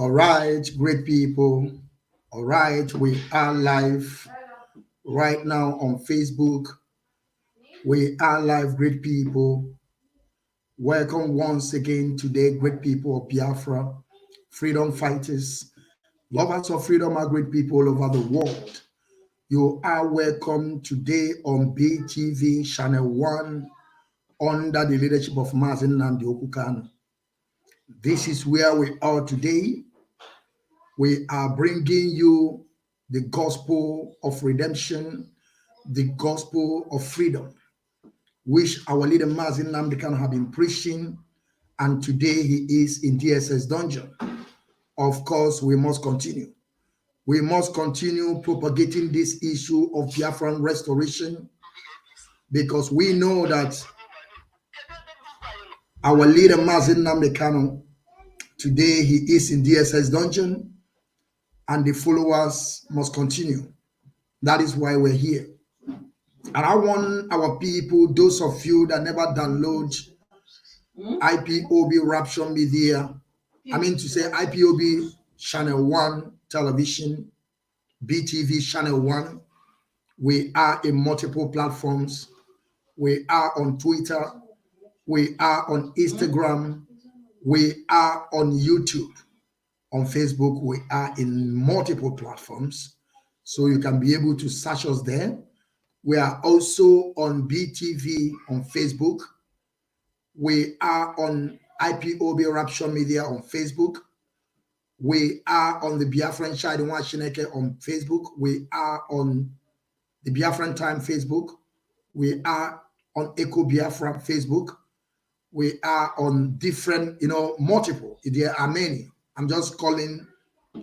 All right, great people. All right, we are live right now on Facebook. We are live, great people. Welcome once again today, great people of Biafra, freedom fighters, lovers of freedom are great people all over the world. You are welcome today on BTV Channel 1 under the leadership of Mazi Nwachineke Kanu. This is where we are today. We are bringing you the gospel of redemption, the gospel of freedom, which our leader Mazi Nwachineke Kanu have been preaching, and today he is in DSS dungeon. Of course, we must continue. We must continue propagating this issue of Biafran restoration, because we know that our leader Mazi Nwachineke Kanu, today he is in DSS dungeon, and the followers must continue. That is why we're here. And I want our people, those of you that never download IPOB Rapture Media, IPOB Channel 1 Television, BTV Channel 1. We are in multiple platforms. We are on Twitter. We are on Instagram. We are on YouTube. On Facebook, we are in multiple platforms. So you can be able to search us there. We are also on BTV on Facebook. We are on IPOB Rapture Media on Facebook. We are on the Biafran Mazi Nwachineke on Facebook. We are on the Biafran Time Facebook. We are on Echo Biafra Facebook. We are on different, multiple. There are many. I'm just calling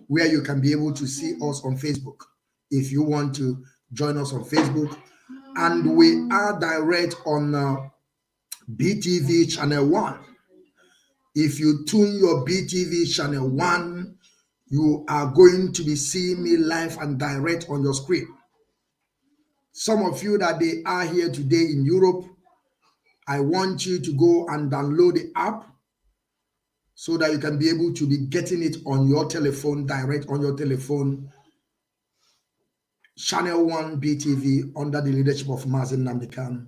where you can be able to see us on Facebook if you want to join us on Facebook. And we are direct on BTV Channel 1. If you tune your BTV Channel 1, you are going to be seeing me live and direct on your screen. Some of you that they are here today in Europe, I want you to go and download the app so that you can be able to be getting it on your telephone, direct on your telephone. Channel 1 BTV under the leadership of Mazi Nwachineke Kanu.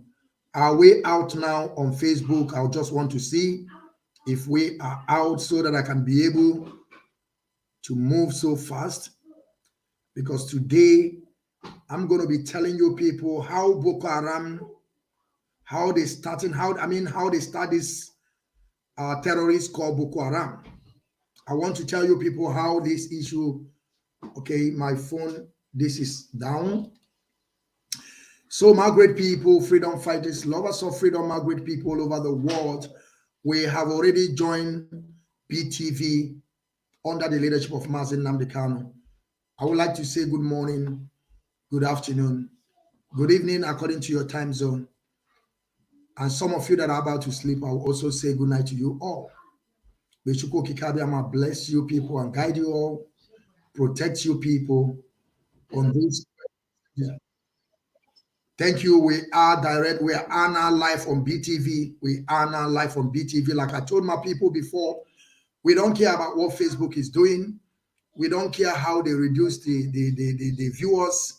Are we out now on Facebook? I just want to see if we are out so that I can be able to move so fast. Because today I'm going to be telling you people how Boko Haram, how they start this terrorists called Boko Haram. I want to tell you people how this issue, okay, my phone, this is down. So my great people, freedom fighters, lovers of freedom, my great people all over the world, we have already joined BTV under the leadership of Mazi Nwachineke Kanu. I would like to say good morning, good afternoon, good evening according to your time zone. And some of you that are about to sleep, I will also say good night to you all. May Chukwu Kikabiyama bless you people and guide you all, protect you people on this. Yeah. Thank you. We are direct. We are now live on BTV. We are now live on BTV. Like I told my people before, we don't care about what Facebook is doing. We don't care how they reduce the viewers.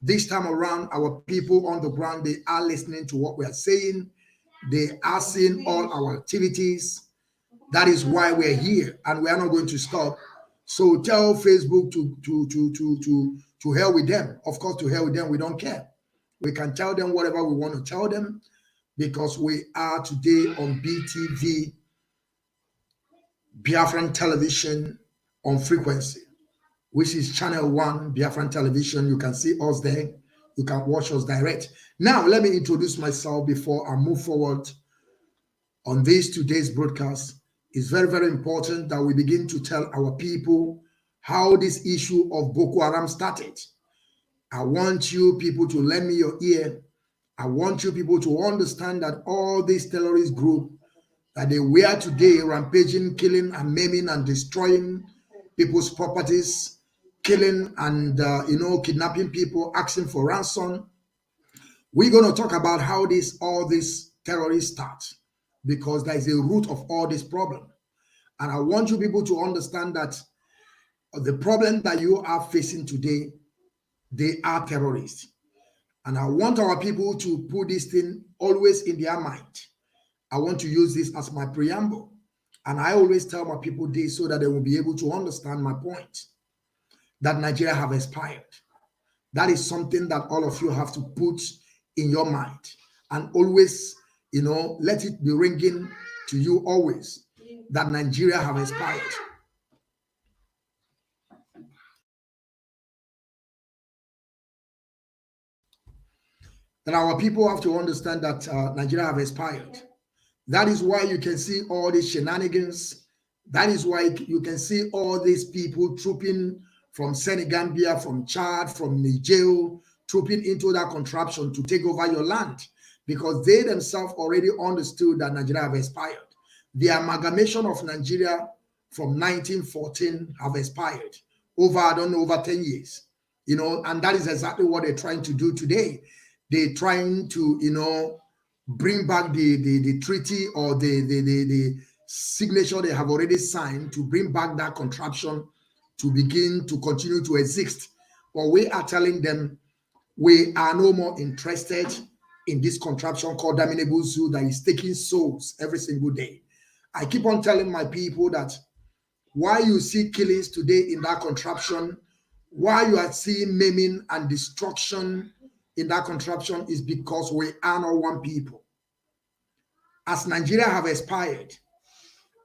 This time around, our people on the ground, they are listening to what we are saying. They are seeing all our activities. That is why we're here, and we are not going to stop. So tell Facebook to hell with them. Of course, to hell with them, we don't care. We can tell them whatever we want to tell them, because we are today on BTV, Biafran Television on frequency, which is Channel 1, Biafran Television. You can see us there. You can watch us direct. Now, let me introduce myself before I move forward on this today's broadcast. It's very, very important that we begin to tell our people how this issue of Boko Haram started. I want you people to lend me your ear. I want you people to understand that all these terrorist groups, that they were today rampaging, killing and maiming and destroying people's properties, killing and kidnapping people, asking for ransom. We're going to talk about how all these terrorists start, because there is a root of all this problem. And I want you people to understand that the problem that you are facing today, they are terrorists. And I want our people to put this thing always in their mind. I want to use this as my preamble. And I always tell my people this so that they will be able to understand my point, that Nigeria have expired. That is something that all of you have to put in your mind and always, let it be ringing to you always, that Nigeria have expired. That our people have to understand that Nigeria have expired. That is why you can see all these shenanigans. That is why you can see all these people trooping from Senegambia, from Chad, from Niger, trooping into that contraption to take over your land, because they themselves already understood that Nigeria have expired. The amalgamation of Nigeria from 1914 have expired over, I don't know, over 10 years, and that is exactly what they're trying to do today. They're trying to, bring back the treaty or the signature they have already signed, to bring back that contraption to begin to continue to exist. But we are telling them we are no more interested in this contraption called Damnable Zoo that is taking souls every single day. I keep on telling my people that why you see killings today in that contraption, why you are seeing maiming and destruction in that contraption, is because we are not one people. As Nigeria have expired,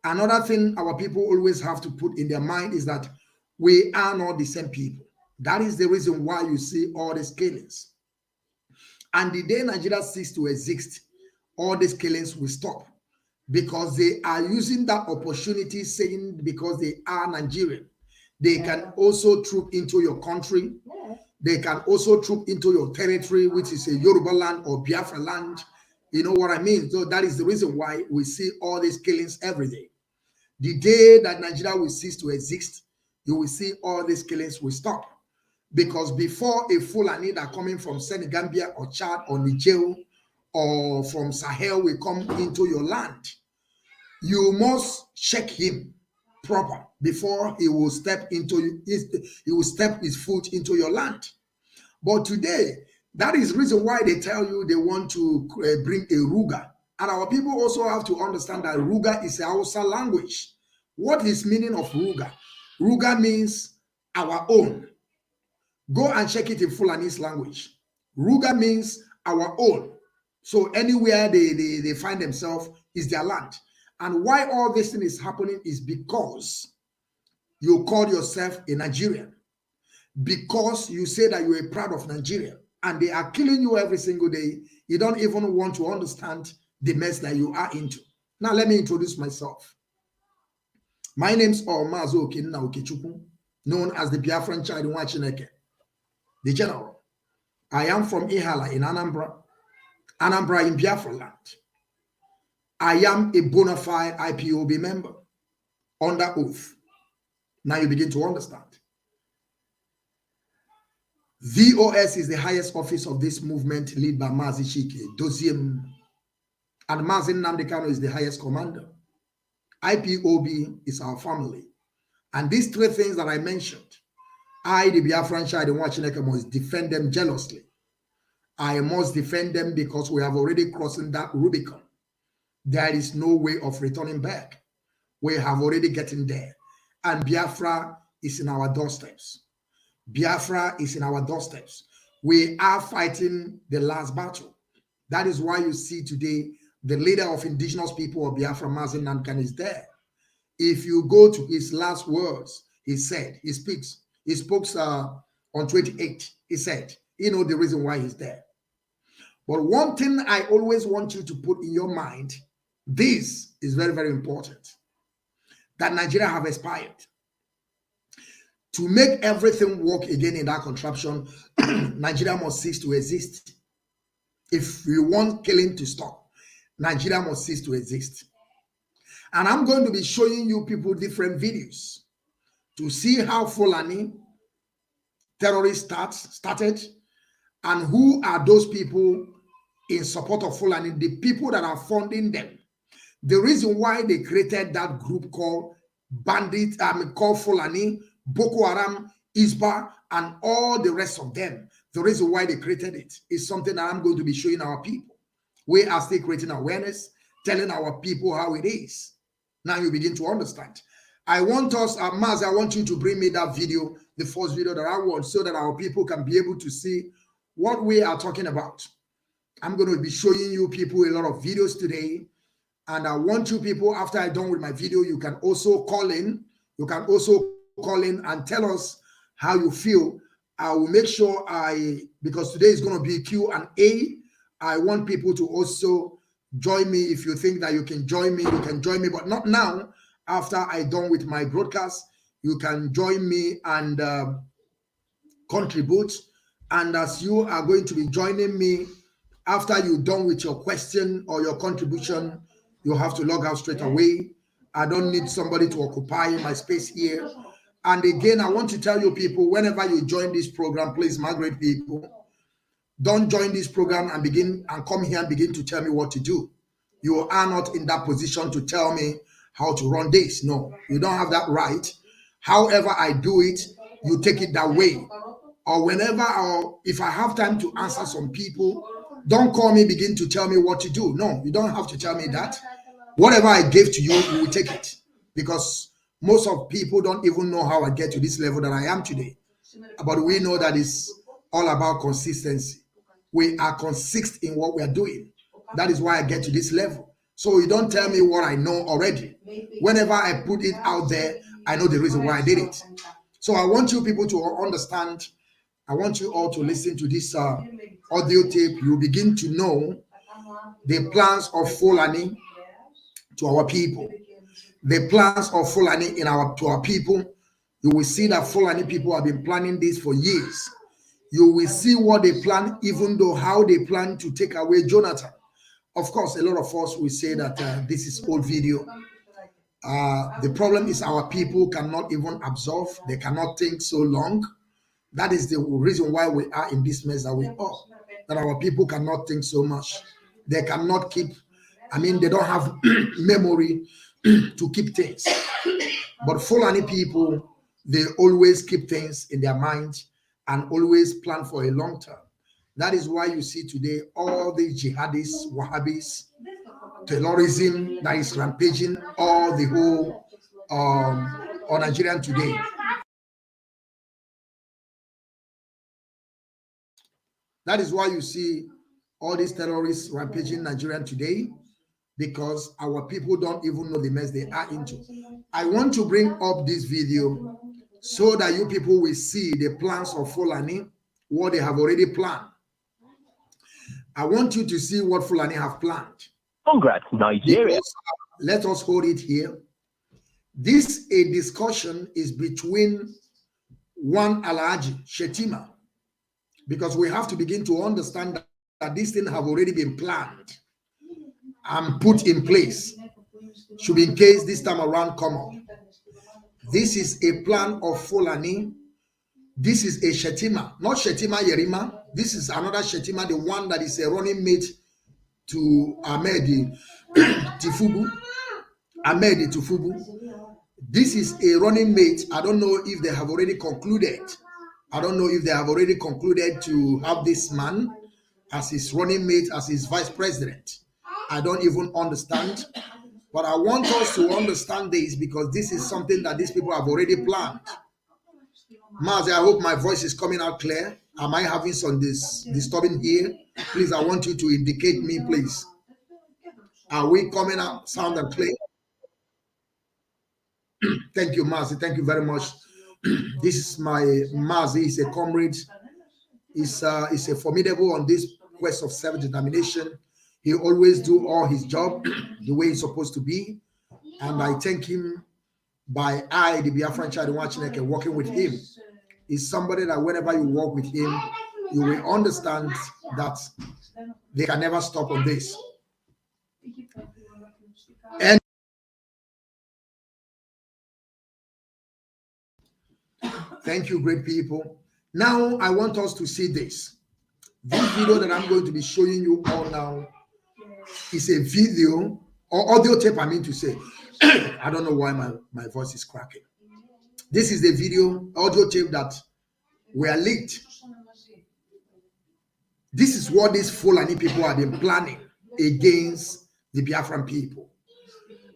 another thing our people always have to put in their mind is that we are not the same people. That is the reason why you see all these killings. And the day Nigeria ceases to exist, all these killings will stop, because they are using that opportunity, saying because they are Nigerian, they can also troop into your country. They can also troop into your territory, which is a Yoruba land or Biafra land. You know what I mean? So that is the reason why we see all these killings every day. The day that Nigeria will cease to exist, you will see all these killings will stop. Because before a Fulani that coming from Senegambia or Chad or Niger or from Sahel will come into your land, you must check him proper before he will step his foot into your land. But today, that is the reason why they tell you they want to bring a Ruga. And our people also have to understand that Ruga is a Hausa language. What is meaning of Ruga? Ruga means our own. Go and check it in Fulani's language. Ruga means our own. So anywhere they find themselves is their land. And why all this thing is happening is because you call yourself a Nigerian. Because you say that you are proud of Nigeria, and they are killing you every single day. You don't even want to understand the mess that you are into. Now, let me introduce myself. My name is Mazi Nwachineke, known as the Biafran child Nwachineke, the general. I am from Ihala in Anambra in Biafra land. I am a bona fide IPOB member under oath. Now you begin to understand. VOS is the highest office of this movement, led by Mazi Nwachineke, Doziem, and Mazi Nwachineke is the highest commander. IPOB is our family. And these three things that I mentioned, I, the Biafran child Nwachineke, must defend them jealously. I must defend them because we have already crossed that Rubicon. There is no way of returning back. We have already gotten there. And Biafra is in our doorsteps. Biafra is in our doorsteps. We are fighting the last battle. That is why you see today the leader of indigenous people of Biafra, Mazi Nwachineke, is there. If you go to his last words, he spoke on 28. He said, the reason why he's there. But one thing I always want you to put in your mind, this is very, very important, that Nigeria have expired. To make everything work again in that contraption, Nigeria must cease to exist. If we want killing to stop, Nigeria must cease to exist. And I'm going to be showing you people different videos to see how Fulani terrorists started and who are those people in support of Fulani, the people that are funding them. The reason why they created that group called called Fulani Boko Haram, Isba, and all the rest of them. The reason why they created it is something that I'm going to be showing our people. We are still creating awareness, telling our people how it is. Now you begin to understand. I want us, Mazi, I want you to bring me that video, the first video that I want, so that our people can be able to see what we are talking about. I'm going to be showing you people a lot of videos today. And I want you people, after I'm done with my video, you can also call in. You can also call in and tell us how you feel. I will make sure because today is going to be Q&A. I want people to also join me. If you think that you can join me, you can join me, but not now. After I'm done with my broadcast, you can join me and contribute. And as you are going to be joining me, after you're done with your question or your contribution, you have to log out straight away. I don't need somebody to occupy my space here. And again, I want to tell you people, whenever you join this program, please, my great people, don't join this program and come here and begin to tell me what to do. You are not in that position to tell me how to run this. No, you don't have that right. However I do it, you take it that way. Or whenever, or if I have time to answer some people, don't call me, begin to tell me what to do. No, you don't have to tell me that. Whatever I gave to you, you will take it. Because most of people don't even know how I get to this level that I am today. But we know that it's all about consistency. We are consistent in what we are doing. That is why I get to this level. So you don't tell me what I know already. Whenever I put it out there, I know the reason why I did it. So I want you people to understand. I want you all to listen to this audio tape. You begin to know the plans of Fulani to our people. The plans of Fulani to our people. You will see that Fulani people have been planning this for years. You will see what they plan, even though how they plan to take away Jonathan. Of course, a lot of us will say that this is old video. The problem is our people cannot even absorb. They cannot think so long. That is the reason why we are in this mess that we are. That our people cannot think so much. They cannot keep, they don't have memory to keep things. But Fulani people, they always keep things in their mind and always plan for a long term. That is why you see today all the jihadists, Wahhabis, terrorism that is rampaging all the whole on Nigerian today. That is why you see all these terrorists rampaging Nigerian today, because our people don't even know the mess they are into. I want to bring up this video so that you people will see the plans of Fulani, what they have already planned. I want you to see what Fulani have planned. Congrats, Nigeria. Because, let us hold it here. This a discussion is between one Alhaji Shetima, because we have to begin to understand that these things have already been planned and put in place, should be in case this time around come up. This is a plan of Fulani. This is a Shetima, not Shetima Yerima. This is another Shetima, the one that is a running mate to Ahmed Tifubu. Ahmed Tifubu. This is a running mate. I don't know if they have already concluded. I don't know if they have already concluded to have this man as his running mate, as his vice president. I don't even understand. But I want us to understand this, because this is something that these people have already planned. Mazi, I hope my voice is coming out clear. Am I having some disturbing here? Please, I want you to indicate me, please. Are we coming out sound and clear? Thank you, Mazi. Thank you very much. This is my Mazi. He's a comrade. He's a formidable on this quest of self-determination. He always do all his job the way it's supposed to be. And I thank him by the Biafran child Nwachineke, working with him. Is somebody that whenever you work with him, you will understand that they can never stop on this. And thank you, great people. Now I want us to see this. This video that I'm going to be showing you all now is a video or audio tape, I mean to say. I don't know why my voice is cracking. This is the video, audio tape that were leaked. This is what these Fulani people have been planning against the Biafran people.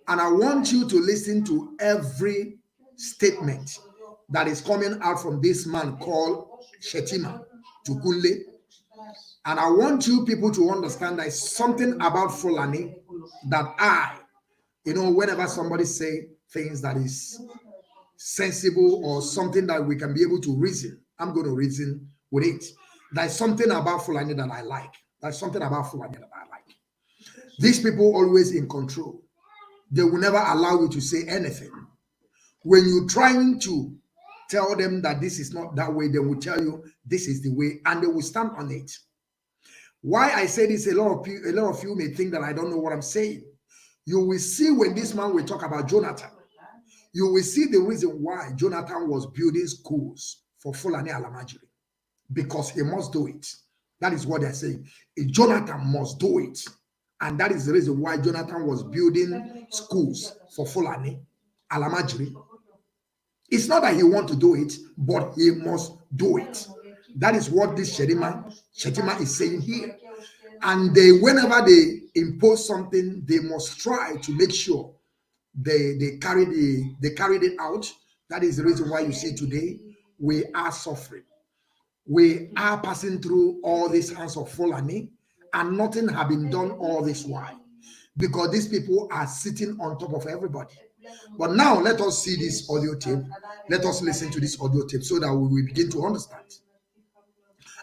And I want you to listen to every statement that is coming out from this man called Shetima Tukunle. And I want you people to understand that it's something about Fulani that whenever somebody say things that is sensible or something that we can be able to reason, I'm going to reason with it. There's something about Fulani that I like. There's something about Fulani that I like. These people always in control. They will never allow you to say anything. When you're trying to tell them that this is not that way, they will tell you this is the way, and they will stand on it. Why I say this, a lot of you may think that I don't know what I'm saying. You will see when this man will talk about Jonathan, you will see the reason why Jonathan was building schools for Fulani Alamajiri, because he must do it. That is what they're saying. Jonathan must do it. And that is the reason why Jonathan was building schools for Fulani Alamajiri. It's not that he wants to do it, but he must do it. That is what this Shetima is saying here. And whenever they impose something, they must try to make sure they carried it out. That is the reason why you see today we are suffering. We are passing through all these hands of Fulani, and nothing has been done all this while, because these people are sitting on top of everybody. But now let us see this audio tape. Let us listen to this audio tape so that we will begin to understand.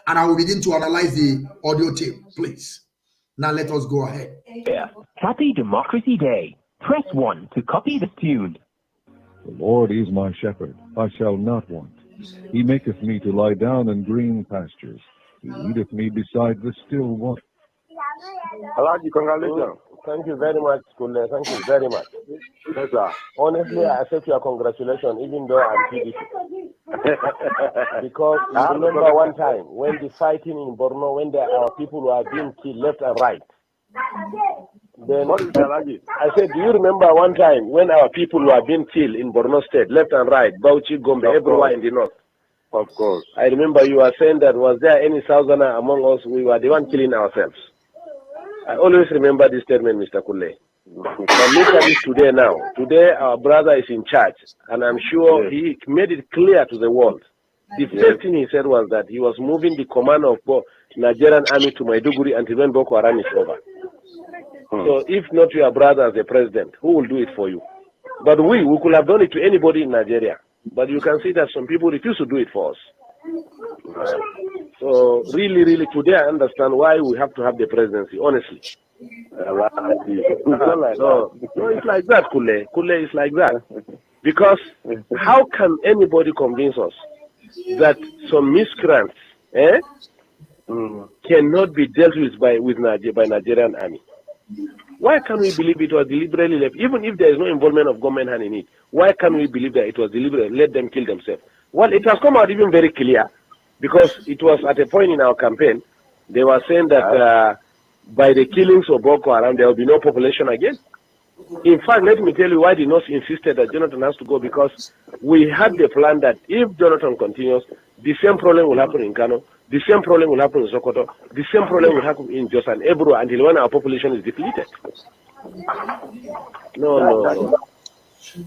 And I will begin to analyze the audio tape, please. Now let us go ahead. Happy Democracy Day. Press 1 to copy the tune. The Lord is my shepherd, I shall not want. He maketh me to lie down in green pastures. He leadeth me beside the still water. Alaji, congratulations. Thank you very much, Kule. Thank you very much. Yes, sir. Honestly, I accept your congratulations, even though I'm PDP. Because you remember one time when the fighting in Borno, when our people were being killed left and right. Then I said, do you remember one time when our people were being killed in Borno State, left and right, Bauchi, Gombe, everywhere in the north? Of course. I remember you were saying that was there any Southerner among us? We were the one killing ourselves. I always remember this statement, Mr. Kule. But look at this today now. Today our brother is in charge, and I'm sure he made it clear to the world. The first thing he said was that he was moving the command of Nigerian army to Maiduguri until when Boko Haram is over. So if not your brother as the president, who will do it for you? But we could have done it to anybody in Nigeria. But you can see that some people refuse to do it for us. So really, really, today I understand why we have to have the presidency, honestly. No, it's like that, Kule. Kule is like that. Because how can anybody convince us that some miscreants cannot be dealt with by Nigerian army? Why can't we believe it was deliberately left? Even if there is no involvement of government hand in it, why can't we believe that it was deliberate? Let them kill themselves. Well, it has come out even very clear, because it was at a point in our campaign, they were saying that by the killings of Boko Haram, there will be no population again. In fact, let me tell you why the North insisted that Jonathan has to go, because we had the plan that if Jonathan continues, the same problem will happen in Kanu, the same problem will happen in Sokoto, the same problem will happen in Jos and Ebro until when our population is depleted. No.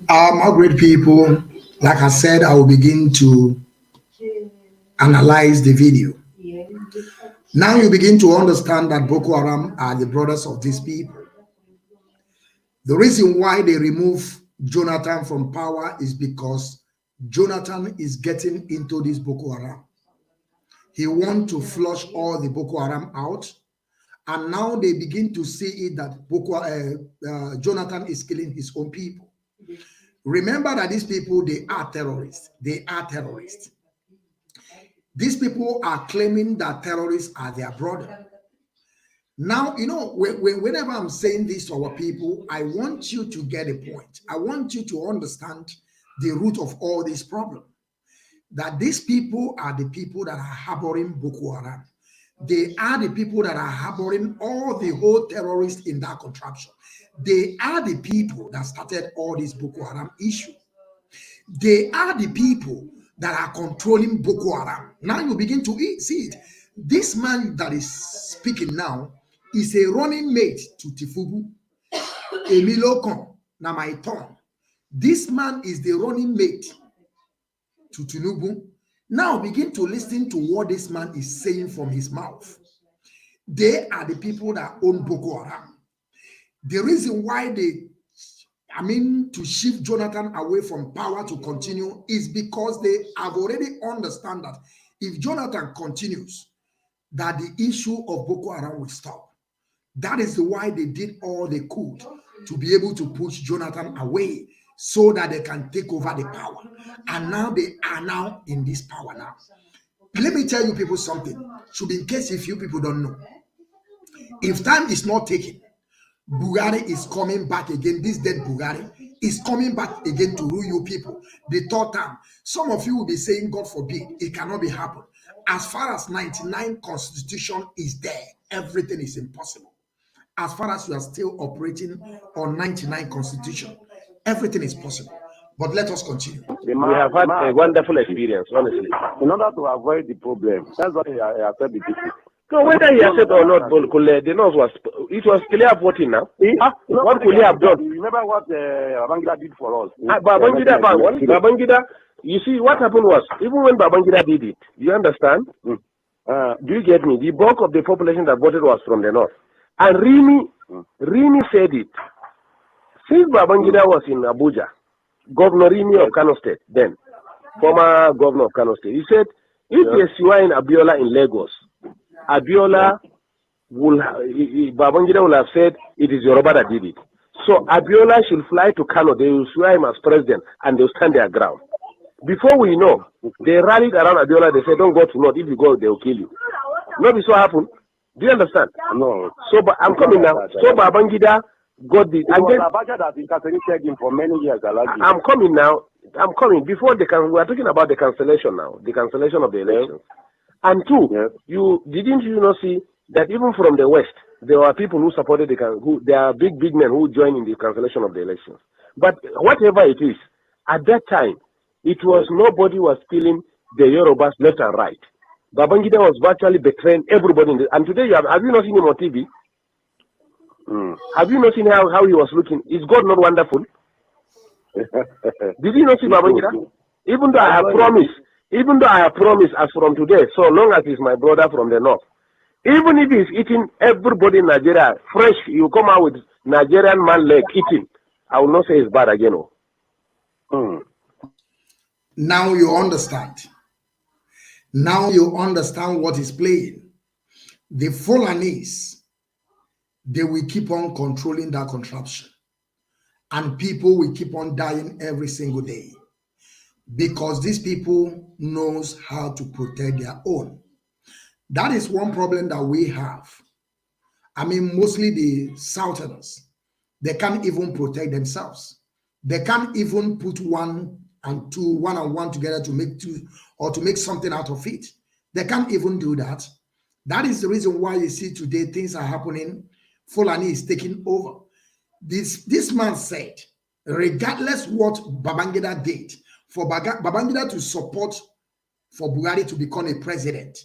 My great people, like I said, I will begin to analyze the video. Now you begin to understand that Boko Haram are the brothers of these people. The reason why they remove Jonathan from power is because Jonathan is getting into this Boko Haram. He wants to flush all the Boko Haram out. And now they begin to see it that Jonathan is killing his own people. Remember that these people, they are terrorists. They are terrorists. These people are claiming that terrorists are their brother. Now, whenever I'm saying this to our people, I want you to get a point. I want you to understand the root of all this problem. That these people are the people that are harboring Boko Haram. They are the people that are harboring all the whole terrorists in that contraption. They are the people that started all this Boko Haram issue. They are the people that are controlling Boko Haram. Now you begin to see it. This man that is speaking now is a running mate to Tifubu, Emilio Kon, na my turn. This man is the running mate to Tinubu. Now begin to listen to what this man is saying from his mouth. They are the people that own Boko Haram. The reason why to shift Jonathan away from power to continue is because they have already understand that if Jonathan continues, that the issue of Boko Haram will stop. That is why they did all they could to be able to push Jonathan away so that they can take over the power. And now they are now in this power now. Let me tell you people something. Should be in case if you people don't know. If time is not taken, Buhari is coming back again. This dead Buhari is coming back again to rule you people. The third time. Some of you will be saying, God forbid, it cannot be happen. As far as 99 constitution is there, everything is impossible. As far as you are still operating on 99 constitution, everything is possible. But let us continue. We have had a wonderful experience, honestly. In order to avoid the problem, that's what I said the people. So whether he accepted or not, the nose was clear voting now. What could he have done? You remember what Babangida did for us? Babangida, you see, what happened was, even when Babangida did it, you understand? Do you get me? The bulk of the population that voted was from the north. And Rimi said it. Since Babangida was in Abuja, Governor Rimi of Kanu State, then, former governor of Kanu State, he said, if you are in Abiola in Lagos, Abiola Babangida will have said it is Yoruba that did it. So Abiola should fly to Kano. They will swear him as president and they'll stand their ground. Before we know, they rallied around Abiola. They said, don't go to North. If you go, they will kill you. Not this what happened. Do you understand? No. So I'm coming now. So Babangida got the. And then Abacha that incarcerated him for many years. I'm coming now. I'm coming. Before we are talking about the cancellation now. The cancellation of the elections. And two, didn't you not see that even from the West, there were people who supported there are big men who joined in the cancellation of the elections. But whatever it is, at that time, it was nobody was killing the Yorubas left and right. Babangida was virtually betraying everybody. And today, have you not seen him on TV? Have you not seen how he was looking? Is God not wonderful? Did you not see Babangida? Even though I have promised as from today, so long as he's my brother from the north, even if he's eating everybody in Nigeria fresh, you come out with Nigerian man leg eating, I will not say it's bad again. Now you understand. Now you understand what is playing. The Fulanis, they will keep on controlling that contraption. And people will keep on dying every single day. Because these people knows how to protect their own. That is one problem that we have. I mean, mostly the Southerners, they can't even protect themselves. They can't even put one and one together to make two or to make something out of it. They can't even do that. That is the reason why you see today things are happening. Fulani is taking over. This man said, regardless what Babangida did, for Babangida to support for Buhari to become a president,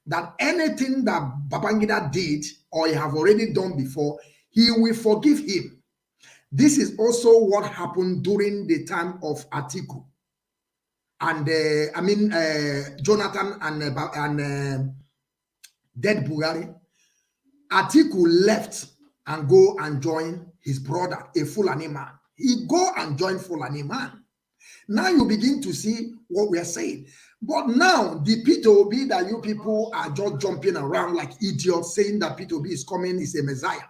that anything that Babangida did or he have already done before, he will forgive him. This is also what happened during the time of Atiku and Jonathan and dead Buhari. Atiku left and go and join his brother, a Fulani man. He go and join Fulani man. Now you begin to see what we are saying. But now the P2B that you people are just jumping around like idiots saying that P2B is coming, is a messiah.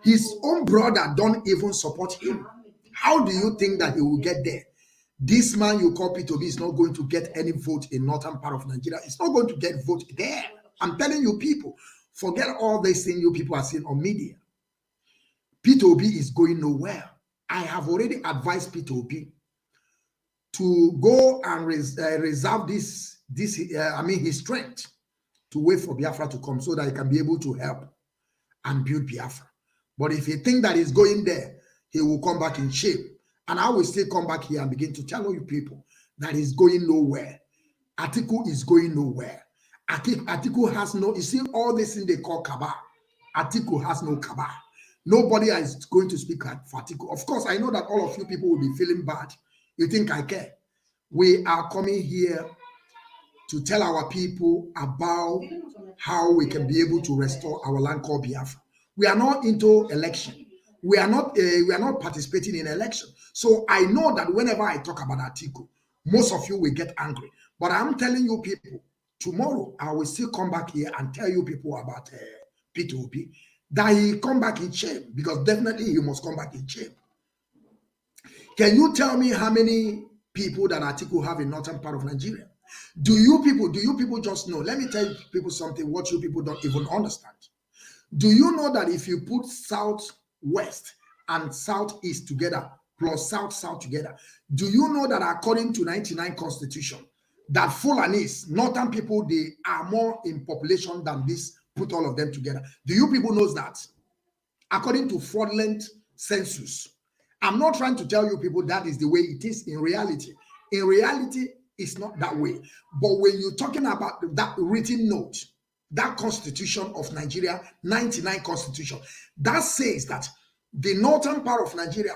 His own brother don't even support him. How do you think that he will get there? This man you call P2B is not going to get any vote in northern part of Nigeria. It's not going to get vote there. I'm telling you people, forget all this thing you people are seeing on media. P2B is going nowhere. I have already advised P2B to go and reserve his strength to wait for Biafra to come so that he can be able to help and build Biafra. But if he thinks that he's going there, he will come back in shape And I will still come back here and begin to tell you people that is going nowhere. Atiku is going nowhere. Atiku has no, you see all this thing they call Kaba. Atiku has no Kaba. Nobody is going to speak for Atiku. Of course, I know that all of you people will be feeling bad. You think I care. We are coming here to tell our people about how we can be able to restore our land called Biafra. We are not into election. We are not participating in election. So I know that whenever I talk about Atiku, most of you will get angry. But I'm telling you people, tomorrow I will still come back here and tell you people about P2P, that he come back in shame, because definitely he must come back in shame. Can you tell me how many people that Atiku have in northern part of Nigeria? Do you people just know? Let me tell you people something what you people don't even understand. Do you know that if you put southwest and southeast together plus south together, do you know that according to 99 constitution, that Fulanis, northern people, they are more in population than this, put all of them together? Do you people know that? According to fraudulent census. I'm not trying to tell you people that is the way it is in reality. In reality, it's not that way. But when you're talking about that written note, that constitution of Nigeria, 99 constitution, that says that the northern part of Nigeria,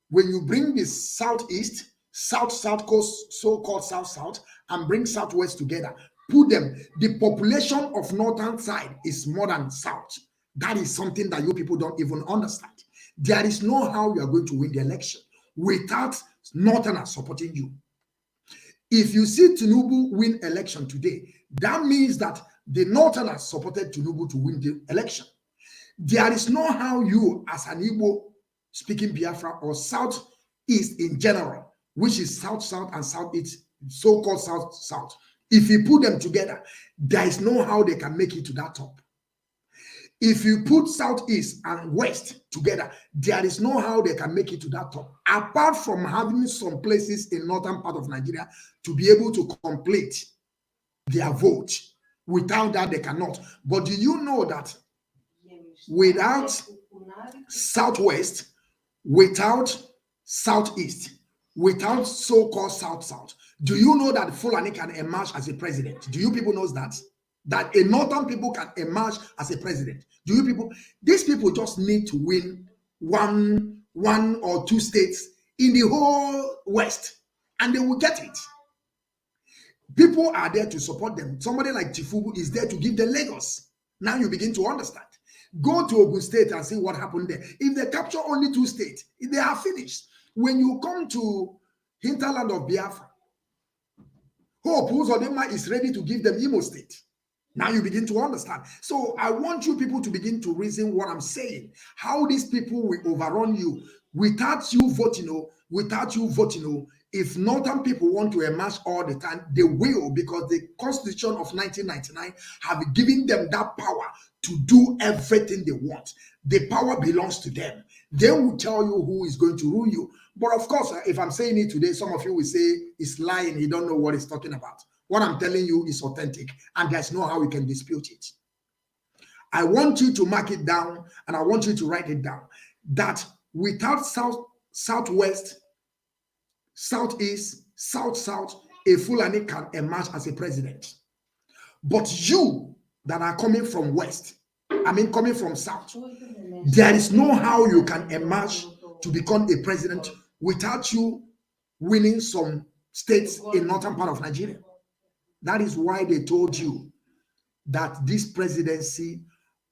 when you bring the southeast, south coast, so-called south, and bring southwest together, put them, the population of northern side is more than south. That is something that you people don't even understand. There is no how you are going to win the election without northerners supporting you. If you see Tinubu win election today, that means that the northerners supported Tinubu to win the election. There is no how you, as an Igbo speaking Biafra or southeast in general, which is south and southeast, so-called south, if you put them together, there is no how they can make it to that top. If you put southeast and west together, there is no how they can make it to that top, apart from having some places in northern part of Nigeria to be able to complete their vote. Without that, they cannot. But do you know that without southwest, without southeast, without so-called south, do you know that Fulani can emerge as a president? Do you people know that? That a northern people can emerge as a president? Do you people? These people just need to win one or two states in the whole West, and they will get it. People are there to support them. Somebody like Tifubu is there to give them Lagos. Now you begin to understand. Go to Ogun State and see what happened there. If they capture only 2 states, they are finished. When you come to hinterland of Biafra, Hope Uzodinma is ready to give them Imo State. Now you begin to understand. So I want you people to begin to reason what I'm saying. How these people will overrun you without you voting. If northern people want to emerge all the time, they will, because the Constitution of 1999 have given them that power to do everything they want. The power belongs to them. They will tell you who is going to rule you. But of course, if I'm saying it today, some of you will say it's lying. He don't know what he's talking about. What I'm telling you is authentic, and there's no how we can dispute it. I want you to mark it down, and I want you to write it down, that without southwest, southeast, south, a Fulani can emerge as a president. But you that are coming from west, coming from south, there is no how you can emerge to become a president without you winning some states in northern part of Nigeria. That is why they told you that this presidency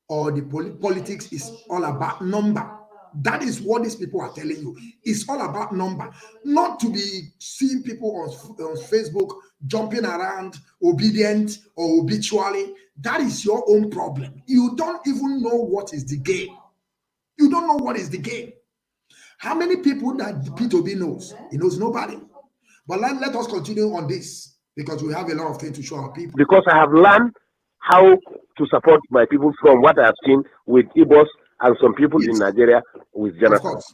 or the politics is all about number. That is what these people are telling you. It's all about number. Not to be seeing people on Facebook jumping around, obedient or obitually. That is your own problem. You don't even know what is the game. You don't know what is the game. How many people that P2B knows? He knows nobody. But let us continue on this, because we have a lot of things to show our people. Because I have learned how to support my people from what I have seen with Ibos and some people in Nigeria with Jonathan. Of course.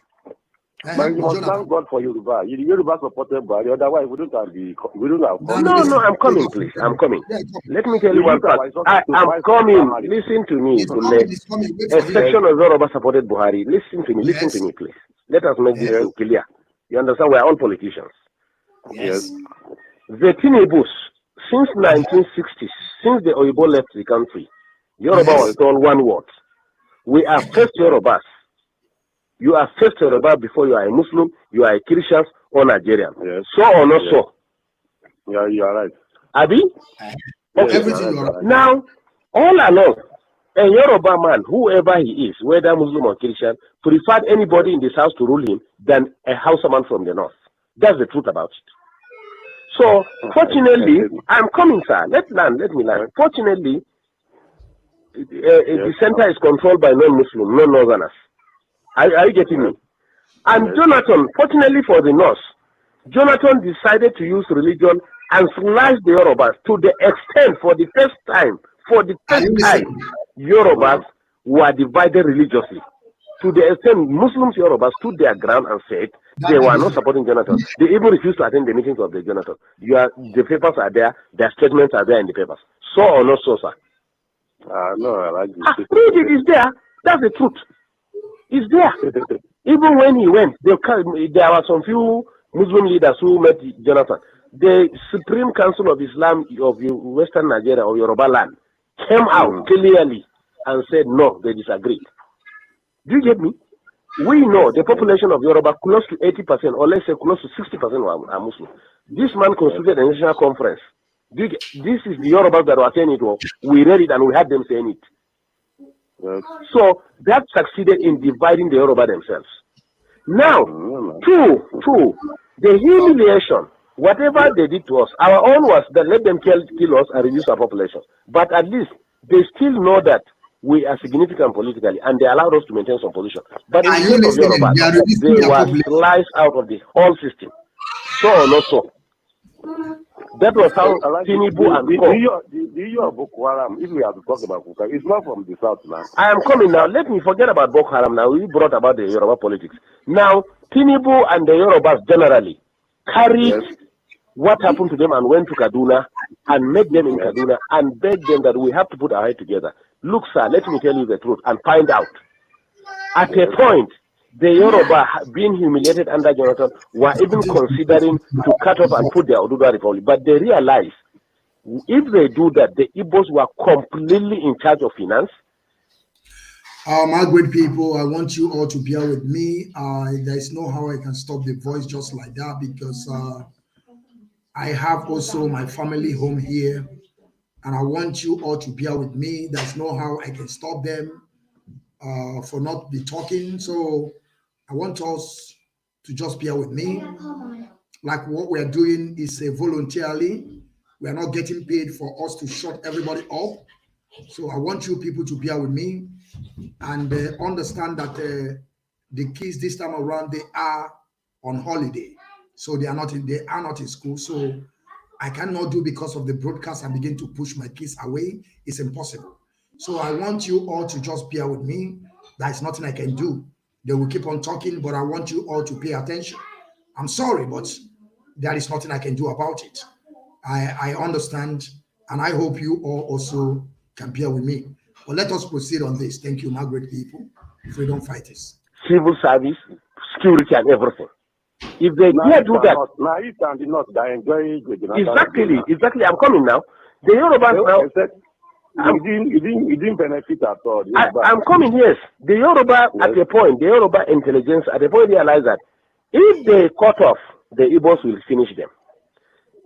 But you must thank God for Yoruba. Yoruba supported by the otherwise we don't have No, I'm coming, please. I'm coming. Let me tell you one part. I'm coming. Listen to me. A section of Yoruba supported Buhari. Listen to me, please. Let us make this clear. You understand? We are all politicians. Yes. The Tinebus, since 1960s, since the Oyibo left the country, Yoruba was told one word. We are first Yorubas. You are first Yoruba before you are a Muslim, you are a Christian or Nigerian. Yes. So or not so? Yeah, you are right. Abi? Okay. Everything right. Now, all along, a Yoruba man, whoever he is, whether Muslim or Christian, preferred anybody in this house to rule him than a Hausa man from the north. That's the truth about it. So, fortunately, I'm coming, sir. Let me land. Fortunately, the center is controlled by non-Muslim, non-Northerners. Are you getting me? And Jonathan, fortunately for the North, Jonathan decided to use religion and slash the Yorubas to the extent, for the first time, Yorubas were divided religiously. To the extent Muslims, Yorubas stood their ground and said they were not supporting Jonathan. They even refused to attend the meetings of the Jonathan. The papers are there, their statements are there in the papers. So or not so, sir? No, I like this. Read it, it's there. That's the truth. It's there. Even when he went, there were some few Muslim leaders who met Jonathan. The Supreme Council of Islam of Western Nigeria or Yoruba land came out clearly and said no, they disagreed. Do you get me? We know the population of Yoruba, close to 80%, or let's say close to 60% are Muslim. This man constituted a national conference. This is the Yorubas that were saying it. We read it and we had them saying it. So that succeeded in dividing the Yoruba themselves. Now, two, the humiliation, whatever they did to us, our own was that let them kill us and reduce our population. But at least they still know that we are significant politically and they allowed us to maintain some position. But in the case of Yoruba, they were sliced out of the whole system. So or not so? That was how Tinubu and the issue of Boko Haram, if we have to talk about Boko Haram, it's not from the south now. I am coming now. Let me forget about Boko Haram now. We brought about the Yoruba politics. Now, Tinubu and the Yorubas generally carried what happened to them and went to Kaduna and met them in Kaduna and begged them that we have to put our head together. Look, sir, let me tell you the truth and find out. At a point, the Yoruba being humiliated under Jonathan were even considering to cut off and put their Oduduwa Republic. But they realized if they do that, the Igbos were completely in charge of finance. My great people, I want you all to bear with me. There is no how I can stop the voice just like that because I have also my family home here. And I want you all to bear with me. There's no how I can stop them for not be talking. So I want us to just bear with me. Like what we're doing is voluntarily. We're not getting paid for us to shut everybody up. So I want you people to bear with me and understand that the kids this time around, they are on holiday. So they are not in school. So I cannot do because of the broadcast and begin to push my kids away. It's impossible. So I want you all to just bear with me. There's nothing I can do. They will keep on talking, but I want you all to pay attention. I'm sorry, but there is nothing I can do about it. I understand, and I hope you all also can bear with me. But let us proceed on this. Thank you, my great people, freedom fighters. Civil service, security, and everything. If they dare do that, now you can not enjoy exactly. I'm coming now. The Yorubas now. You didn't benefit at all. I'm coming. Yes, the Yoruba at a point, the Yoruba intelligence at a point realized that if they cut off, the Igbos will finish them.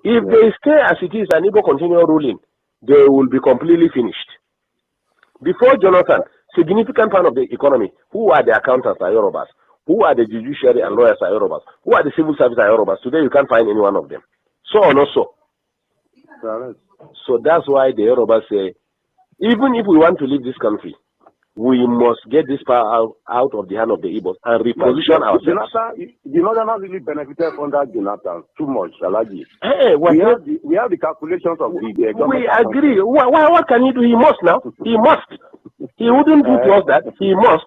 If they stay as it is and Igbo continue ruling, they will be completely finished. Before Jonathan, significant part of the economy, who are the accountants are Yorubas. Who are the judiciary and lawyers are Yorubas? Who are the civil service are Yorubas? Today you can't find any one of them. So or not so? So that's why the Yorubas say, even if we want to leave this country, we must get this power out of the hand of the Igbos and reposition ourselves. The Northerners really benefited under Jonathan too much, Alaji. Hey, we have the calculations of the government. We agree. What can he do? He must now. He must. He wouldn't do to us that. He must.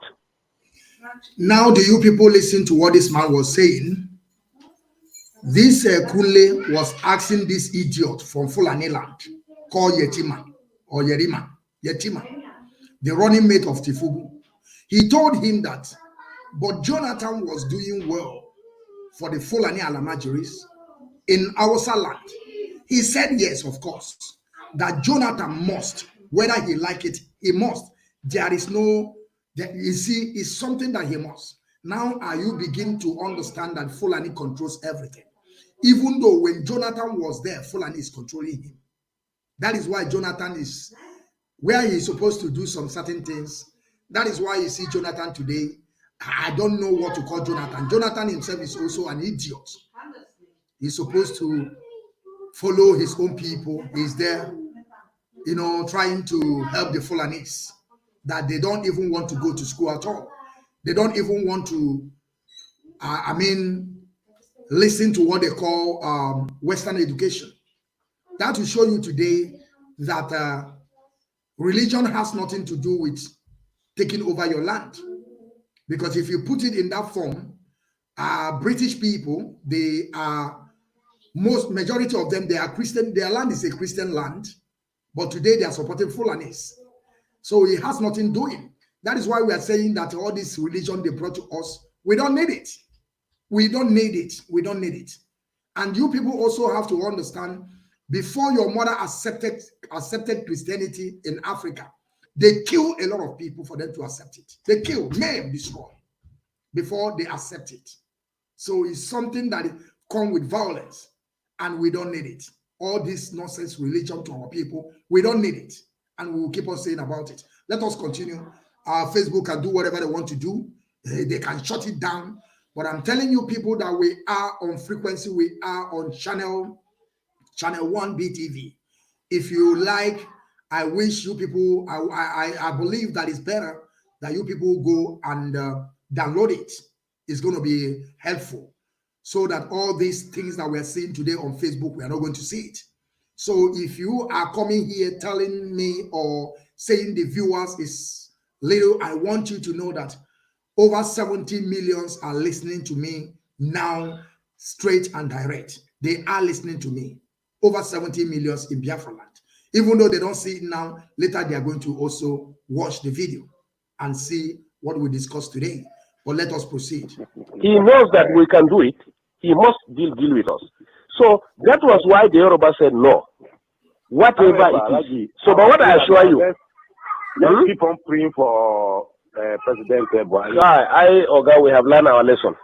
Now, do you people listen to what this man was saying? This Kunle was asking this idiot from Fulani land called Yetima or Yetima, the running mate of Tifubu. He told him that, but Jonathan was doing well for the Fulani Alamajiris in Hausa land? He said yes, of course, that Jonathan must, whether he like it, he must. There is no, you see, it's something that he must. Now are you begin to understand that Fulani controls everything? Even though when Jonathan was there, Fulani is controlling him. That is why Jonathan is where he is supposed to do some certain things. That is why you see Jonathan today. I don't know what to call Jonathan. Jonathan himself is also an idiot. He's supposed to follow his own people. He's there, you know, trying to help the Fulanis that they don't even want to go to school at all. They don't even want to, listen to what they call Western education. That will show you today that religion has nothing to do with taking over your land. Because if you put it in that form, British people, they are, majority of them, they are Christian. Their land is a Christian land, but today they are supporting Fulanis. So it has nothing doing. That is why we are saying that all this religion they brought to us, we don't need it. We don't need it. We don't need it. And you people also have to understand, before your mother accepted Christianity in Africa, they kill a lot of people for them to accept it. They kill, maim, destroy before they accept it. So it's something that comes with violence, and we don't need it. All this nonsense religion to our people, we don't need it. And we will keep on saying about it. Let us continue. Facebook can do whatever they want to do. They can shut it down. But I'm telling you people that we are on frequency. We are on channel 1 BTV. If you like, I wish you people, I believe that it's better that you people go and download it. It's going to be helpful so that all these things that we're seeing today on Facebook, we are not going to see it. So if you are coming here telling me or saying the viewers is little, I want you to know that over 70 millions are listening to me now, straight and direct. They are listening to me. Over 70 millions in Biafra land. Even though they don't see it now, later they are going to also watch the video and see what we discussed today. But let us proceed. He knows that we can do it. He must deal with us. So that was why the Yoruba said no. Whatever it is. So, but what I assure you, let's keep on praying for President Buhari. Oga, we have learned our lesson.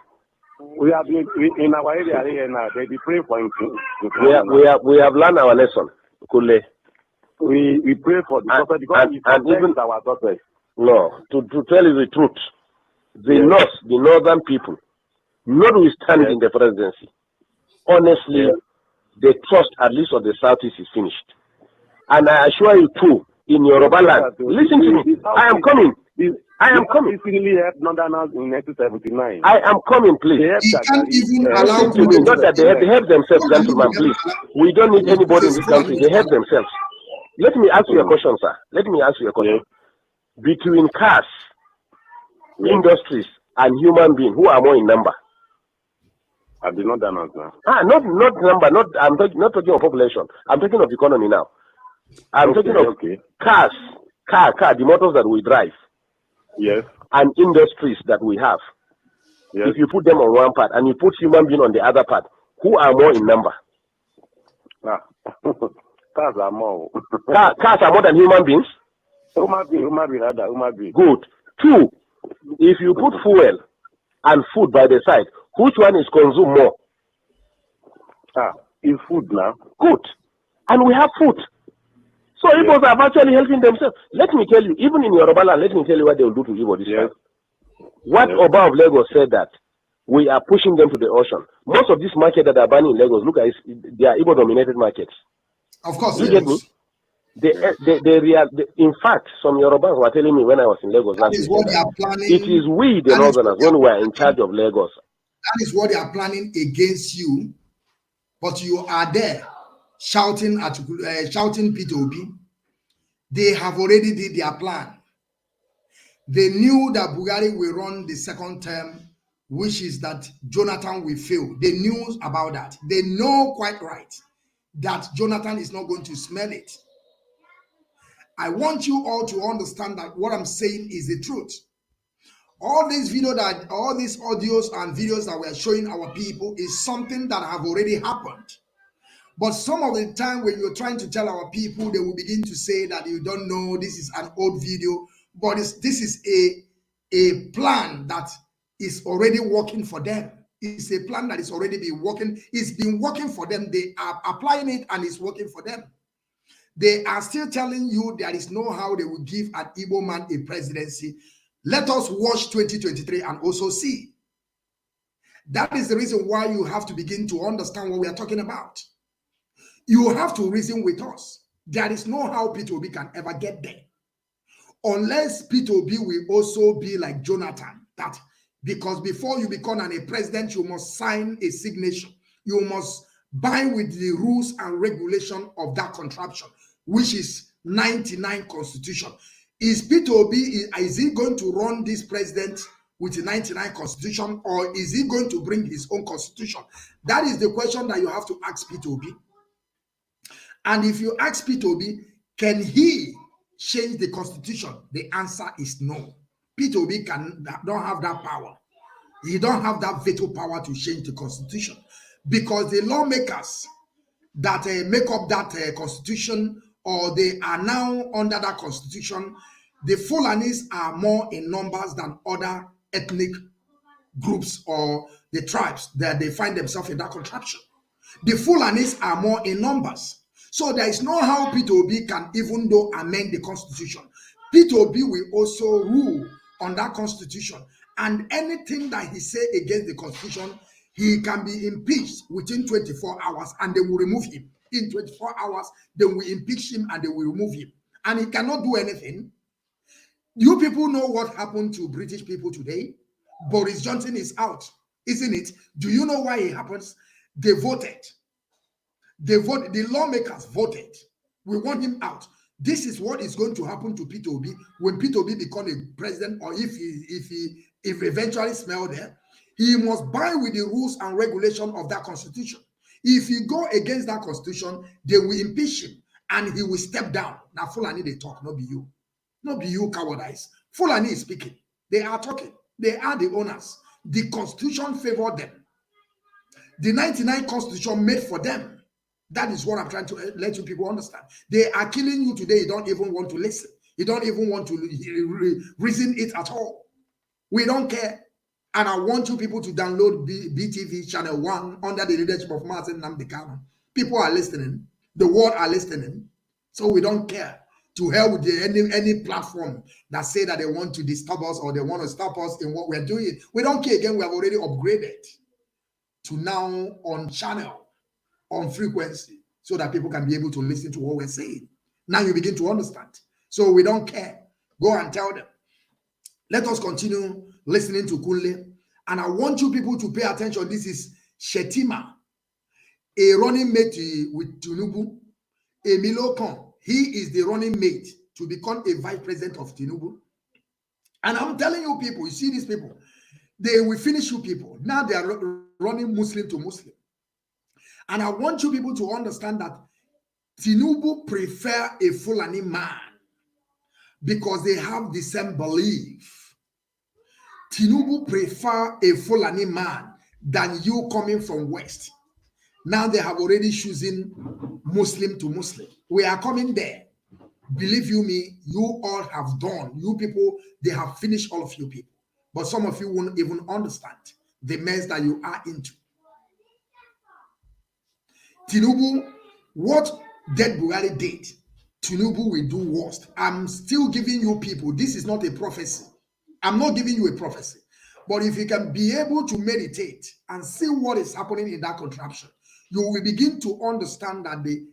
We have been in our area here now. They be praying for him. We have learned our lesson. Kule. We pray for the prophet because and even our daughters. No, to tell you the truth, the North, the northern people, notwithstanding the presidency, honestly, the trust at least of the Southeast is finished. And I assure you too, in Yoruba land, listen to me. I am coming. I am coming. Really helped Northerners in 1979. I am coming, please. He can't even allow to me. Not that they help themselves, gentlemen, please. We don't need anybody in this country. They help themselves. Let me ask you a question, sir. Let me ask you a question. Between cars, industries, and human beings, who are more in number? I did not answer. Not number. I'm not talking of population. I'm talking of economy now. I'm talking of cars, the motors that we drive. Yes. And industries that we have. Yes. If you put them on one part and you put human being on the other part, who are more in number? Cars are more. Cars are more than human beings? Human being. Good. Two, if you put fuel and food by the side, which one is consumed more? Is food now. Good. And we have food. So Igbos are actually helping themselves. Let me tell you, even in Yoruba land, let me tell you what they will do to Igbo this time. What Oba of Lagos said that we are pushing them to the ocean. Most of this market that are banning in Lagos, look at it, they are Igbo-dominated markets. Of course, you get me? In fact, some Yorubas were telling me when I was in Lagos last week, it is we, the Northerners, when we are in charge of Lagos. That is what they are planning against you, but you are there shouting Peter Obi. They have already did their plan. They knew that Buhari will run the second term, which is that Jonathan will fail. They knew about that. They know quite right that Jonathan is not going to smell it. I want you all to understand that what I'm saying is the truth. All these audios and videos that we're showing our people is something that have already happened. But some of the time when you're trying to tell our people, they will begin to say that you don't know, this is an old video. But this is a plan that is already working for them. It's a plan that is already been working. It's been working for them. They are applying it and it's working for them. They are still telling you there is no how they will give an Igbo man a presidency. Let us watch 2023 and also see. That is the reason why you have to begin to understand what we are talking about. You have to reason with us. There is no how P2B can ever get there. Unless P2B will also be like Jonathan, that because before you become a president, you must sign a signature. You must bind with the rules and regulation of that contraption, which is 99 constitution. Is P2B, is he going to run this president with the 99 constitution, or is he going to bring his own constitution? That is the question that you have to ask P2B. And if you ask P2B, can he change the constitution? The answer is no. P2B don't have that power. He don't have that veto power to change the constitution, because the lawmakers that make up that constitution, or they are now under that constitution, the Fulanis are more in numbers than other ethnic groups or the tribes that they find themselves in that contraption. The Fulanis are more in numbers. So there is no how P2B can even though amend the constitution. P2B will also rule on that constitution, and anything that he say against the constitution, he can be impeached within 24 hours and they will remove him. In 24 hours, they will impeach him and they will remove him. And he cannot do anything. You people know what happened to British people today? Boris Johnson is out, isn't it? Do you know why it happens? They voted. The lawmakers voted. We want him out. This is what is going to happen to P2B when P2B become a president, or if eventually smell there, he must bind with the rules and regulation of that constitution. If he go against that constitution, they will impeach him and he will step down. Now Fulani they talk, not be you. Not be you cowardice. Fulani is speaking. They are talking. They are the owners. The constitution favored them. The 99 constitution made for them. That is what I'm trying to let you people understand. They are killing you today. You don't even want to listen. You don't even want to reason it at all. We don't care. And I want you people to download BTV channel 1 under the leadership of Mazi Nwachineke. People are listening. The world are listening. So we don't care. To hell with any platform that say that they want to disturb us or they want to stop us in what we're doing. We don't care. Again, we have already upgraded to now on channel, on frequency, so that people can be able to listen to what we're saying. Now you begin to understand. So we don't care. Go and tell them. Let us continue listening to Kunle. And I want you people to pay attention. This is Shetima, a running mate with Tinubu, Emilio Khan. He is the running mate to become a vice president of Tinubu. And I'm telling you people, you see these people, they will finish you people. Now they are running Muslim to Muslim. And I want you people to understand that Tinubu prefer a Fulani man because they have the same belief. Tinubu prefer a Fulani man than you coming from West. Now they have already chosen Muslim to Muslim. We are coming there. Believe you me, you all have done. You people, they have finished all of you people. But some of you won't even understand the mess that you are into. Tinubu, what Dead Buhari did, Tinubu will do worst. I'm still giving you people, this is not a prophecy. I'm not giving you a prophecy. But if you can be able to meditate and see what is happening in that contraption, you will begin to understand that the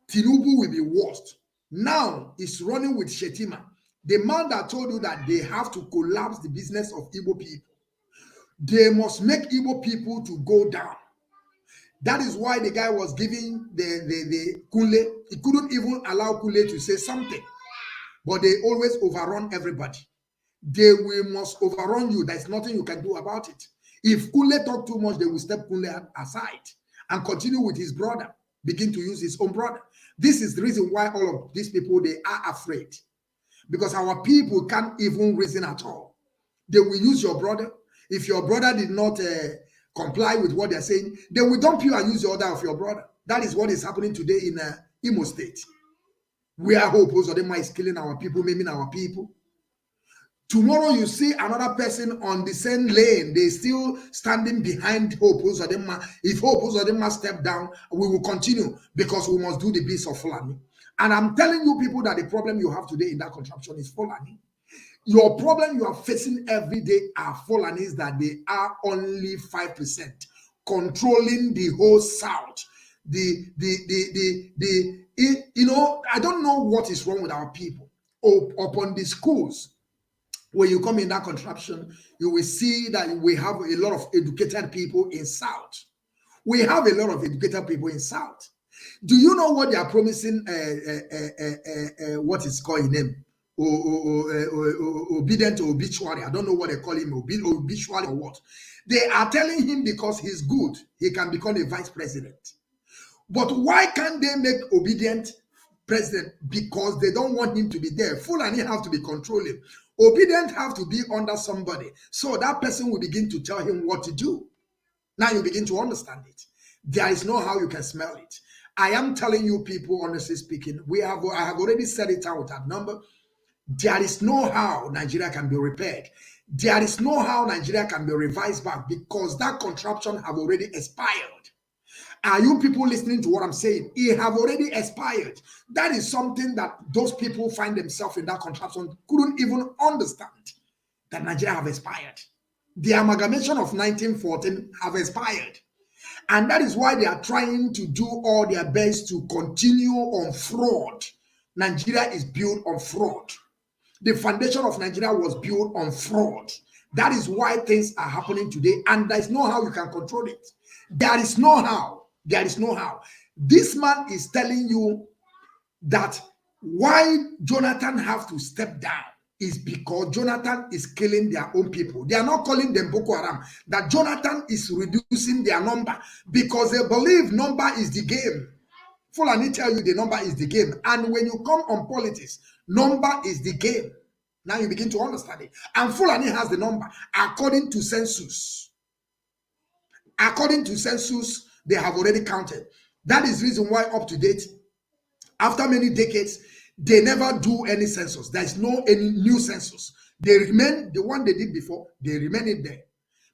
Tinubu will be worst. Now it's running with Shetima, the man that told you that they have to collapse the business of Igbo people. They must make Igbo people to go down. That is why the guy was giving the Kunle. He couldn't even allow Kunle to say something. But they always overrun everybody. They must overrun you. There's nothing you can do about it. If Kunle talk too much, they will step Kunle aside and continue with his brother, begin to use his own brother. This is the reason why all of these people, they are afraid. Because our people can't even reason at all. They will use your brother. If your brother did not comply with what they're saying, they will dump you and use the order of your brother. That is what is happening today in Imo State. Where Hope Uzodinma is killing our people, maiming our people. Tomorrow you see another person on the same lane. They still standing behind Hope Uzodinma. If Hope Uzodinma step down, we will continue because we must do the beast of Fulani. And I'm telling you people that the problem you have today in that contraption is Fulani. Your problem you are facing every day are Fulanis, that they are only 5% controlling the whole South. You know, I don't know what is wrong with our people. Upon the schools, when you come in that contraption, you will see that we have a lot of educated people in South. We have a lot of educated people in South. Do you know what they are promising? What is called in name? Obedient or obituary. I don't know what they call him, obituary or what. They are telling him because he's good, he can become a vice president. But why can't they make obedient president? Because they don't want him to be there. Fulani have to be controlling. Obedient have to be under somebody. So that person will begin to tell him what to do. Now you begin to understand it. There is no how you can smell it. I am telling you people, honestly speaking, I have already said it out at number. There is no how Nigeria can be repaired. There is no how Nigeria can be revised back because that contraption have already expired. Are you people listening to what I'm saying? It have already expired. That is something that those people find themselves in that contraption couldn't even understand, that Nigeria have expired. The amalgamation of 1914 have expired. And that is why they are trying to do all their best to continue on fraud. Nigeria is built on fraud. The foundation of Nigeria was built on fraud. That is why things are happening today, and there is no how you can control it. There is no how. There is no how. This man is telling you that why Jonathan have to step down is because Jonathan is killing their own people. They are not calling them Boko Haram. That Jonathan is reducing their number because they believe number is the game. Fulani tell you the number is the game. And when you come on politics, number is the game. Now you begin to understand it. And Fulani has the number according to census. According to census, they have already counted. That is the reason why up to date, after many decades, they never do any census. There is no any new census. They remain the one they did before. They remain in there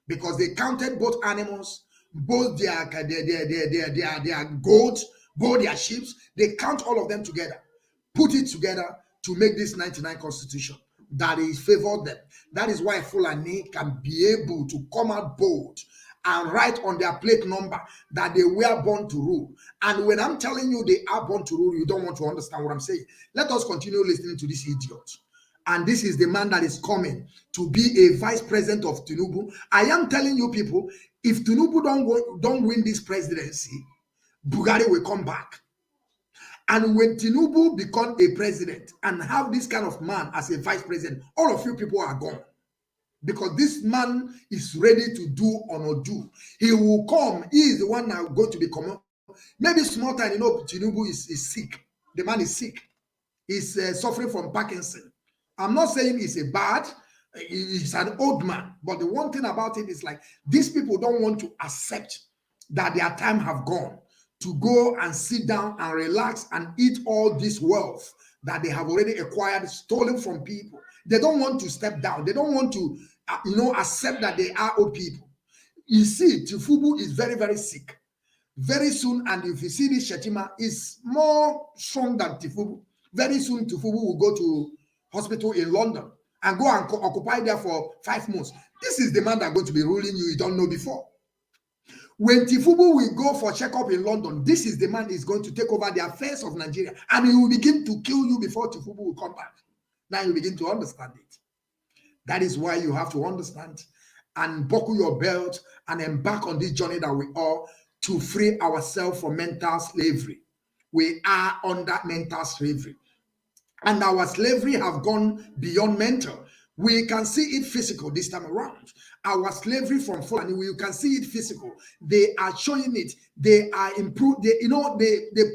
because they counted both animals, both their goats, both their sheep. They count all of them together, put it together to make this 99 constitution that is favored them. That is why Fulani can be able to come out bold and write on their plate number that they were born to rule. And when I'm telling you they are born to rule, you don't want to understand what I'm saying. Let us continue listening to this idiot. And this is the man that is coming to be a vice president of Tinubu. I am telling you people, if Tinubu don't win this presidency, Buhari will come back. And when Tinubu become a president and have this kind of man as a vice president, all of you people are gone. Because this man is ready to do or not do. He will come. He is the one now going to become. Maybe small time, you know, Tinubu is sick. The man is sick. He's suffering from Parkinson. I'm not saying he's a bad. He's an old man. But the one thing about it is like these people don't want to accept that their time have gone to go and sit down and relax and eat all this wealth that they have already acquired, stolen from people. They don't want to step down. They don't want to, accept that they are old people. You see, Tifubu is very, very sick. Very soon, and if you see this, Shetima is more strong than Tifubu. Very soon, Tifubu will go to hospital in London and go and occupy there for 5 months. This is the man that's going to be ruling you don't know before. When Tifubu will go for checkup in London, this is the man is going to take over the affairs of Nigeria, and he will begin to kill you before Tifubu will come back. Now you begin to understand it. That is why you have to understand and buckle your belt and embark on this journey that we are to free ourselves from mental slavery. We are under mental slavery. And our slavery have gone beyond mental. We can see it physical this time around. Our slavery from Fulani, you can see it physical. They are showing it. They are improved. They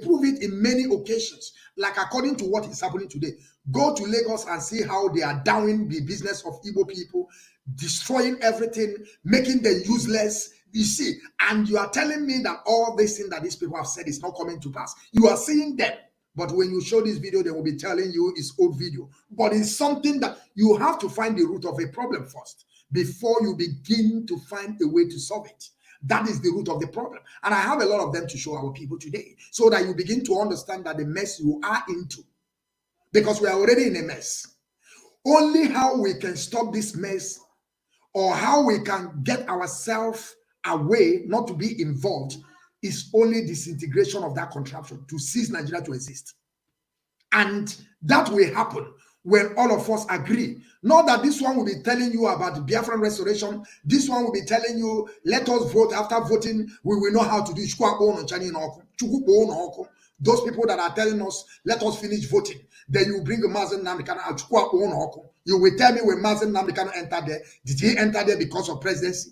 prove it in many occasions. Like according to what is happening today. Go to Lagos and see how they are downing the business of Igbo people. destroying everything, making them useless. You see, and you are telling me that all this thing that these people have said is not coming to pass. You are seeing them. But when you show this video, they will be telling you it's old video. But it's something that you have to find the root of a problem first before you begin to find a way to solve it. That is the root of the problem. And I have a lot of them to show our people today so that you begin to understand that the mess you are into, because we are already in a mess. Only how we can stop this mess or how we can get ourselves away, not to be involved, is only disintegration of that contraption to cease Nigeria to exist. And that will happen when all of us agree. Not that this one will be telling you about the Biafran restoration. This one will be telling you, let us vote. After voting, we will know how to do. Those people that are telling us, let us finish voting. Then you bring a Mazi Nwachineke. You will tell me when Mazi Nwachineke entered there, did he enter there because of presidency?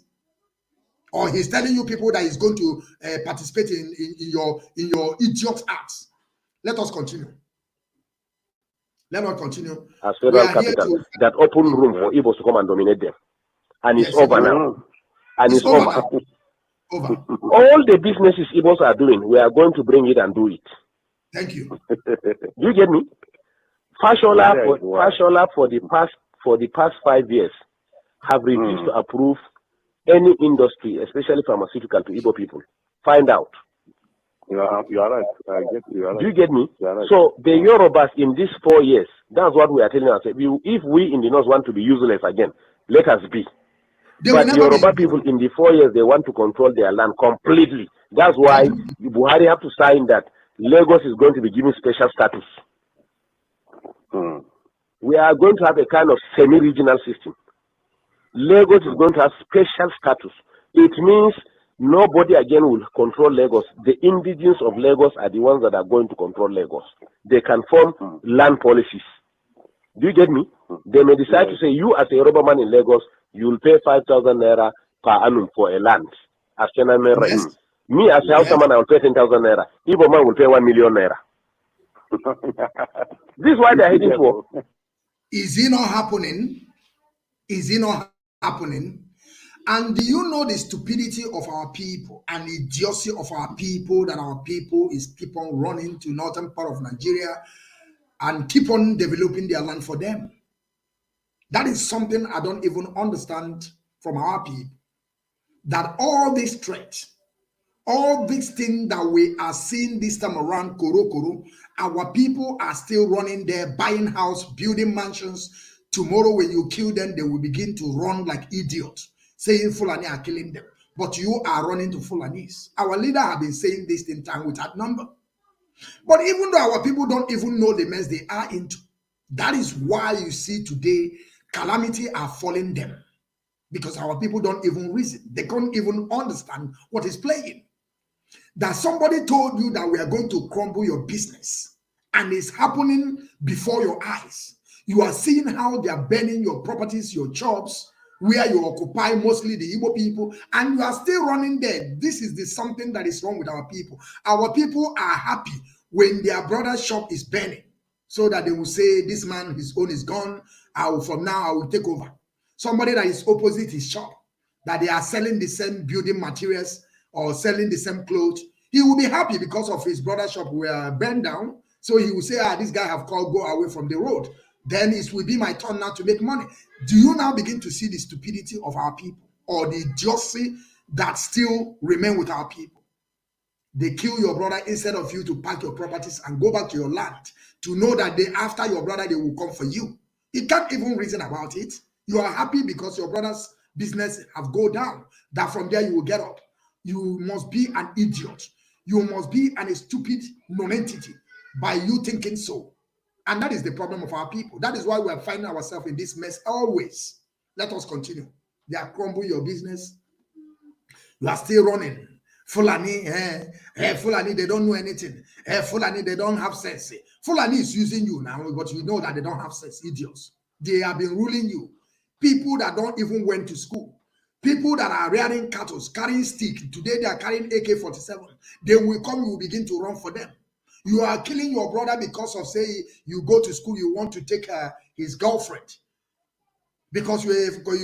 Or he's telling you people that he's going to participate in your idiot acts. Let us continue. Let us continue. As federal capital, that open room for Igbos to come and dominate them. And it's over now. And it's over. Over. All the businesses Igbos are doing, we are going to bring it and do it. Thank you. Do you get me? Fashola for the past 5 years have refused to approve any industry, especially pharmaceutical, to Igbo people. Find out. You are right. I get you. Are right. Do you get me? Right. So the Yorubas in these 4 years, that's what we are telling ourselves. If we in the north want to be useless again, let us be. But Yoruba people in the 4 years, they want to control their land completely. That's why Buhari have to sign that Lagos is going to be given special status. We are going to have a kind of semi-regional system. Lagos is going to have special status. It means nobody again will control Lagos. The indigenous of Lagos are the ones that are going to control Lagos. They can form land policies. Do you get me? They may decide to say, you as a Yoruba man in Lagos, you will pay 5,000 naira per annum for a land. As yes. Me as a Hausa man, I will pay 10,000 naira. Igbo man will pay 1 million naira. This is why they are heading for. Is it not happening? Is it not happening? And do you know the stupidity of our people and the idiocy of our people, that our people is keep on running to northern part of Nigeria and keep on developing their land for them? That is something I don't even understand from our people. That all this threat, all these things that we are seeing this time around, Koro, our people are still running there, buying house, building mansions. Tomorrow when you kill them, they will begin to run like idiots, saying Fulani are killing them. But you are running to Fulanis. Our leader have been saying this in time without number. But even though our people don't even know the mess they are into, that is why you see today calamity are falling them. Because our people don't even reason. They can't even understand what is playing. That somebody told you that we are going to crumble your business, and it's happening before your eyes. You are seeing how they are burning your properties, your jobs, where you occupy, mostly the Igbo people, and you are still running there. This is something that is wrong with our people. Our people are happy when their brother's shop is burning, so that they will say, this man, his own is gone. From now, I will take over. Somebody that is opposite his shop, that they are selling the same building materials or selling the same clothes, he will be happy because of his brother's shop were burned down. So he will say, this guy have called, go away from the road. Then it will be my turn now to make money. Do you now begin to see the stupidity of our people, or the idiocy that still remain with our people? They kill your brother instead of you to pack your properties and go back to your land, to know that after your brother, they will come for you. You can't even reason about it. You are happy because your brother's business have go down, that from there you will get up. You must be an idiot. You must be a stupid non-entity by you thinking so. And that is the problem of our people. That is why we are finding ourselves in this mess always. Let us continue. They are crumbling your business. You are still running. Fulani, Fulani, they don't know anything. Fulani, they don't have sense. Fulani is using you now, but you know that they don't have sense. Idiots. They have been ruling you. People that don't even went to school. People that are rearing cattle, carrying stick. Today they are carrying AK-47. They will come, you will begin to run for them. You are killing your brother because of, say, you go to school, you want to take his girlfriend. because you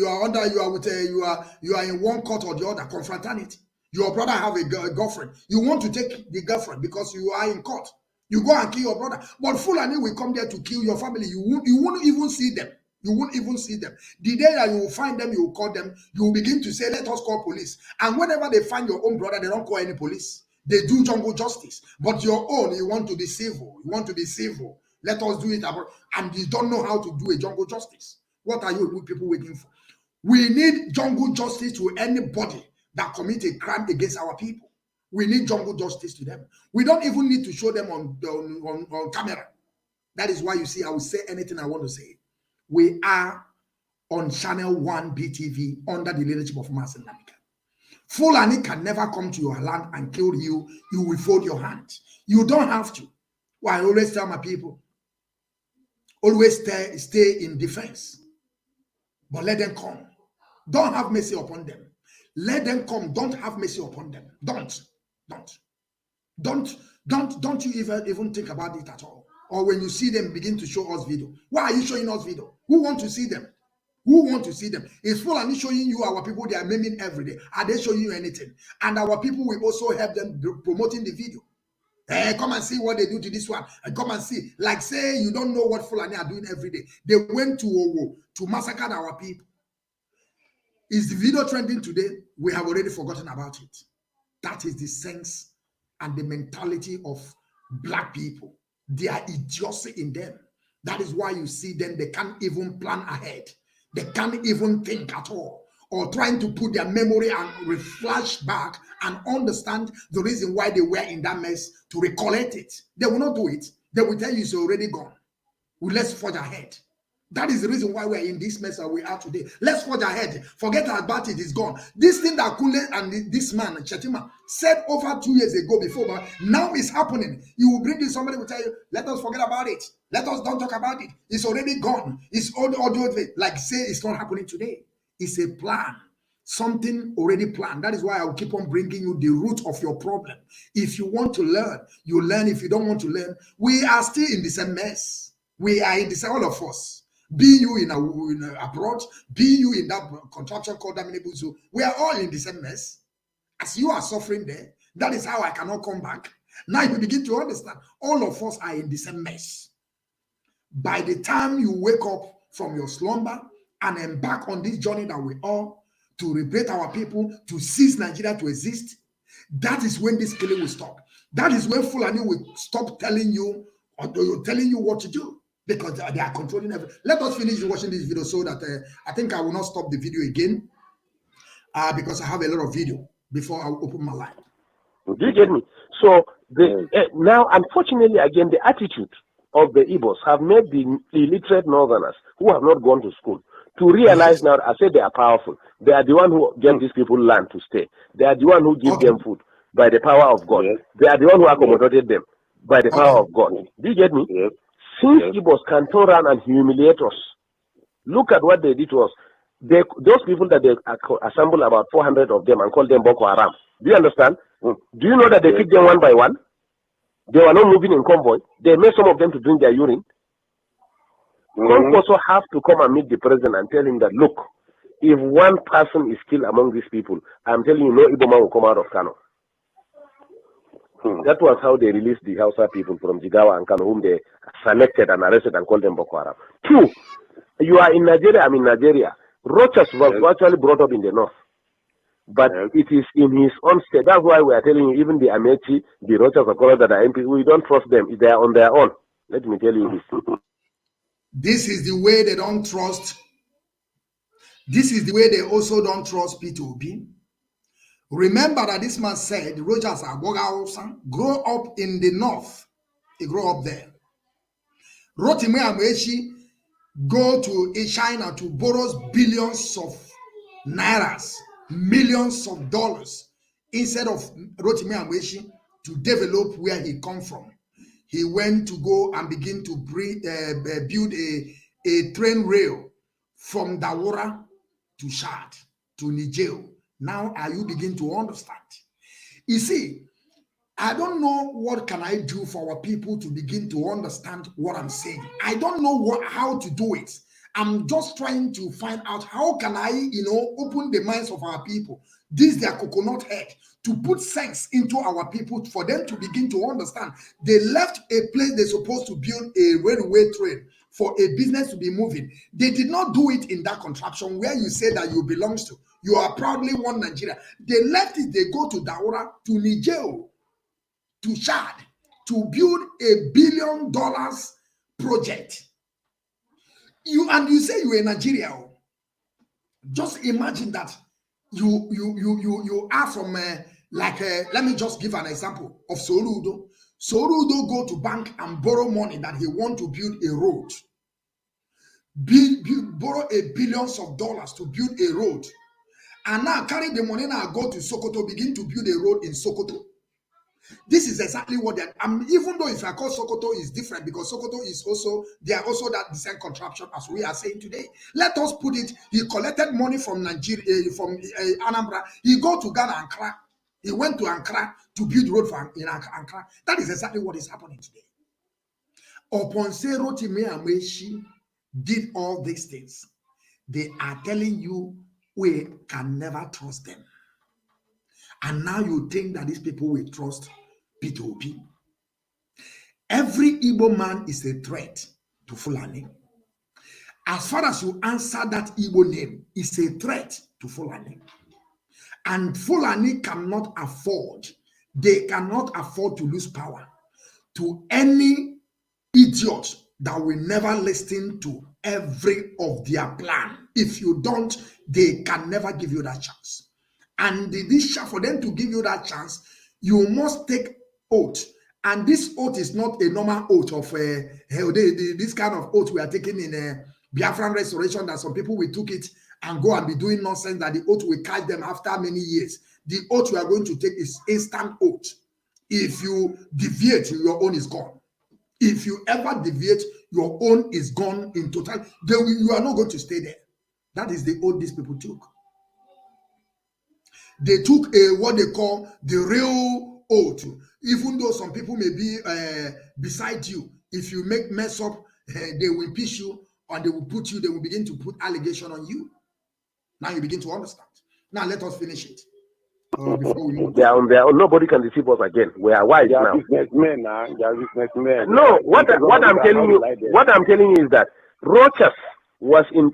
are in one court or the other, confraternity. Your brother have a girlfriend. You want to take the girlfriend because you are in court. You go and kill your brother. But Fulani will come there to kill your family. You won't even see them. You won't even see them. The day that you will find them, you will call them. You will begin to say, let us call police. And whenever they find your own brother, they don't call any police. They do jungle justice. But your own, you want to be civil. You want to be civil. Let us do it. And you don't know how to do a jungle justice. What are you people waiting for? We need jungle justice to anybody that commit a crime against our people. We need jungle justice to them. We don't even need to show them on camera. That is why you see, I will say anything I want to say. We are on Channel 1 BTV under the leadership of Mazi Nwachineke. Fulani can never come to your land and kill you. You will fold your hand. You don't have to. Well, I always tell my people, always stay in defense. But let them come. Don't have mercy upon them. Let them come. Don't have mercy upon them. Don't you even think about it at all. Or when you see them begin to show us video. Why are you showing us video? Who want to see them? Who want to see them? Is Fulani showing you our people they are maiming every day? Are they showing you anything? And our people will also help them promoting the video. Come and see what they do to this one. And come and see. Like say you don't know what Fulani are doing every day. They went to Owo to massacre our people. Is the video trending today? We have already forgotten about it. That is the sense and the mentality of black people. They are idiocy in them. That is why you see them, they can't even plan ahead. They can't even think at all. Or trying to put their memory and flash back and understand the reason why they were in that mess to recollect it. They will not do it. They will tell you it's already gone. Well, let's forge ahead. That is the reason why we're in this mess that we are today. Let's forge ahead. Forget about it. It's gone. This thing that Kule and this man, Chetima, said over 2 years ago before, but now it's happening. You will bring in somebody will tell you, let us forget about it. Let us don't talk about it. It's already gone. It's all like say it's not happening today. It's a plan. Something already planned. That is why I will keep on bringing you the root of your problem. If you want to learn, you learn. If you don't want to learn, we are still in the same mess. We are in the same, all of us. Be you in abroad, be you in that contraction called Daminibuzu. We are all in the same mess. As you are suffering there, that is how I cannot come back. Now you begin to understand. All of us are in the same mess. By the time you wake up from your slumber and embark on this journey that we are to liberate our people, to cease Nigeria to exist, that is when this killing will stop. That is when Fulani will stop telling you or telling you what to do. Because they are controlling everything. Let us finish watching this video so that I think I will not stop the video again because I have a lot of video before I open my line. Do you get me? So now, unfortunately, again, the attitude of the Igbos have made the illiterate northerners who have not gone to school to realize now, I said they are powerful. They are the one who gave these people land to stay. They are the one who give them food by the power of God. They are the one who accommodated them by the power of God. Do you get me? Since Igbos can turn around and humiliate us, look at what they did to us. Those people that they assembled about 400 of them and called them Boko Haram. Do you understand? Do you know that they picked them one by one? They were not moving in convoy. They made some of them to drink their urine. Some also have to come and meet the president and tell him that, look, if one person is killed among these people, I'm telling you, no Igbo man will come out of Kanu. That was how they released the Hausa people from Jigawa and Kanu, whom they selected and arrested and called them Boko Haram. 2, you are in Nigeria, I'm in Nigeria. Rochas was actually brought up in the north. But it is in his own state. That's why we are telling you, even the Amechi, the Rochas of Colorado, that are MP, we don't trust them. They are on their own. Let me tell you this. This is the way they don't trust. This is the way they also don't trust P2B. Remember that this man said, Rogers Agboga grow up in the north. He grew up there. Rotimi Amechi go to China to borrow billions of nairas, millions of dollars, instead of Rotimi Amechi to develop where he come from. He went to go and begin to build a train rail from Dawara to Chad, to Niger. Now are you begin to understand? You see, I don't know what can I do for our people to begin to understand what I'm saying. I don't know how to do it. I'm just trying to find out how can I, open the minds of our people, this their coconut head, to put sense into our people for them to begin to understand. They left a place they're supposed to build a railway train for a business to be moving. They did not do it in that contraption where you say that you belongs to. You are proudly one Nigeria. They left it, they go to Daura, to Niger, to Chad, to build $1 billion project. You say you're in Nigeria. Just imagine that you are from let me just give an example of Soludo. Soludo go to bank and borrow money that he want to build a road. Borrow billions of dollars to build a road, and now carry the money now go to Sokoto, begin to build a road in Sokoto. This is exactly what they're. Even though if I call Sokoto is different, because Sokoto is also, they are also that the same contraption as we are saying today. Let us put it. He collected money from Nigeria, from Anambra. He go to Ghana, Accra. He went to Accra to build road for in Accra. That is exactly what is happening today. Upon Rotimi Amechi did all these things, they are telling you we can never trust them. And now you think that these people will trust P2P. Every Igbo man is a threat to Fulani. As far as you answer that Igbo name, is a threat to Fulani. And Fulani cannot afford, they cannot afford to lose power to any idiot that will never listen to every of their plan. If you don't, they can never give you that chance. And for them to give you that chance, you must take oath. And this oath is not a normal oath of this kind of oath we are taking in Biafran restoration, that some people will took it and go and be doing nonsense, that the oath will catch them after many years. The oath we are going to take is instant oath. If you deviate, your own is gone. If you ever deviate, your own is gone in total. You are not going to stay there. That is the oath these people took. They took what they call the real oath. Even though some people may be beside you, if you mess up, they will impeach you, or they will begin to put allegation on you. Now you begin to understand. Now let us finish it. Before we move. They are on their own. Nobody can deceive us again. We are wise now. Businessmen now. They are businessmen. No, what I'm telling you is that Rochas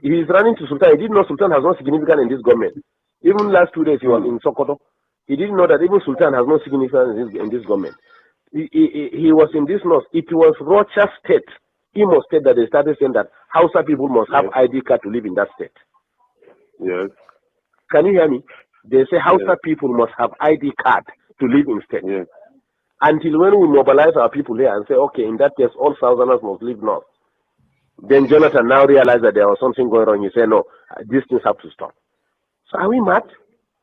he's running to Sultan. He didn't know Sultan has no significance in this government. Even last 2 days he was in Sokoto. He didn't know that even Sultan has no significance in this government. He was in this north. It was Rochas State, Imo State, that they started saying that Hausa people must have ID card to live in that state. Yes. Can you hear me? They say Hausa people must have ID card to live in state. Yes. Until when we mobilize our people here and say, okay, in that case, all Southerners must live north. Then Jonathan now realized that there was something going on. You say, no, these things have to stop. So are we mad?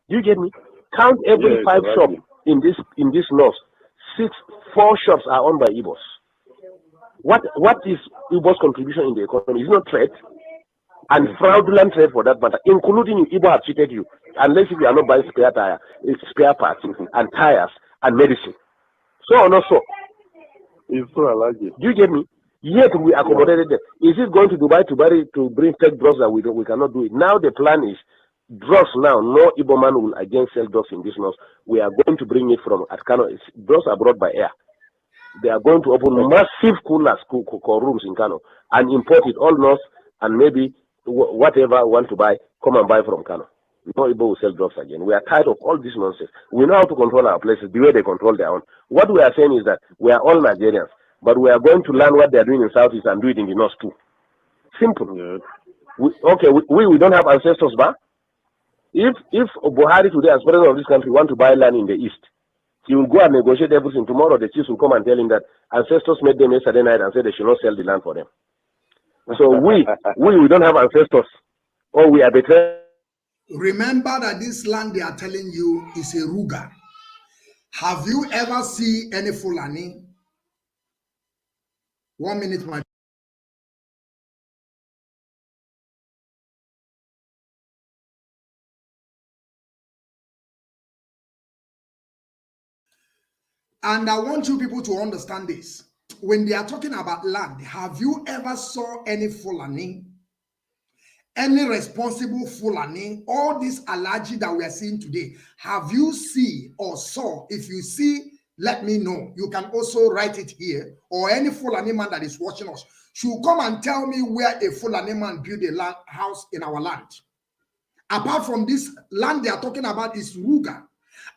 Do you get me? Count every 5 shops in this north. 4 shops are owned by Igbos. What is Igbo's contribution in the economy? It's not trade, and fraudulent trade for that matter, including you. Igbo have cheated you, unless if you are not buying spare parts and tires and medicine. So or not so? It's so allergic. Do you get me? Yet we accommodated them. Is it going to Dubai to bring fake drugs that we cannot do it? Now the plan is drugs now. No Igbo man will again sell drugs in this north. We are going to bring it from Kanu. Drugs are brought by air. They are going to open massive coolers, rooms in Kanu, and import it all north, and maybe whatever want to buy, come and buy from Kanu. No Igbo will sell drugs again. We are tired of all this nonsense. We know how to control our places the way they control their own. What we are saying is that we are all Nigerians, but we are going to learn what they are doing in Southeast and do it in the North too. Simple. Yeah. We don't have ancestors, but if Buhari today, as president of this country, want to buy land in the East, he will go and negotiate everything. Tomorrow the chiefs will come and tell him that ancestors made them yesterday night and said they should not sell the land for them. So we don't have ancestors, or we are better. Remember that this land they are telling you is a Ruga. Have you ever seen any Fulani? 1 minute, my. And I want you people to understand this. When they are talking about land, have you ever saw any Fulani any responsible Fulani, all this allergy that we are seeing today, have you seen or saw? If you see, let me know. You can also write it here, or any Fulani man that is watching us should come and tell me where a Fulani man built a house in our land. Apart from this land they are talking about is Ruga.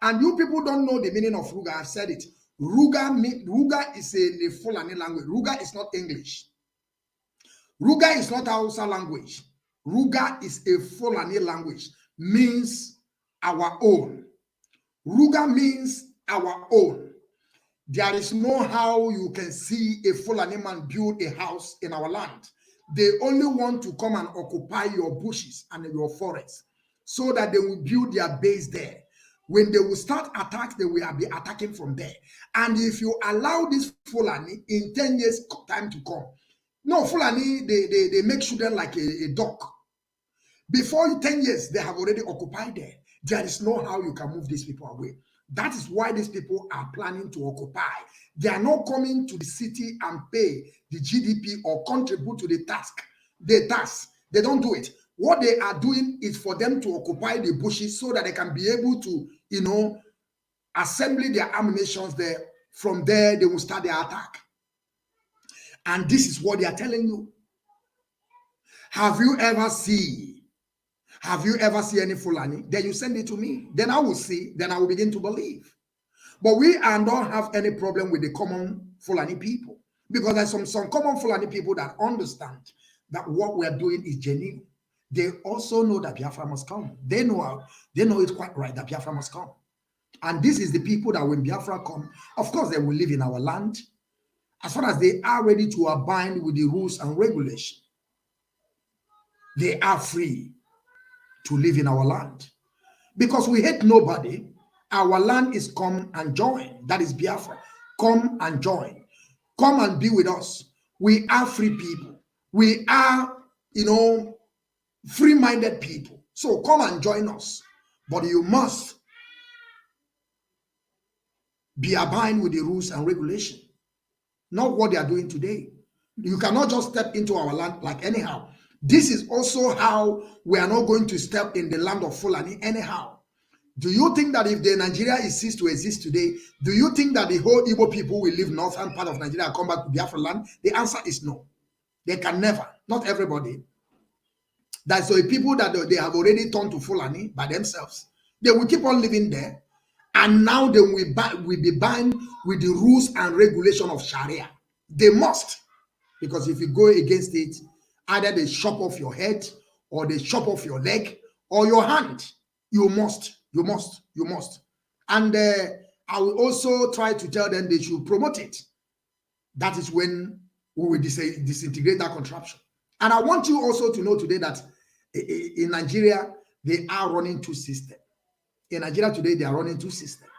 And you people don't know the meaning of Ruga. I've said it. Ruga is a Fulani language. Ruga is not English. Ruga is not Hausa language. Ruga is a Fulani language, means our own. Ruga means our own. There is no how you can see a Fulani man build a house in our land. They only want to come and occupy your bushes and your forests so that they will build their base there. When they will start attacks, they will be attacking from there. And if you allow this Fulani in 10 years time to come, no, Fulani, they make children like a dog. Before 10 years, they have already occupied there. There is no how you can move these people away. That is why these people are planning to occupy. They are not coming to the city and pay the GDP or contribute to the task. They don't do it. What they are doing is for them to occupy the bushes so that they can be able to, assemble their ammunitions there. From there, they will start their attack. And this is what they are telling you. Have you ever seen any Fulani? Then you send it to me. Then I will see. Then I will begin to believe. But we don't have any problem with the common Fulani people, because there's some common Fulani people that understand that what we are doing is genuine. They also know that Biafra must come. They know it quite right that Biafra must come. And this is the people that when Biafra come, of course they will live in our land, as far as they are ready to abide with the rules and regulations. They are free to live in our land, because we hate nobody. Our land is come and join. That is Biafra. Come and join. Come and be with us. We are free people. We are, free-minded people. So come and join us. But you must be abiding with the rules and regulations, not what they are doing today. You cannot just step into our land like anyhow. This is also how we are not going to step in the land of Fulani anyhow. Do you think that if the Nigeria is ceased to exist today, do you think that the whole Igbo people will leave northern part of Nigeria and come back to Biafra land? The answer is no. They can never. Not everybody. That's the people that they have already turned to Fulani by themselves. They will keep on living there. And now they will be bound with the rules and regulation of Sharia. They must. Because if you go against it, either they chop off your head, or they chop off your leg, or your hand. You must. And I will also try to tell them they should promote it. That is when we will disintegrate that contraption. And I want you also to know today that in Nigeria, they are running two systems. In Nigeria today, they are running two systems.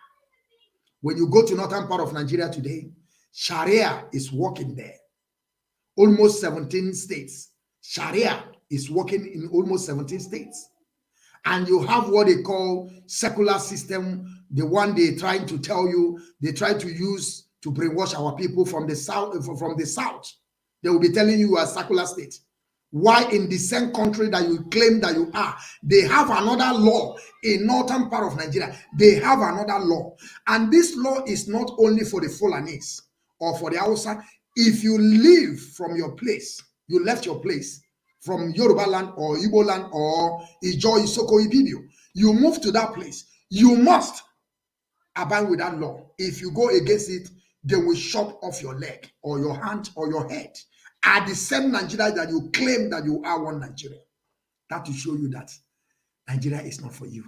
When you go to northern part of Nigeria today, Sharia is working there. Almost 17 states. Sharia is working in almost 17 states. And you have what they call secular system, the one they're trying to tell you, they try to use to brainwash our people from the south. They will be telling you a secular state. Why in the same country that you claim that you are, they have another law in northern part of Nigeria. They have another law. And this law is not only for the Fulanese or for the Hausa. If you leave from your place, you left your place from Yoruba land or Igbo land or Ijo, Isoko, Ibibio, you move to that place, you must abide with that law. If you go against it, they will chop off your leg or your hand or your head. At the same Nigeria that you claim that you are one Nigeria. That to show you that Nigeria is not for you.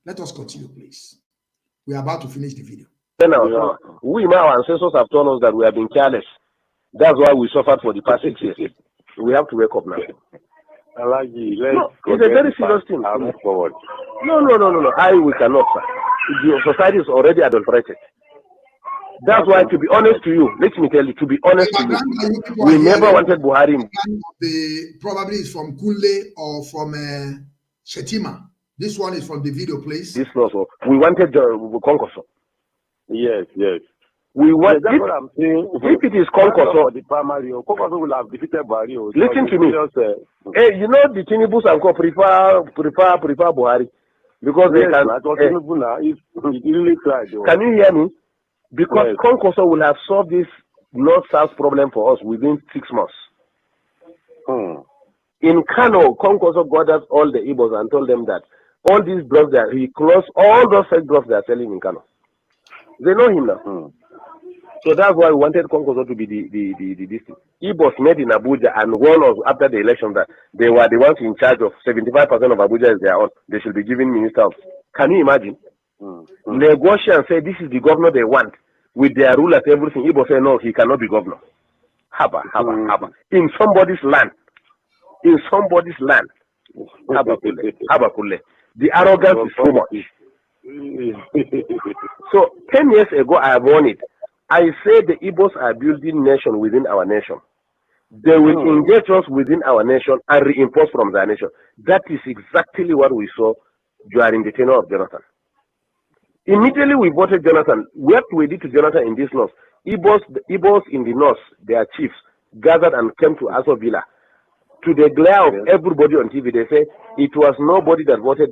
Let us continue, please. We are about to finish the video. We, our ancestors, have told us that we have been careless. That's why we suffered for the past 6 years. We have to wake up now. No, it's a very serious thing. Move forward. No. We cannot, sir. The society is already adulterated. That's why, to be honest to you, let me tell you, to be honest to you, we never wanted Buhari. Probably is from Kule or from Shetima. This one is from the video, please. This also. We wanted Konkoso. Yes. We want. That's what I'm saying. If it is Konkoso, the primary, Konkoso will have defeated Buhari. Listen to me. Hey, you know the Tinubus and Co prefer Buhari because they can. Really tried, can you hear me? Because Konkoso will have solved this north-south problem for us within 6 months. In Kanu, Konkoso gathered all the Igbos and told them that all these drugs that he closed all those fake drugs they are selling in Kanu. They know him now. So that's why we wanted Konkoso to be the district. Igbos made in Abuja and warned us after the election that they were the ones in charge of 75% of Abuja is their own. They should be given ministers. Can you imagine? Negotiate and say this is the governor they want with their rulers, everything. Igbos say no, he cannot be governor. Haba. In somebody's land. In somebody's land. Habakule. The arrogance is too much. So 10 years ago I have won it. I say the Igbos are building nation within our nation. They will engage us within our nation and reinforce from their nation. That is exactly what we saw during the tenure of Jonathan. Immediately we voted Jonathan. What we did to Jonathan in this north, Igbos in the north, their chiefs, gathered and came to Aso Villa. To the glare of everybody on TV, they say it was nobody that voted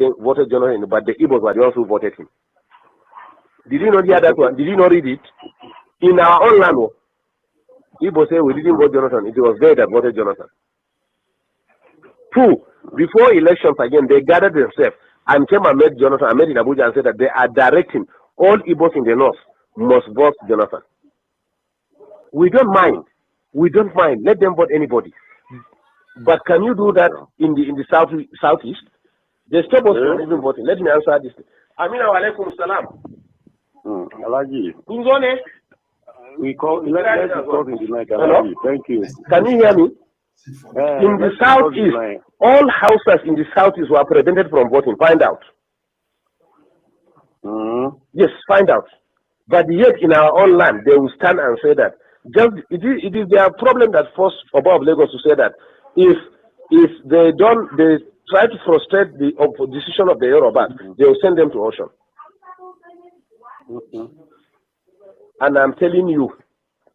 Jonathan, but the Igbos were the ones who voted him. Did you not hear that one? Did you not read it? In our own land, Igbos say we didn't vote Jonathan. It was they that voted Jonathan. 2, before elections again, they gathered themselves and came and met Jonathan, and met in Abuja and said that they are directing all Igbos in the north must vote Jonathan. We don't mind. We don't mind. Let them vote anybody. But can you do that in the southeast? They stop us from even voting. Let me answer this. Amina wa alaikum salam. Alaji. We call in the night. Hello? Thank you. Can you hear me? In the southeast, all houses in the southeast were prevented from voting. Find out. Yes, find out. But yet in our own land, they will stand and say that it is their problem that forced above Lagos to say that if they try to frustrate the decision of the Yoruba, they will send them to ocean. And I'm telling you,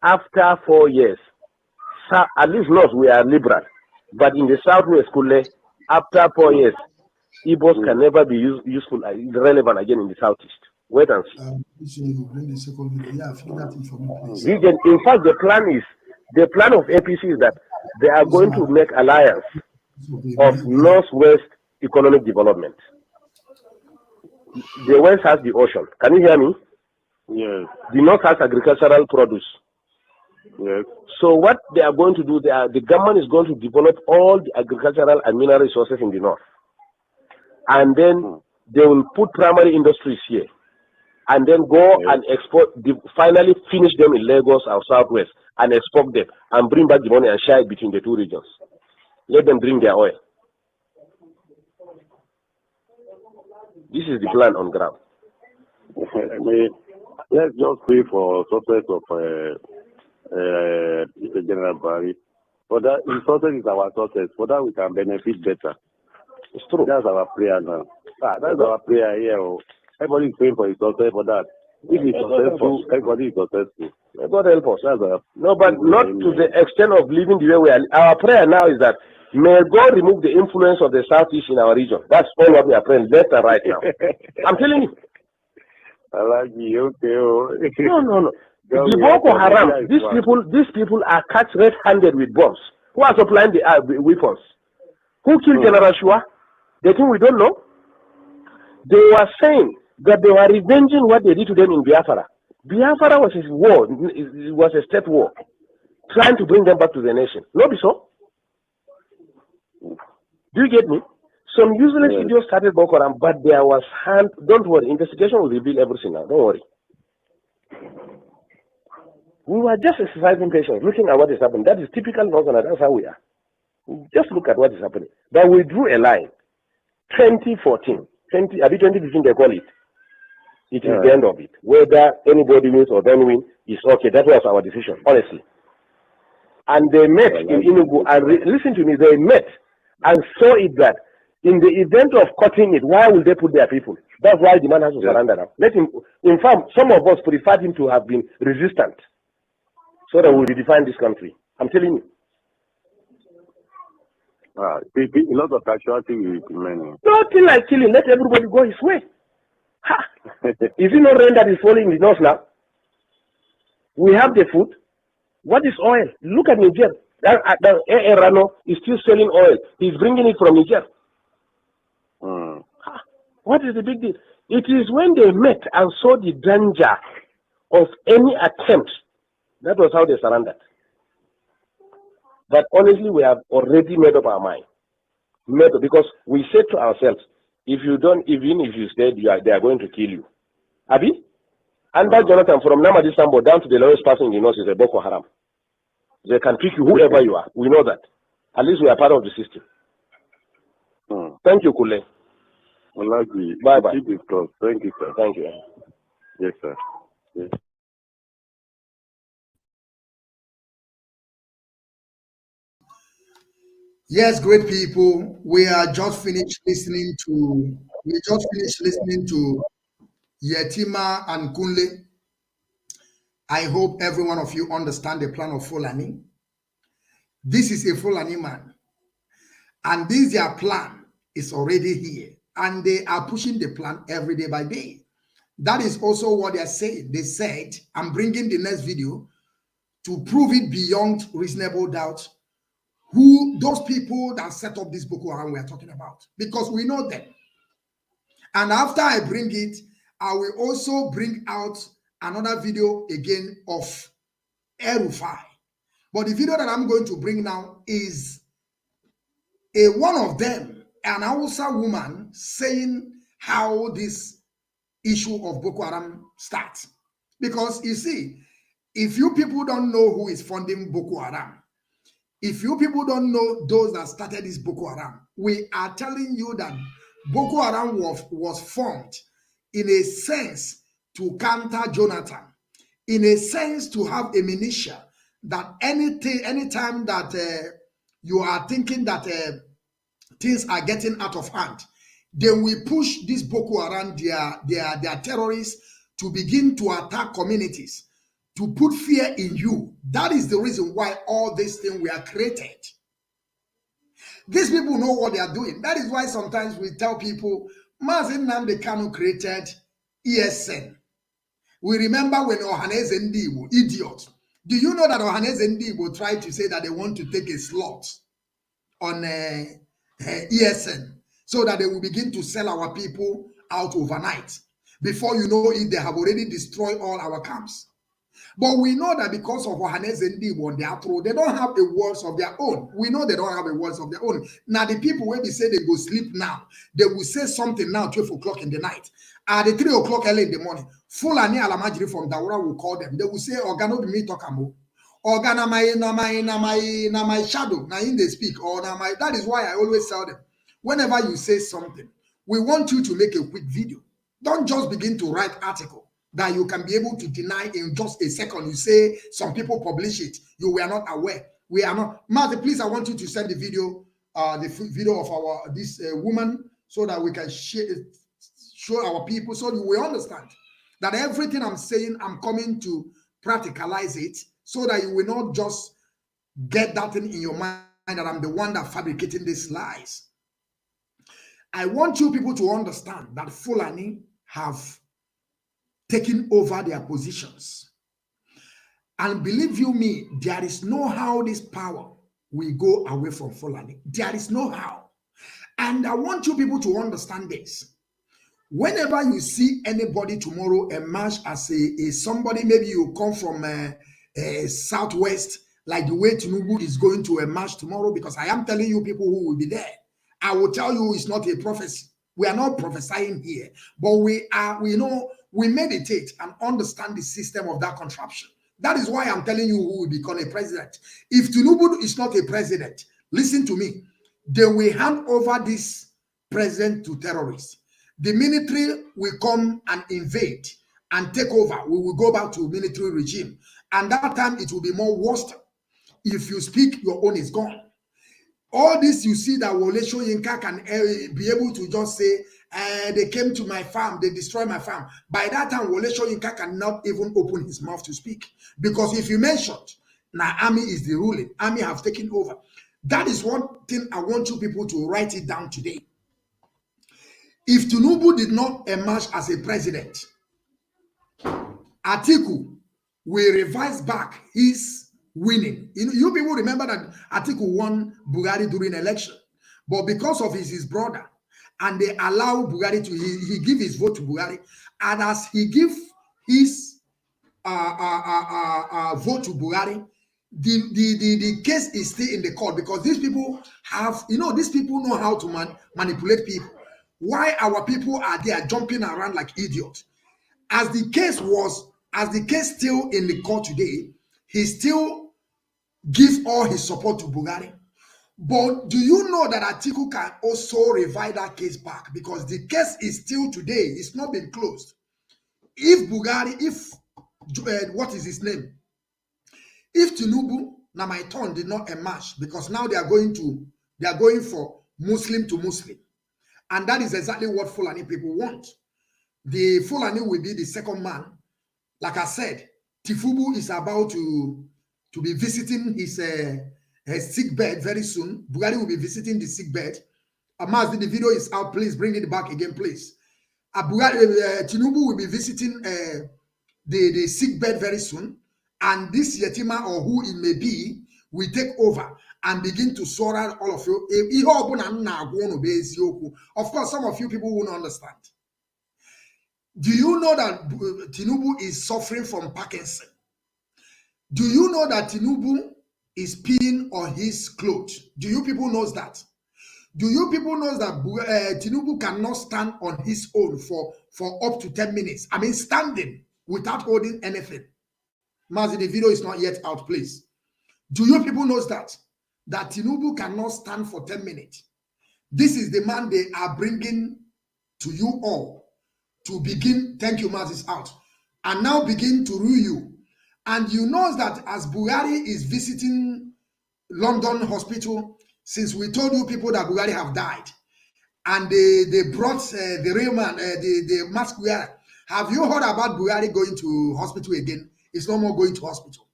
after 4 years, at least not we are liberal, but in the southwest, after 4 years, Igbos can never be useful, relevant again in the southeast. Wait and see. Bring the second video. Yeah, feed that in for me, please. In fact, the plan of APC is that they are going to make alliance of northwest economic development. The west has the ocean. Can you hear me? Yes. The north has agricultural produce. Yes. So what they are going to do, the government is going to develop all the agricultural and mineral resources in the north. And then they will put primary industries here. And then go and export, finally finish them in Lagos or Southwest and export them and bring back the money and share it between the two regions. Let them drink their oil. This is the plan on ground. Let's just pray for success of General Buhari. For that, his success is our success. For that, we can benefit better. It's true. That's our prayer now. That's our prayer here. Everybody is praying for his success for that. If he's successful, everybody is successful. God help us. No, but not to the extent of living the way we are. Our prayer now is that may God remove the influence of the Southeast in our region. That's all what we are praying left and right now. I'm telling you. I like you. Okay. No. The Boko Haram, these people are catch red-handed with bombs. Who are supplying the weapons? Who killed General Shua? They think we don't know. They were saying that they were revenging what they did to them in Biafra. Biafra was a war. It was a state war, trying to bring them back to the nation. Not be so. Do you get me? Some useless idiots started Boko Haram, but there was hand. Don't worry, investigation will reveal everything now. Don't worry. We were just exercising patience, looking at what is happening. That is typical Northern. That's how we are. Just look at what is happening. But we drew a line. 2014, 2015 they call it. It is the end of it. Whether anybody wins or don't win is okay. That was our decision, honestly. And they met in Enugu and listen to me. They met and saw it that in the event of cutting it, why will they put their people? That's why the man has to surrender now. Let him. In fact, some of us preferred him to have been resistant, so that we redefine this country. I'm telling you. A lot of casualty will remain. Nothing like killing. Let everybody go his way. Ha! Is it not rain that is falling in the north now? We have the food. What is oil? Look at Niger. The Rano is still selling oil. He's bringing it from Niger. What is the big deal? It is when they met and saw the danger of any attempt. That was how they surrendered. But honestly, we have already made up our mind. Because we said to ourselves, if you don't, even if you stay, they are going to kill you. Abi? Under Jonathan, from Nnamdi Sambo down to the lowest person in the north is a Boko Haram. They can pick you whoever you are. We know that. At least we are part of the system. Thank you, Kule. Bye-bye. Thank you, sir. Thank you. Yes, sir. Yes. Yes, great people. We just finished listening to Yetima and Kunle. I hope every one of you understand the plan of Fulani. This is a Fulani man, and their plan is already here, and they are pushing the plan every day by day. That is also what they are saying. They said, I'm bringing the next video to prove it beyond reasonable doubt who those people that set up this Boko Haram we are talking about, because we know them. And after I bring it, I will also bring out another video again of El-Rufai. But the video that I'm going to bring now is one of them, an Hausa woman, saying how this issue of Boko Haram starts. Because you see, if you people don't know who is funding Boko Haram, if you people don't know those that started this Boko Haram, we are telling you that Boko Haram was formed in a sense to counter Jonathan, in a sense to have a militia that anytime that you are thinking that things are getting out of hand, then we push this Boko Haram, their terrorists, to begin to attack communities, to put fear in you. That is the reason why all these things were created. These people know what they are doing. That is why sometimes we tell people, Mazi Nwachineke Kanu created ESN. We remember when Ohaneze Ndigbo, idiot. Do you know that Ohaneze Ndigbo tried to say that they want to take a slot on ESN so that they will begin to sell our people out overnight? Before you know it, they have already destroyed all our camps. But we know that because of Ohaneze Ndigbo on their throat, they don't have a words of their own. We know they don't have a words of their own. Now, the people, when they say they go sleep now, they will say something now, 12 o'clock in the night. At the 3 o'clock early in the morning, Fulani Alamajiri from Daura will call them. They will say, Organo be me tokamo. Organa my shadow. Now in they speak. Or na my, that is why I always tell them, whenever you say something, we want you to make a quick video. Don't just begin to write article that you can be able to deny in just a second. You say some people publish it. You were not aware. We are not. Mazi, please, I want you to send the video of our this woman, so that we can show our people, so you will understand that everything I'm saying, I'm coming to practicalize it, so that you will not just get that thing in your mind that I'm the one that fabricating these lies. I want you people to understand that Fulani have taking over their positions. And believe you me, there is no how this power will go away from Fulani. There is no how. And I want you people to understand this. Whenever you see anybody tomorrow emerge as a somebody, maybe you come from Southwest, like the way Tinubu is going to emerge tomorrow, because I am telling you people who will be there. I will tell you it's not a prophecy. We are not prophesying here, but we meditate and understand the system of that contraption. That is why I'm telling you who will become a president. If Tinubu is not a president, listen to me, they will hand over this president to terrorists. The military will come and invade and take over. We will go back to military regime. And that time it will be more worse. If you speak, your own is gone. All this you see that Wole Soyinka can be able to just say, they came to my farm, they destroyed my farm. By that time, Wole Soyinka cannot even open his mouth to speak. Because if you mentioned, now army is the ruling, army have taken over. That is one thing I want you people to write it down today. If Tinubu did not emerge as a president, Atiku will revise back his winning. You people remember that Atiku won Buhari during election, but because of his brother, and they allow Buhari to, he give his vote to Buhari, and as he give his vote to Buhari, the case is still in the court because these people have, these people know how to manipulate people. Why our people are there jumping around like idiots? As the case still in the court today, he still gives all his support to Buhari. But do you know that Atiku can also revive that case back? Because the case is still today, it's not been closed. If Buhari, what is his name? If Tinubu, now my turn did not emerge, because now they are going for Muslim to Muslim. And that is exactly what Fulani people want. The Fulani will be the second man. Like I said, Tifubu is about to be visiting his sick bed very soon. Buhari will be visiting the sick bed. Mazi, the video is out. Please bring it back again, please. Tinubu will be visiting the sick bed very soon. And this Yetima, or who it may be, will take over and begin to sort out all of you. Of course, some of you people won't understand. Do you know that Tinubu is suffering from Parkinson? Do you know that Tinubu is peeing on his clothes? Do you people know that? Do you people know that Tinubu cannot stand on his own for up to 10 minutes? I mean, standing without holding anything. Mazi, the video is not yet out, please. Do you people know that Tinubu cannot stand for 10 minutes? This is the man they are bringing to you all to begin. Thank you, Mazi, is out. And now begin to rule you. And you know that as Buhari is visiting London hospital, since we told you people that Buhari have died, and they brought the real man, the mask wearer. Have you heard about Buhari going to hospital again? It's no more going to hospital.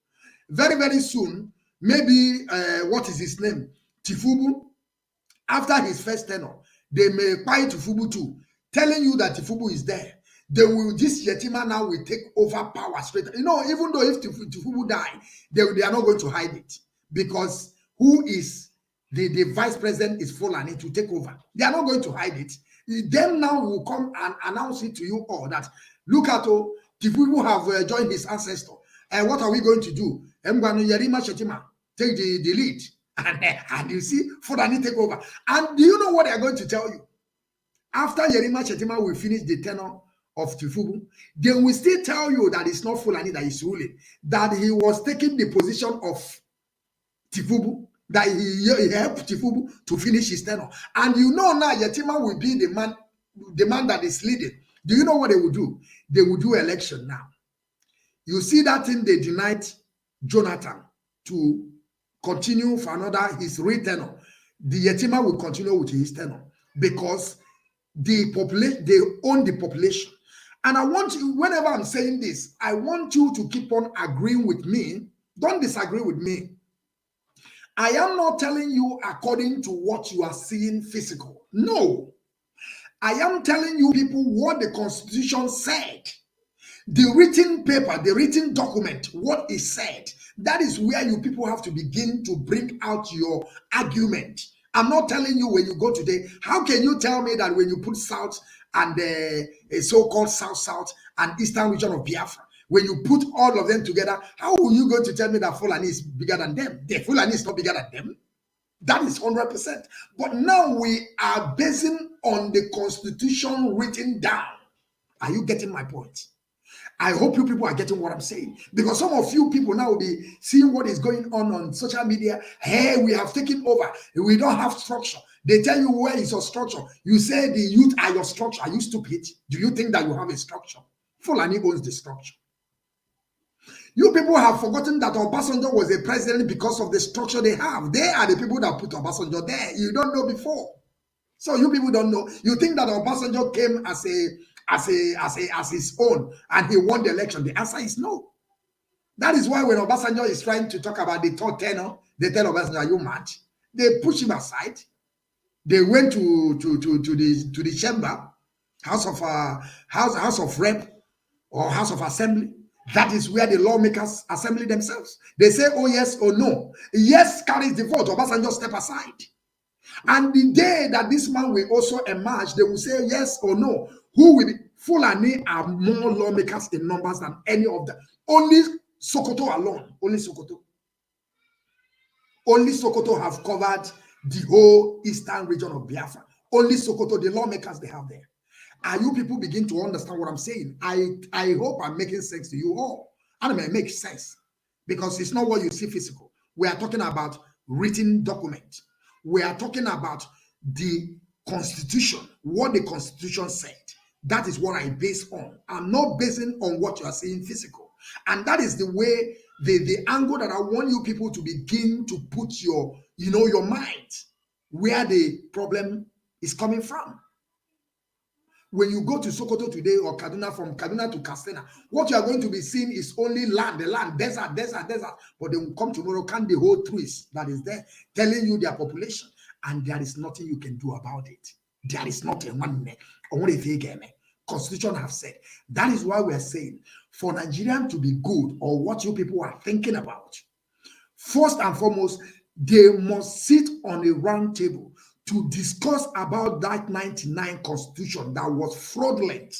Very, very soon, maybe, what is his name? Tifubu, after his first tenure, they may buy Tifubu too, telling you that Tifubu is there. This Yetima now will take over power straight. Even though if Tifubu die, they are not going to hide it. Because who is the vice president is Fulani to take over. They are not going to hide it. Them now will come and announce it to you all that, look at Tifubu have joined his ancestor. And what are we going to do? Yerima Shetima take the lead. And you see, Fulani take over. And do you know what they are going to tell you? After Yerima Shetima will finish the tenure of Tifubu, they will still tell you that it's not Fulani that is ruling, that he was taking the position of Tifubu, that he helped Tifubu to finish his tenure. And you know now Yetima will be the man that is leading. Do you know what they will do? They will do election now. You see that thing they denied Jonathan to continue for his tenure. The Yetima will continue with his tenure because they own the population. And I want you, whenever I'm saying this, I want you to keep on agreeing with me. Don't disagree with me. I am not telling you according to what you are seeing physical. No. I am telling you people what the Constitution said. The written paper, the written document, what is said. That is where you people have to begin to bring out your argument. I'm not telling you when you go today. How can you tell me that when you put South and a so-called South and Eastern region of Biafra, when you put all of them together, how are you going to tell me that Fulani is bigger than them? The Fulani is not bigger than them. That is 100%. But now we are basing on the Constitution written down. Are you getting my point? I hope you people are getting what I'm saying. Because some of you people now will be seeing what is going on social media. Hey, we have taken over. We don't have structure. They tell you where is your structure. You say the youth are your structure. Are you stupid? Do you think that you have a structure? Fulani owns the structure. You people have forgotten that Obasanjo was a president because of the structure they have. They are the people that put Obasanjo there. You don't know before. So you people don't know. You think that Obasanjo came as his own and he won the election. The answer is no. That is why when Obasanjo is trying to talk about the third tenor, they tell Obasanjo, "Are you mad?" They push him aside. They went to the chamber, House of Rep or House of Assembly. That is where the lawmakers assembly themselves. They say, "Oh yes or no." Yes carries the vote. Obasanjo step aside. And the day that this man will also emerge, they will say yes or no. Who will be? Fulani are more lawmakers in numbers than any of them. Only Sokoto alone. Only Sokoto. Only Sokoto have covered the whole eastern region of Biafra. Only Sokoto, the lawmakers they have there. Are you people begin to understand what I'm saying? I hope I'm making sense to you all. And it may make sense because it's not what you see physical. We are talking about written document. We are talking about the Constitution, what the Constitution said. That is what I base on. I'm not basing on what you are seeing physical. And that is the way, the angle that I want you people to begin to put your mind where the problem is coming from. When you go to Sokoto today or Kaduna, from Kaduna to Katsina, what you are going to be seeing is only land, desert. But they will come tomorrow, count the whole trees that is there, telling you their population, and there is nothing you can do about it. There is nothing. Constitution have said. That is why we are saying, for Nigerian to be good, or what you people are thinking about, first and foremost, they must sit on a round table to discuss about that 99 constitution that was fraudulent.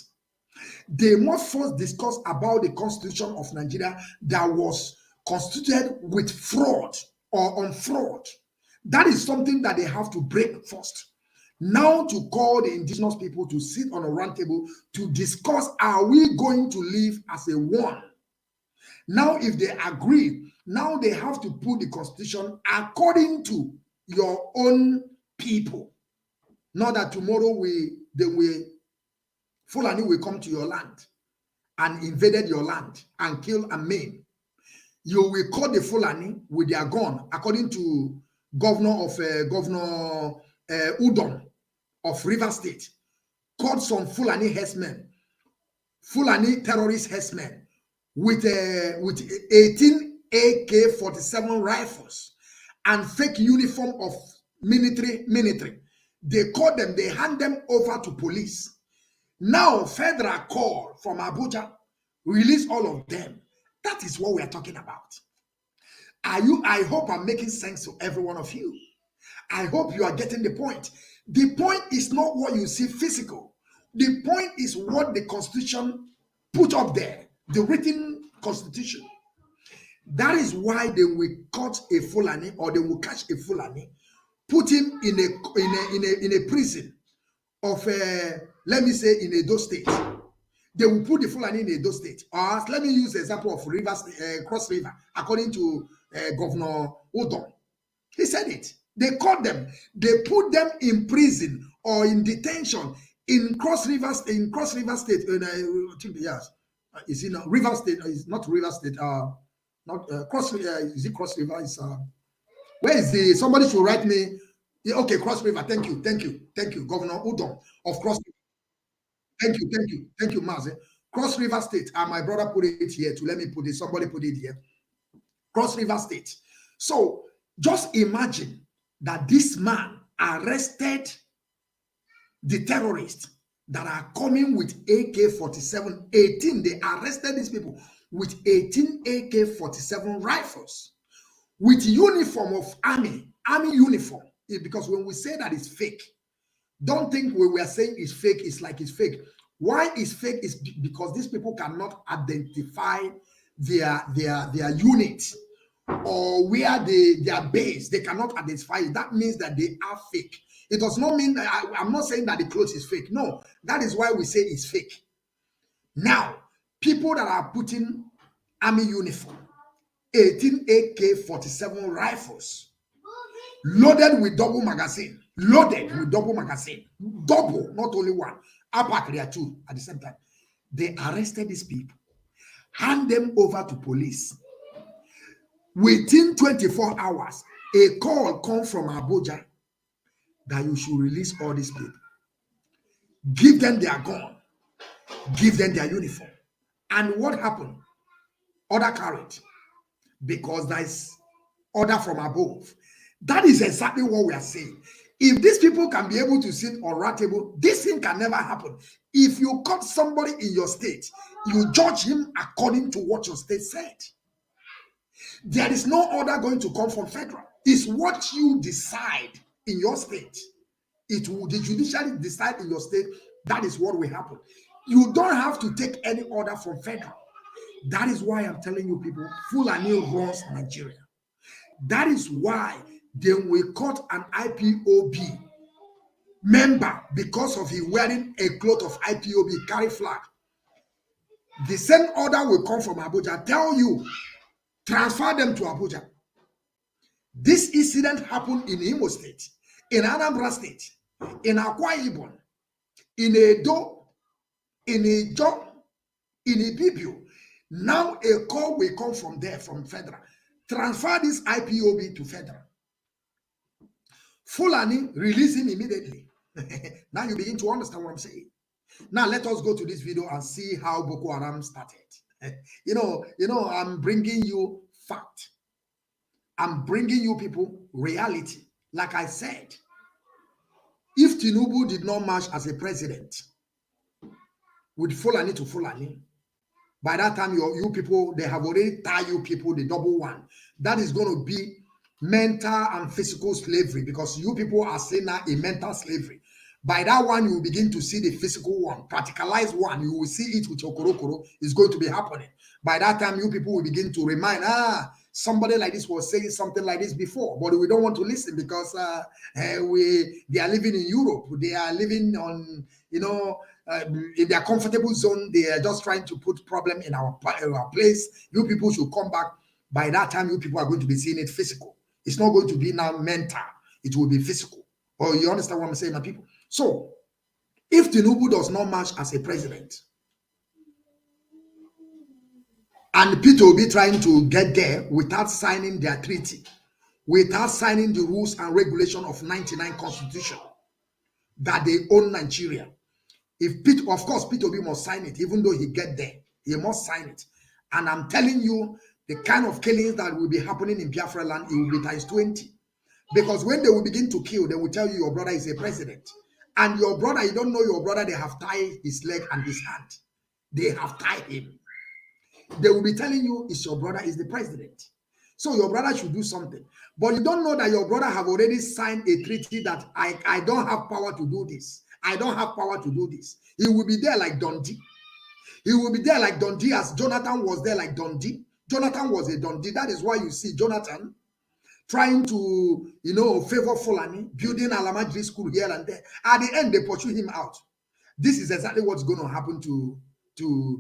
They must first discuss about the constitution of Nigeria that was constituted with fraud or on fraud. That is something that they have to break first. Now to call the indigenous people to sit on a round table to discuss, are we going to live as a one? Now, if they agree, now they have to put the constitution according to your own people. Not that tomorrow Fulani will come to your land and invaded your land and kill and maim. You will call the Fulani with their gun, according to Governor Udom of River State, called some Fulani herdsmen, Fulani terrorist herdsmen, with 18 AK-47 rifles and fake uniform of military. They call them, they hand them over to police. Now, federal call from Abuja, release all of them. That is what we are talking about. I hope I'm making sense to every one of you. I hope you are getting the point. The point is not what you see physical. The point is what the Constitution put up there, the written Constitution. That is why they will cut a Fulani, or they will catch a Fulani, put him in a prison of let me say in Edo State. They will put the Fulani in Edo State. Or let me use the example of Cross River, according to Governor Udom. He said it. They caught them. They put them in prison or in detention in Cross River State. Yes, is it not River State? It's not River State. Not Cross. Is it Cross River? Is where is the? Somebody should write me. Yeah, okay, Cross River. Thank you, Governor Udom of Cross River. Thank you, Mazi. Cross River State. And my brother put it here to let me put it. Somebody put it here. Cross River State. So just imagine that this man arrested the terrorists that are coming with AK-47, 18. They arrested these people with 18 AK-47 rifles, with uniform of army uniform. Because when we say that it's fake, don't think when we are saying it's fake, it's like it's fake. Why it's fake is because these people cannot identify their unit or where they are based. They cannot identify it. That means that they are fake. It does not mean that I'm not saying that the clothes is fake. No, that is why we say it's fake. Now, people that are putting army uniform, 18 AK-47 rifles, loaded with double magazine, double, not only one, there are two at the same time. They arrested these people, hand them over to police. Within 24 hours, a call comes from Abuja that you should release all these people. Give them their gun, give them their uniform. And what happened? Order carried, because there is order from above. That is exactly what we are saying. If these people can be able to sit on that table, this thing can never happen. If you caught somebody in your state, you judge him according to what your state said. There is no order going to come from federal. It's what you decide in your state. It will, the judiciary decide in your state, that is what will happen. You don't have to take any order from federal. That is why I'm telling you people, Fulani runs Nigeria. That is why they will cut an IPOB member because of he wearing a cloth of IPOB, carry flag. The same order will come from Abuja. Tell you, transfer them to Abuja. This incident happened in Imo State, in Anambra State, in Akwa Ibom, in Edo, in Ijo, in Ibibio. Now a call will come from there, from federal. Transfer this IPOB to federal. Fulani, release him immediately. Now you begin to understand what I'm saying. Now let us go to this video and see how Boko Haram started. You know, I'm bringing you fact. I'm bringing you people reality. Like I said, if Tinubu did not march as a president with Fulani to Fulani, by that time you people, they have already tied you people the double one. That is going to be mental and physical slavery, because you people are saying now a mental slavery. By that one, you will begin to see the physical one, practicalized one. You will see it with your korokoro. It's going to be happening. By that time, you people will begin to remind, somebody like this was saying something like this before, but we don't want to listen because they are living in Europe. They are living on, in their comfortable zone. They are just trying to put problem in our place. You people should come back. By that time, you people are going to be seeing it physical. It's not going to be now mental. It will be physical. Or you understand what I'm saying, my people? So, if Tinubu does not march as a president, and Peter will be trying to get there without signing their treaty, without signing the rules and regulation of 99 Constitution, that they own Nigeria. If Peter, of course, Peter Obi must sign it, even though he get there, he must sign it. And I'm telling you, the kind of killings that will be happening in Biafra land, it will be times 20. Because when they will begin to kill, they will tell you your brother is a president. And your brother, you don't know your brother, they have tied his leg and his hand. They have tied him. They will be telling you it's your brother is the president. So your brother should do something. But you don't know that your brother have already signed a treaty that I don't have power to do this. I don't have power to do this. He will be there like Dundee. He will be there like Dundee, as Jonathan was there like Dundee. Jonathan was a Dundee. That is why you see Jonathan trying to, favor Fulani, building Alamajri school here and there. At the end, they pursue him out. This is exactly what's going to happen to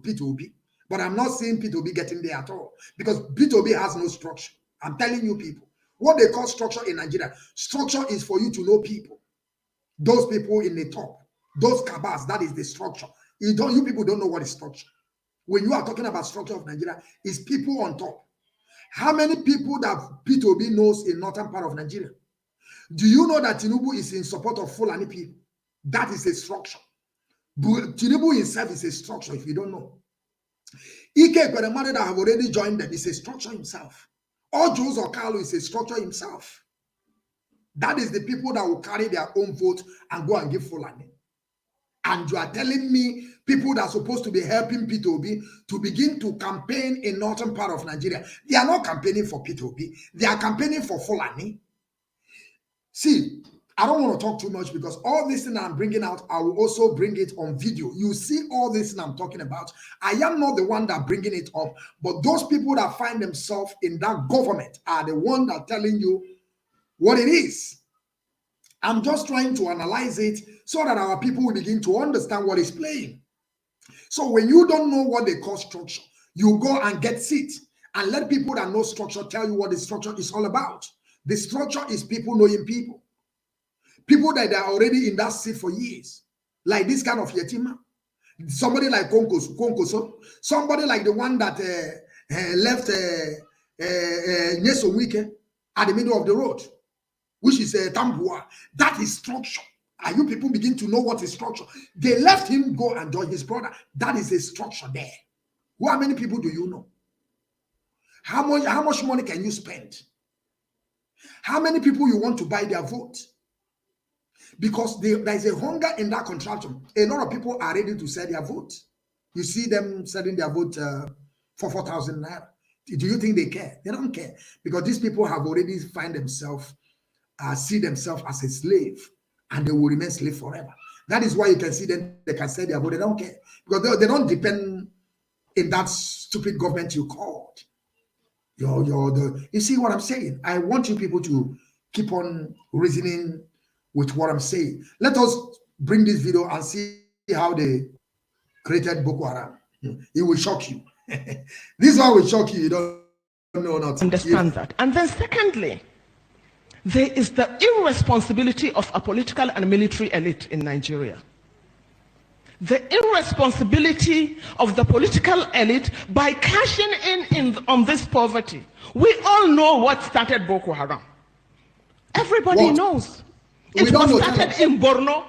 Peter Obi. But I'm not seeing Peter Obi getting there at all, because Peter Obi has no structure. I'm telling you people, what they call structure in Nigeria, structure is for you to know people. Those people in the top, those cabals, that is the structure. You people don't know what is structure. When you are talking about structure of Nigeria, it's people on top. How many people that Peter Obi knows in northern part of Nigeria? Do you know that Tinubu is in support of Fulani people? That is a structure. Tinubu himself is a structure, if you don't know. Ike Kweremade that have already joined them is a structure himself. Or Jose Okalu is a structure himself. That is the people that will carry their own vote and go and give Fulani. And you are telling me people that are supposed to be helping Peter Obi to begin to campaign in northern part of Nigeria, they are not campaigning for Peter Obi. They are campaigning for Fulani. See, I don't want to talk too much, because all this thing I'm bringing out, I will also bring it on video. You see all this thing I'm talking about. I am not the one that bringing it up, but those people that find themselves in that government are the one that are telling you what it is. I'm just trying to analyze it so that our people will begin to understand what is playing. So when you don't know what they call structure, you go and get seat and let people that know structure tell you what the structure is all about. The structure is people knowing people. People that are already in that seat for years. Like this kind of Yetima. Somebody like Konkoso. Somebody like the one that left Nyesom Wike at the middle of the road. which is a Tambua. That is structure. And you people begin to know what is structure. They left him go and join his brother. That is a structure there. How many people do you know? How much money can you spend? How many people you want to buy their vote? Because there is a hunger in that contraction. A lot of people are ready to sell their vote. You see them selling their vote for 4,000 naira. Do you think they care? They don't care, because these people have already see themselves as a slave, and they will remain slave forever. That is why you can see them, they can sell their vote. They don't care, because they don't depend in that stupid government you called. You see what I'm saying? I want you people to keep on reasoning with what I'm saying. Let us bring this video and see how they created Boko Haram. It will shock you. This one will shock you. You don't know nothing. Understand that. And then secondly, there is the irresponsibility of a political and military elite in Nigeria. The irresponsibility of the political elite by cashing in on this poverty. We all know what started Boko Haram. Everybody knows. It was started in Borno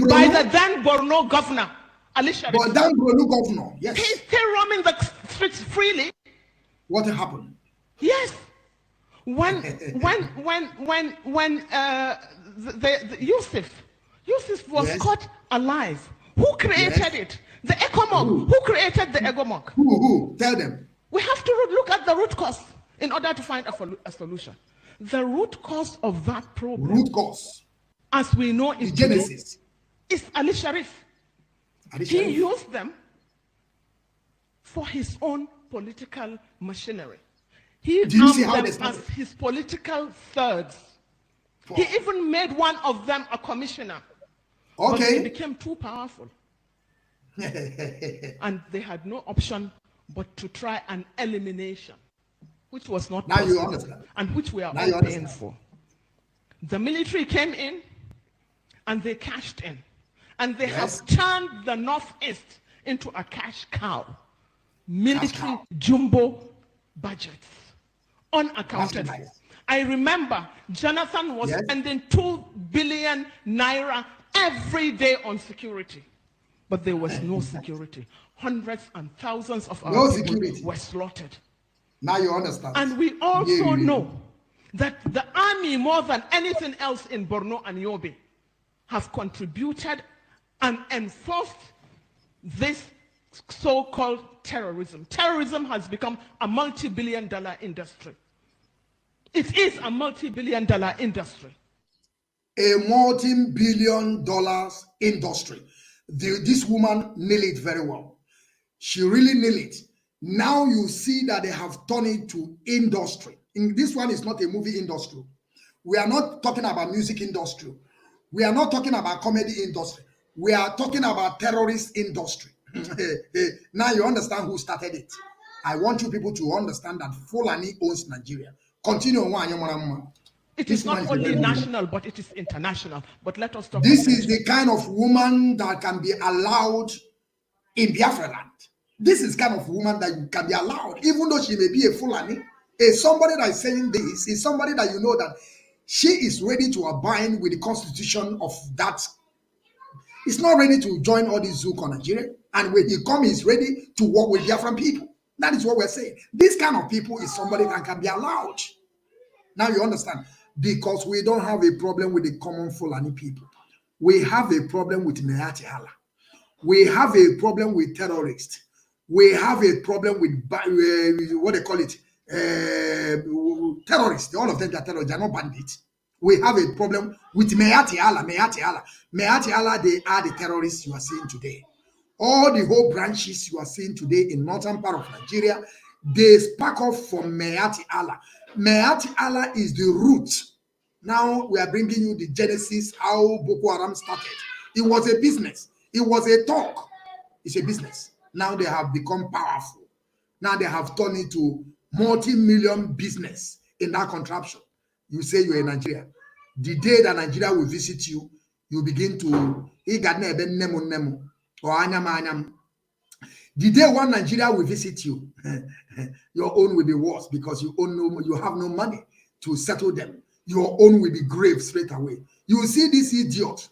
by the then Borno governor, Ali Sharif. But then Borno governor, yes. He's still roaming the streets freely. What happened? Yes. When Yusuf was caught alive. Who created it? The Ecomog. Who created the Ecomog? Who? Tell them. We have to look at the root cause in order to find a solution. The root cause of that problem, as we know in Genesis, is Ali Sharif. He used them for his own political machinery. He armed them as his political thirds. He even made one of them a commissioner. But he became too powerful. And they had no option but to try an elimination, which was not possible, you understand. And which we are all paying for. The military came in and they cashed in. And they have turned the Northeast into a cash cow. Military jumbo budgets. Unaccounted for. I remember Jonathan was spending 2 billion naira every day on security. But there was no security. Hundreds and thousands of our people were slaughtered. Now you understand. And we also know that the army, more than anything else in Borno and Yobe, have contributed and enforced this so-called terrorism. Terrorism has become a multi-billion-dollar industry. It is a multi-billion-dollar industry. A multi-billion-dollar industry. This woman nailed it very well. She really nailed it. Now you see that they have turned it to industry. This one is not a movie industry. We are not talking about music industry. We are not talking about comedy industry. We are talking about terrorist industry. Now you understand who started it. I want you people to understand that Fulani owns Nigeria. Continue. It is not only national, but it is international. But let us talk. This is the kind of woman that can be allowed in Biafra land. This is kind of woman that can be allowed, even though she may be a Fulani. Somebody that is saying this is somebody that you know that she is ready to abide with the constitution of that. He's not ready to join all these Zouk on Nigeria. And when he comes, he's ready to work with Biafran people. That is what we're saying. This kind of people is somebody that can be allowed. Now you understand. Because we don't have a problem with the common Fulani people. We have a problem with Meati Allah. We have a problem with terrorists. We have a problem with what they call it, terrorists. All of them are terrorists. They are not bandits. We have a problem with Meati Allah. Meati Allah. Meati Allah, they are the terrorists you are seeing today. All the whole branches you are seeing today in northern part of Nigeria, they spark off from Meati Allah. Meati Allah is the root. Now we are bringing you the genesis, how Boko Haram started. It was a business. It was a talk. It's a business. Now they have become powerful. Now they have turned into multi-million business in that contraption. You say you're in Nigeria. The day that Nigeria will visit you, you begin to the day one Nigeria will visit you, your own will be worse because you have no money to settle them. your own will be grave straight away. You will see this idiot,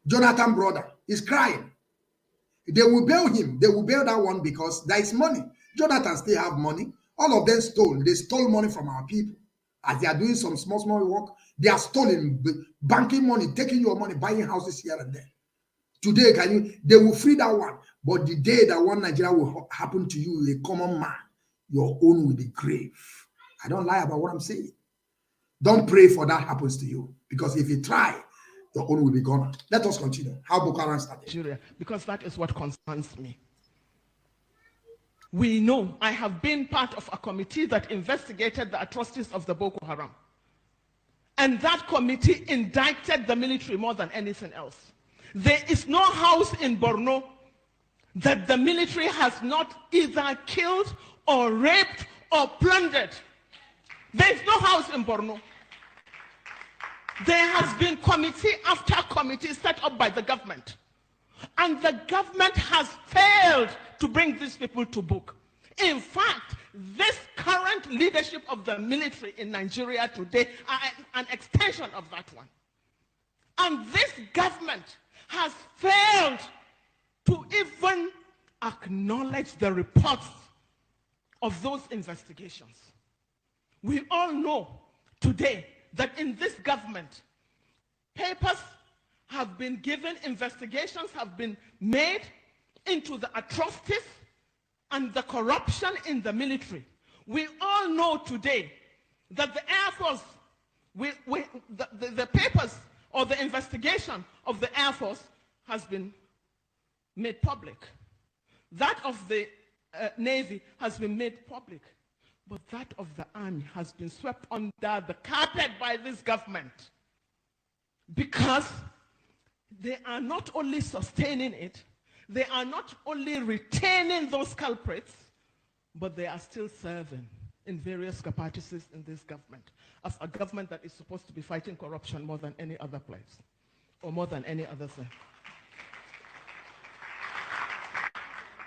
Jonathan brother, is crying. They will bail him. They will bail that one because there is money. Jonathan still have money. All of them stole. They stole money from our people. As they are doing some small work, they are stealing, banking money, taking your money, buying houses here and there. Today, they will free that one. But the day that one Nigeria will happen to you, a common man, your own will be grave. I don't lie about what I'm saying. Don't pray for that happens to you. Because if you try, your own will be gone. Let us continue. How Boko Haram started. Nigeria, because that is what concerns me. We know I have been part of a committee that investigated the atrocities of the Boko Haram. And that committee indicted the military more than anything else. There is no house in Borno that the military has not either killed or raped or plundered. There is no house in Borno. There has been committee after committee set up by the government. And the government has failed to bring these people to book. In fact, this current leadership of the military in Nigeria today are an extension of that one. And this government has failed to even acknowledge the reports of those investigations. We all know today that in this government, papers have been given, investigations have been made into the atrocities and the corruption in the military. We all know today that the Air Force, the papers or the investigation of the Air Force has been made public. That of the Navy has been made public. But that of the Army has been swept under the carpet by this government. Because they are not only sustaining it, they are not only retaining those culprits, but they are still serving in various capacities in this government, as a government that is supposed to be fighting corruption more than any other place, or more than any other thing.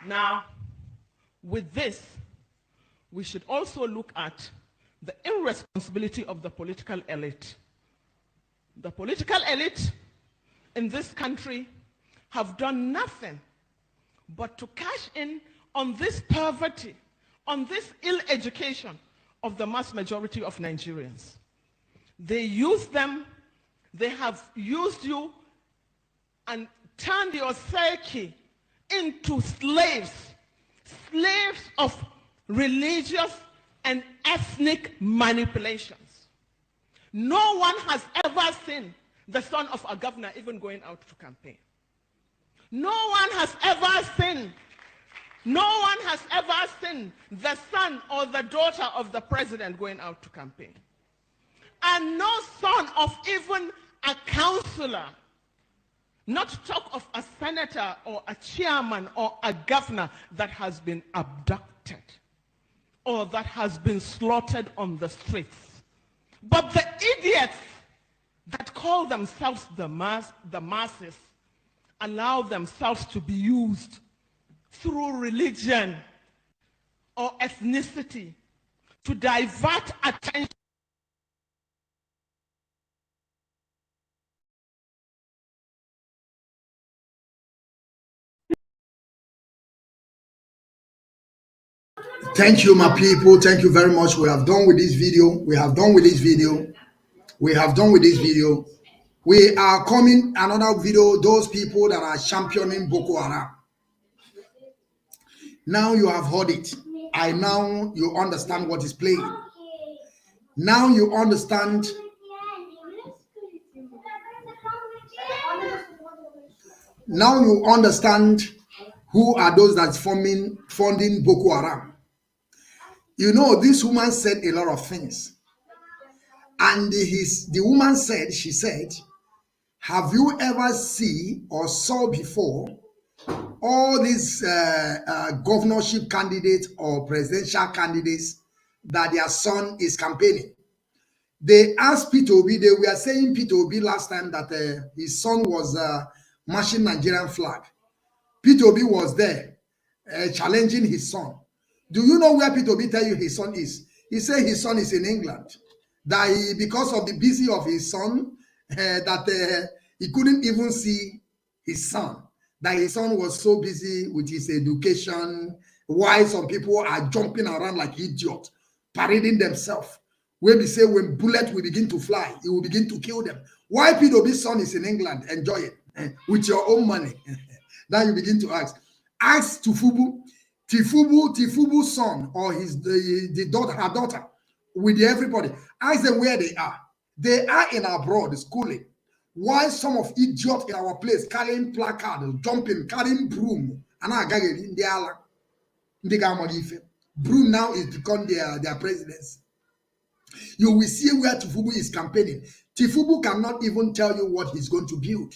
Now, with this, we should also look at the irresponsibility of the political elite. The political elite in this country have done nothing but to cash in on this poverty, on this ill education of the mass majority of Nigerians. They use them, they have used you and turned your psyche into slaves, slaves of religious and ethnic manipulations. No one has ever seen the son of a governor even going out to campaign. No one has ever seen the son or the daughter of the president going out to campaign. And no son of even a councillor, not to talk of a senator or a chairman or a governor that has been abducted or that has been slaughtered on the streets. But the idiots that call themselves the masses allow themselves to be used through religion or ethnicity to divert attention. Thank you, my people. Thank you very much. We have done with this video. We are coming another video. Those people that are championing Boko Haram. Now you have heard it. Now you understand what is playing. Now you understand. Now you understand who are those that's funding Boko Haram. You know, this woman said a lot of things. And the woman said, she said, have you ever seen or saw before all these governorship candidates or presidential candidates that their son is campaigning? They asked Peter Obi, they were saying Peter Obi last time that his son was marching Nigerian flag. Peter Obi was there challenging his son. Do you know where Peter Obi tell you his son is? He said his son is in England. that he, because of the busy of his son, he couldn't even see his son. That his son was so busy with his education. Why some people are jumping around like idiots, parading themselves. When we say when bullets will begin to fly, it will begin to kill them. Why P.W.'s son is in England, enjoy it with your own money. Now you begin to ask. Ask Tifubu's son or the daughter, her daughter, with everybody. Ask them where they are. They are in abroad schooling. Why some of idiots in our place carrying placard, jumping, carrying broom, and in the broom now is become their presidency. You will see where Tifubu is campaigning. Tifubu cannot even tell you what he's going to build.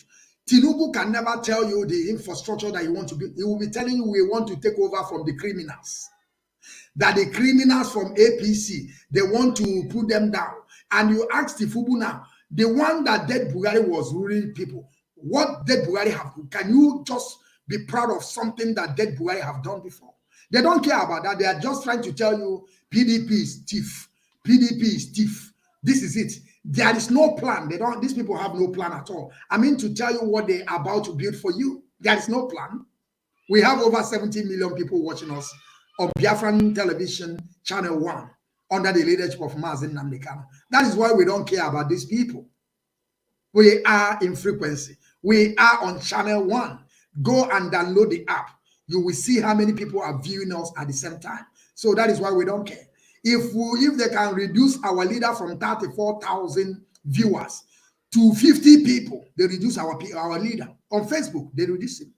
Tinubu can never tell you the infrastructure that he wants to build. He will be telling you we want to take over from the criminals. That the criminals from APC, they want to put them down. And you ask Tifubu now, the one that dead Buhari was ruling people, what dead Buhari have? Can you just be proud of something that dead Buhari have done before? They don't care about that. They are just trying to tell you PDP is thief. PDP is thief. This is it. There is no plan. These people have no plan at all. I mean to tell you what they're about to build for you. There is no plan. We have over 70 million people watching us on Biafran television, channel 1, under the leadership of Mazi Nwachineke. That is why we don't care about these people. We are in frequency. We are on channel 1. Go and download the app. You will see how many people are viewing us at the same time. So that is why we don't care. If they can reduce our leader from 34,000 viewers to 50 people, they reduce our leader. On Facebook, they reduce him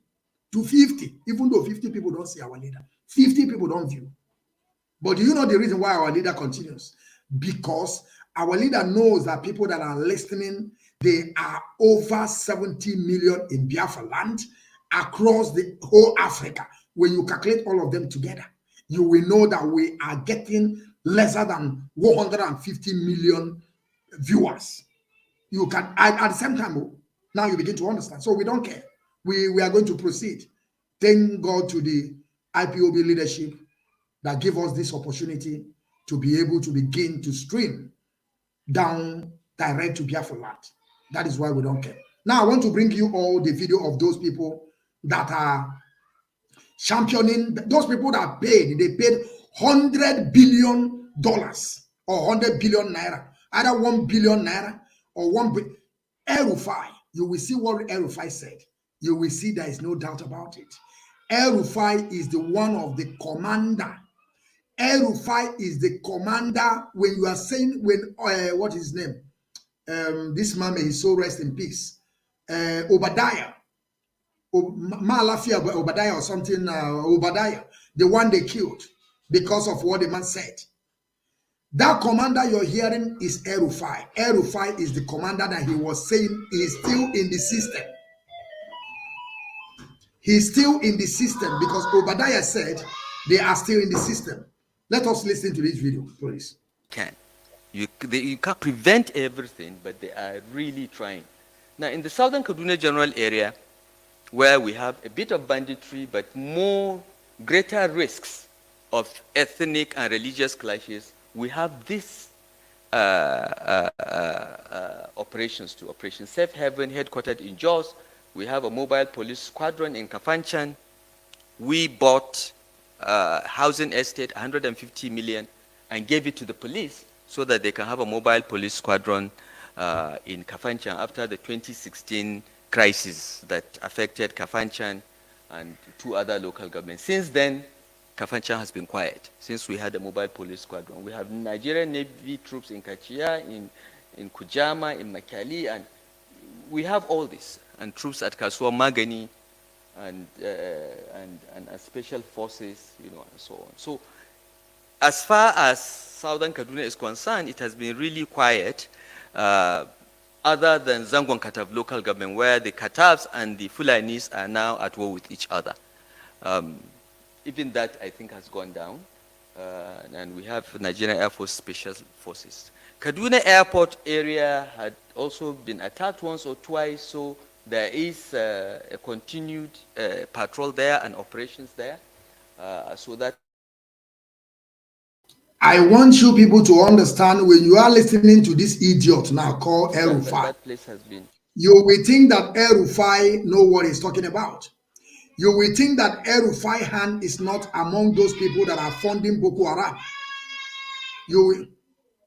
to 50, even though 50 people don't see our leader. 50 people don't view. But do you know the reason why our leader continues? Because our leader knows that people that are listening, they are over 70 million in Biafra land across the whole Africa. When you calculate all of them together, you will know that we are getting lesser than 150 million viewers. You can, at the same time, now you begin to understand. So we don't care. We are going to proceed. Thank God to the IPOB leadership that gave us this opportunity to be able to begin to stream down direct to Biafra land. That is why we don't care. Now I want to bring you all the video of those people that are championing, those people that paid. They paid $100 billion or 100 billion naira, either 1 billion naira or 1 billion. El-Rufai, you will see what El-Rufai said. You will see there is no doubt about it. El-Rufai is the one of the commander. El-Rufai is the commander. When you are saying, what is his name? This man, may his soul rest in peace. Obadiah. Malafia Obadiah or something, Obadiah, the one they killed because of what the man said. That commander you're hearing is El-Rufai. El-Rufai is the commander that he was saying is still in the system. He's still in the system because Obadiah said they are still in the system. Let us listen to this video, please. You can't prevent everything, but they are really trying. Now, in the southern Kaduna general area, where we have a bit of banditry, but greater risks of ethnic and religious clashes, we have these operations to Operation Safe Haven, headquartered in Jos. We have a mobile police squadron in Kafanchan. We bought housing estate, 150 million, and gave it to the police so that they can have a mobile police squadron in Kafanchan after the 2016 crisis that affected Kafanchan and 2 other local governments. Since then, Kafanchan has been quiet, since we had a mobile police squadron. We have Nigerian Navy troops in Kachia, in Kujama, in Makali, and we have all this, and troops at Kasua Magani, and special forces, and so on. So, as far as Southern Kaduna is concerned, it has been really quiet, other than Zangon Katav local government, where the Katavs and the Fulanis are now at war with each other. Even that, I think, has gone down. And we have Nigerian Air Force Special Forces. Kaduna Airport area had also been attacked once or twice, so there is a continued patrol there and operations there, so that. I want you people to understand when you are listening to this idiot now called El-Rufai, that place has been. you will think that El-Rufai know what he's talking about. You will think that El-Rufai hand is not among those people that are funding Boko Haram. You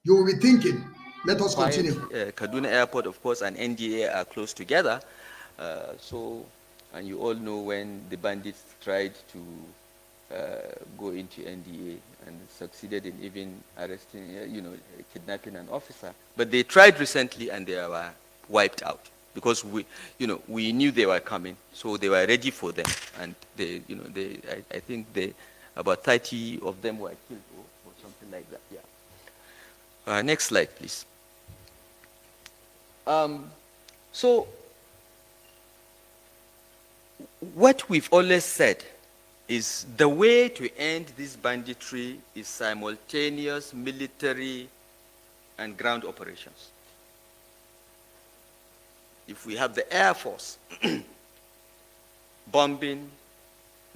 will be thinking. Let us continue. Kaduna Airport, of course, and NDA are close together. And you all know when the bandits tried to go into NDA and succeeded in even arresting, kidnapping an officer. But they tried recently and they were wiped out because we knew they were coming, so they were ready for them. And I think about 30 of them were killed or something like that. Yeah. Next slide, please. So what we've always said is the way to end this banditry is simultaneous military and ground operations. If we have the Air Force bombing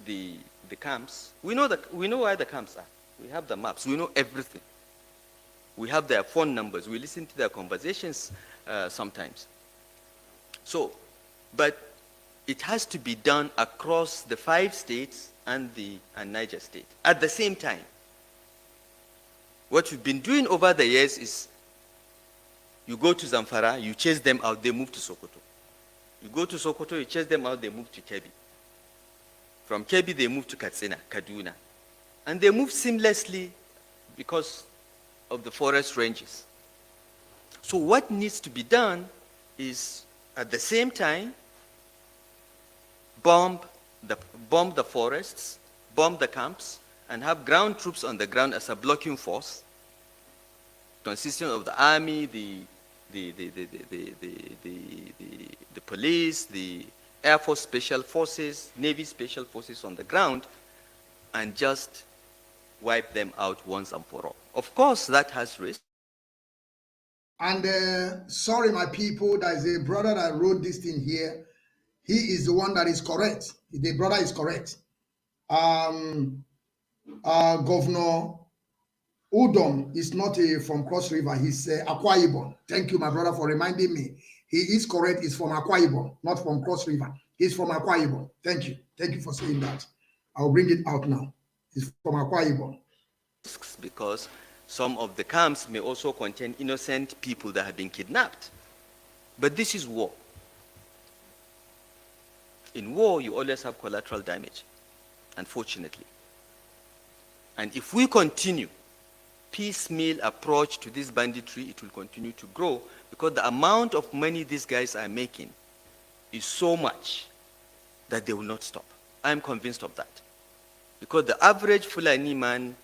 the camps, we know where the camps are. We have the maps. We know everything. We have their phone numbers. We listen to their conversations sometimes. So, but it has to be done across the 5 states and Niger State at the same time. What we've been doing over the years is you go to Zamfara, you chase them out, they move to Sokoto. You go to Sokoto, you chase them out, they move to Kebbi. From Kebbi, they move to Katsina, Kaduna. And they move seamlessly because of the forest ranges. So what needs to be done is, at the same time, bomb the forests, bomb the camps, and have ground troops on the ground as a blocking force, consisting of the army, the police, the Air Force Special Forces, Navy Special Forces on the ground, and just wipe them out once and for all. Of course, that has risk. And sorry, my people, there is a brother that wrote this thing here. He is the one that is correct. The brother is correct. Governor Udom is not from Cross River. He's Akwa Ibom. Thank you, my brother, for reminding me. He is correct. He's from Akwa Ibom, not from Cross River. He's from Akwa Ibom. Thank you. Thank you for saying that. I'll bring it out now. He's from Akwa Ibom. Because some of the camps may also contain innocent people that have been kidnapped. But this is war. In war, you always have collateral damage, unfortunately. And if we continue piecemeal approach to this banditry, it will continue to grow because the amount of money these guys are making is so much that they will not stop. I'm convinced of that. Because the average Fulani man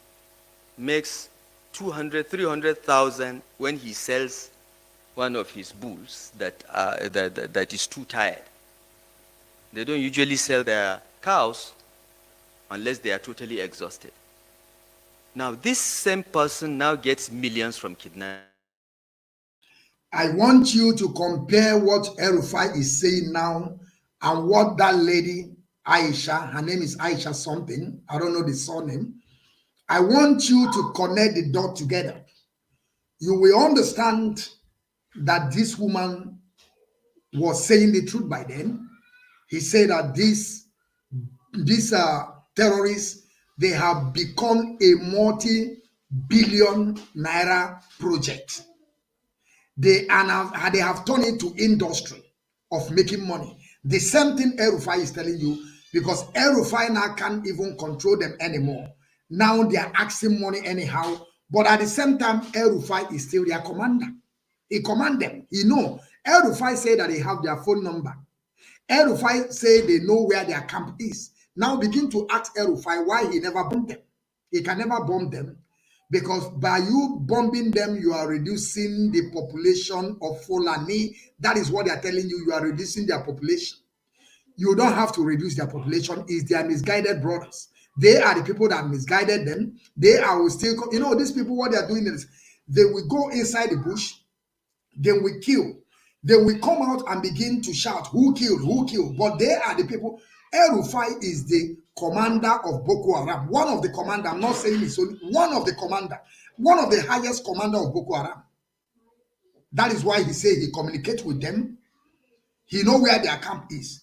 makes 200, 300,000 when he sells one of his bulls that is too tired. They don't usually sell their cows unless they are totally exhausted. Now, this same person now gets millions from kidnapping. I want you to compare what El-Rufai is saying now and what that lady, Aisha, her name is Aisha something, I don't know the surname. I want you to connect the dot together. You will understand that this woman was saying the truth by then. He said that these terrorists, they have become a multi-billion naira project. They have turned it to industry of making money. The same thing El-Rufai is telling you, because El-Rufai now can't even control them anymore. Now they are asking money anyhow, but at the same time, El-Rufai is still their commander. He commands them. He know. El-Rufai say that they have their phone number. El-Rufai say they know where their camp is. Now begin to ask El-Rufai why he never bombed them. He can never bomb them because by you bombing them, you are reducing the population of Fulani. That is what they are telling you. You are reducing their population. You don't have to reduce their population. It's their misguided brothers. They are the people that misguided them. They are still, these people, what they are doing is they will go inside the bush, then we kill. Then we come out and begin to shout, who killed, who killed? But they are the people. El-Rufai is the commander of Boko Haram, one of the commander, I'm not saying it's only one of the commander, one of the highest commander of Boko Haram. That is why he said he communicates with them. He know where their camp is.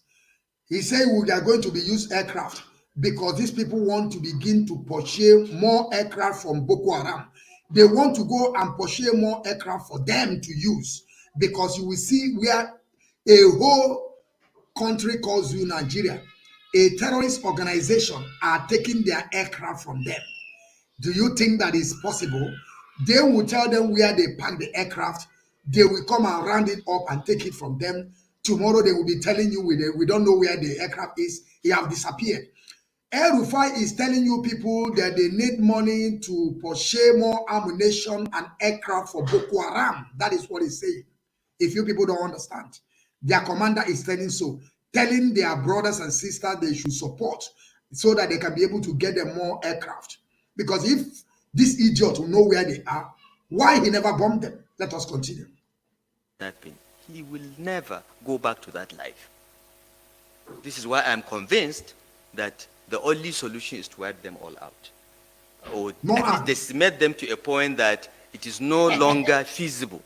He said we are going to be used aircraft because these people want to begin to purchase more aircraft from Boko Haram. They want to go and purchase more aircraft for them to use because you will see where a whole country calls you Nigeria, a terrorist organization are taking their aircraft from them. Do you think that is possible? They will tell them where they park the aircraft. They will come and round it up and take it from them. Tomorrow they will be telling you we don't know where the aircraft is. He have disappeared. El-Rufai is telling you people that they need money to purchase more ammunition and aircraft for Boko Haram. That is what he's saying. If you people don't understand, their commander is telling their brothers and sisters they should support so that they can be able to get them more aircraft. Because if this idiot will know where they are, why he never bombed them? Let us continue. He will never go back to that life. This is why I'm convinced that the only solution is to wipe them all out. Or at least decimate them to a point that it is no longer feasible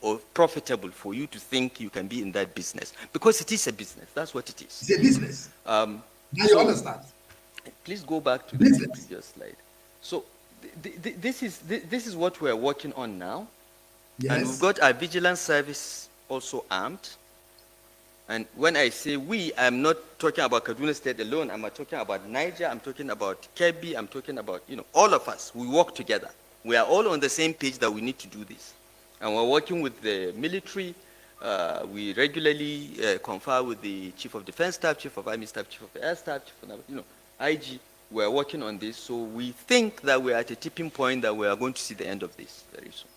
or profitable for you to think you can be in that business. Because it is a business. That's what it is. It's a business. Now you understand. Please go back to the previous slide. So this is what we're working on now. Yes. And we've got our vigilance service also armed. And when I say we, I'm not talking about Kaduna State alone. I'm talking about Niger. I'm talking about Kebbi. I'm talking about, all of us. We work together. We are all on the same page that we need to do this. And we're working with the military. We regularly confer with the Chief of Defense Staff, Chief of Army Staff, Chief of Air Staff, Chief of, IG. We're working on this. So we think that we're at a tipping point that we are going to see the end of this very soon,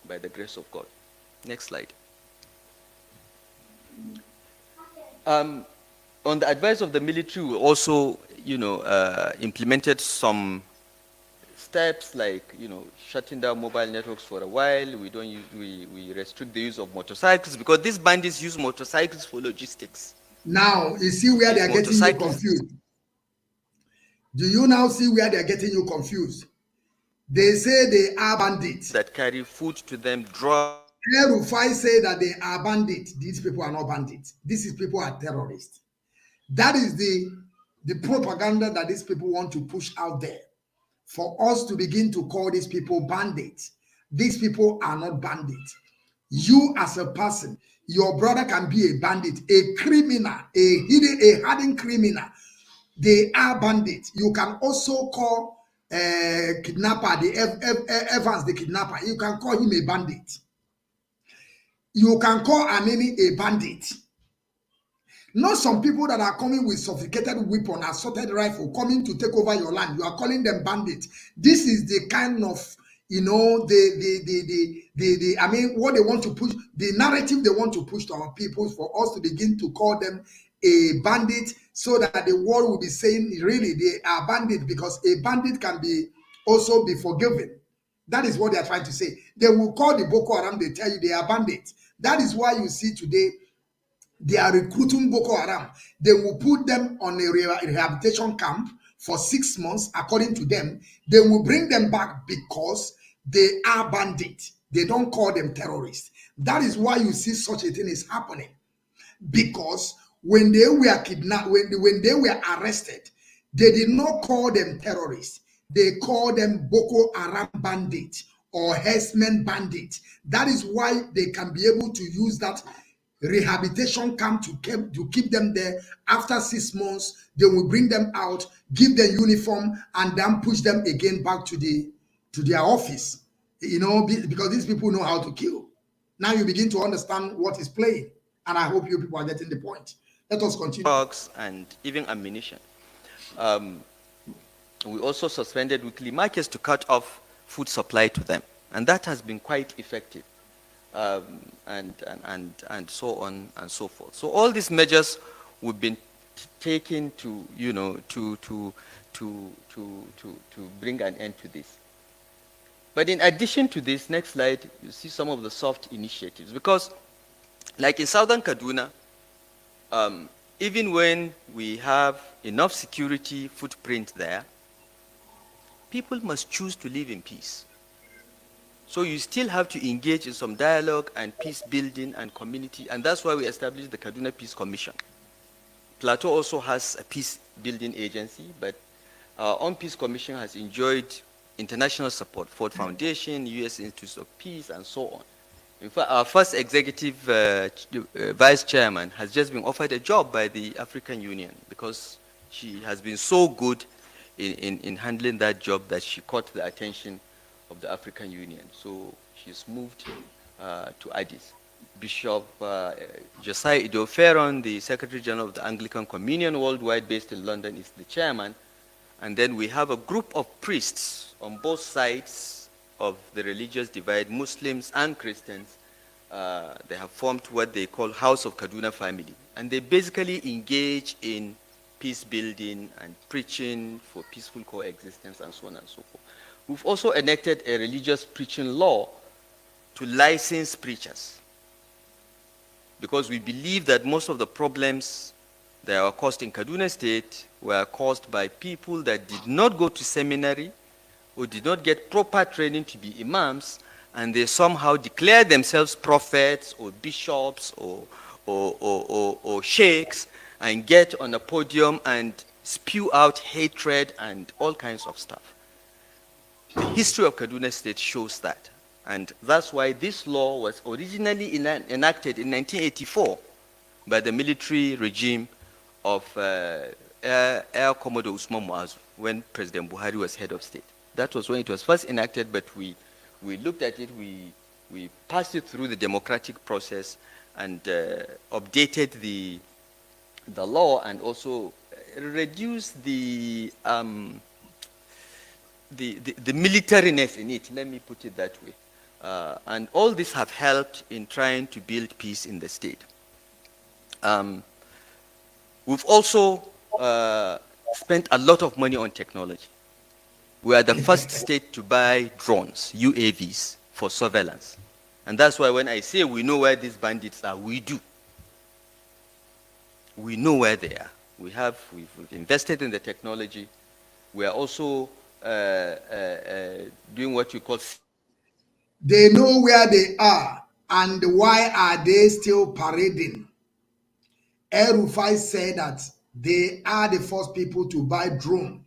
by the grace of God. Next slide. On the advice of the military, we also, implemented some steps like, shutting down mobile networks for a while. We restrict the use of motorcycles because these bandits use motorcycles for logistics. Now, you see where they are getting you confused. Do you now see where they are getting you confused? They say they are bandits. That carry food to them, drugs. El-Rufai say that they are bandits. These people are not bandits. These people are terrorists. That is the propaganda that these people want to push out there. For us to begin to call these people bandits. These people are not bandits. You as a person, your brother can be a bandit, a criminal, a hardened criminal. They are bandits. You can also call kidnapper, Evans, the kidnapper. You can call him a bandit. You can call Anini a bandit. Not some people that are coming with sophisticated weapon, assaulted rifle, coming to take over your land. You are calling them bandits. This is the kind of, what they want to push, the narrative they want to push to our people for us to begin to call them a bandit so that the world will be saying really they are bandits because a bandit can be also be forgiven. That is what they are trying to say. They will call the Boko Haram, they tell you they are bandits. That is why you see today they are recruiting Boko Haram. They will put them on a rehabilitation camp for 6 months, according to them. They will bring them back because they are bandits. They don't call them terrorists. That is why you see such a thing is happening. Because when they were kidnapped, when they were arrested, they did not call them terrorists. They call them Boko Haram bandits or herdsmen bandits. That is why they can be able to use that rehabilitation camp to keep them there. After 6 months, they will bring them out, give them uniform, and then push them again back to their office. Because these people know how to kill. Now you begin to understand what is playing, and I hope you people are getting the point. Let us continue. Drugs and even ammunition. We also suspended weekly markets to cut off food supply to them, and that has been quite effective. And so on and so forth. So all these measures we've been taking to bring an end to this. But in addition to this, next slide, you see some of the soft initiatives. Because, like in southern Kaduna, even when we have enough security footprint there, people must choose to live in peace. So you still have to engage in some dialogue and peace building and community, and that's why we established the Kaduna Peace Commission. Plateau also has a peace building agency, but our own Peace Commission has enjoyed international support, Ford Foundation, U.S. Institutes of Peace, and so on. In fact, our first executive vice chairman has just been offered a job by the African Union because she has been so good in handling that job that she caught the attention of the African Union. So she's moved to Addis. Bishop Josiah Ido-Ferron, the Secretary General of the Anglican Communion Worldwide based in London, is the chairman. And then we have a group of priests on both sides of the religious divide, Muslims and Christians. They have formed what they call House of Kaduna Family. And they basically engage in peace building and preaching for peaceful coexistence and so on and so forth. We've also enacted a religious preaching law to license preachers, because we believe that most of the problems that were caused in Kaduna State were caused by people that did not go to seminary or did not get proper training to be imams, and they somehow declare themselves prophets or bishops or sheikhs and get on a podium and spew out hatred and all kinds of stuff. The history of Kaduna State shows that. And that's why this law was originally enacted in 1984 by the military regime of Air Commodore Usman Muazu when President Buhari was head of state. That was when it was first enacted, but we looked at it, we passed it through the democratic process and updated the law and also reduced the militariness in it, let me put it that way. And all this have helped in trying to build peace in the state. We've also spent a lot of money on technology. We are the first state to buy drones, UAVs, for surveillance. And that's why when I say we know where these bandits are, we do. We know where they are. We've invested in the technology. We are also doing what you call... They know where they are, and why are they still parading? El-Rufai said that they are the first people to buy drone.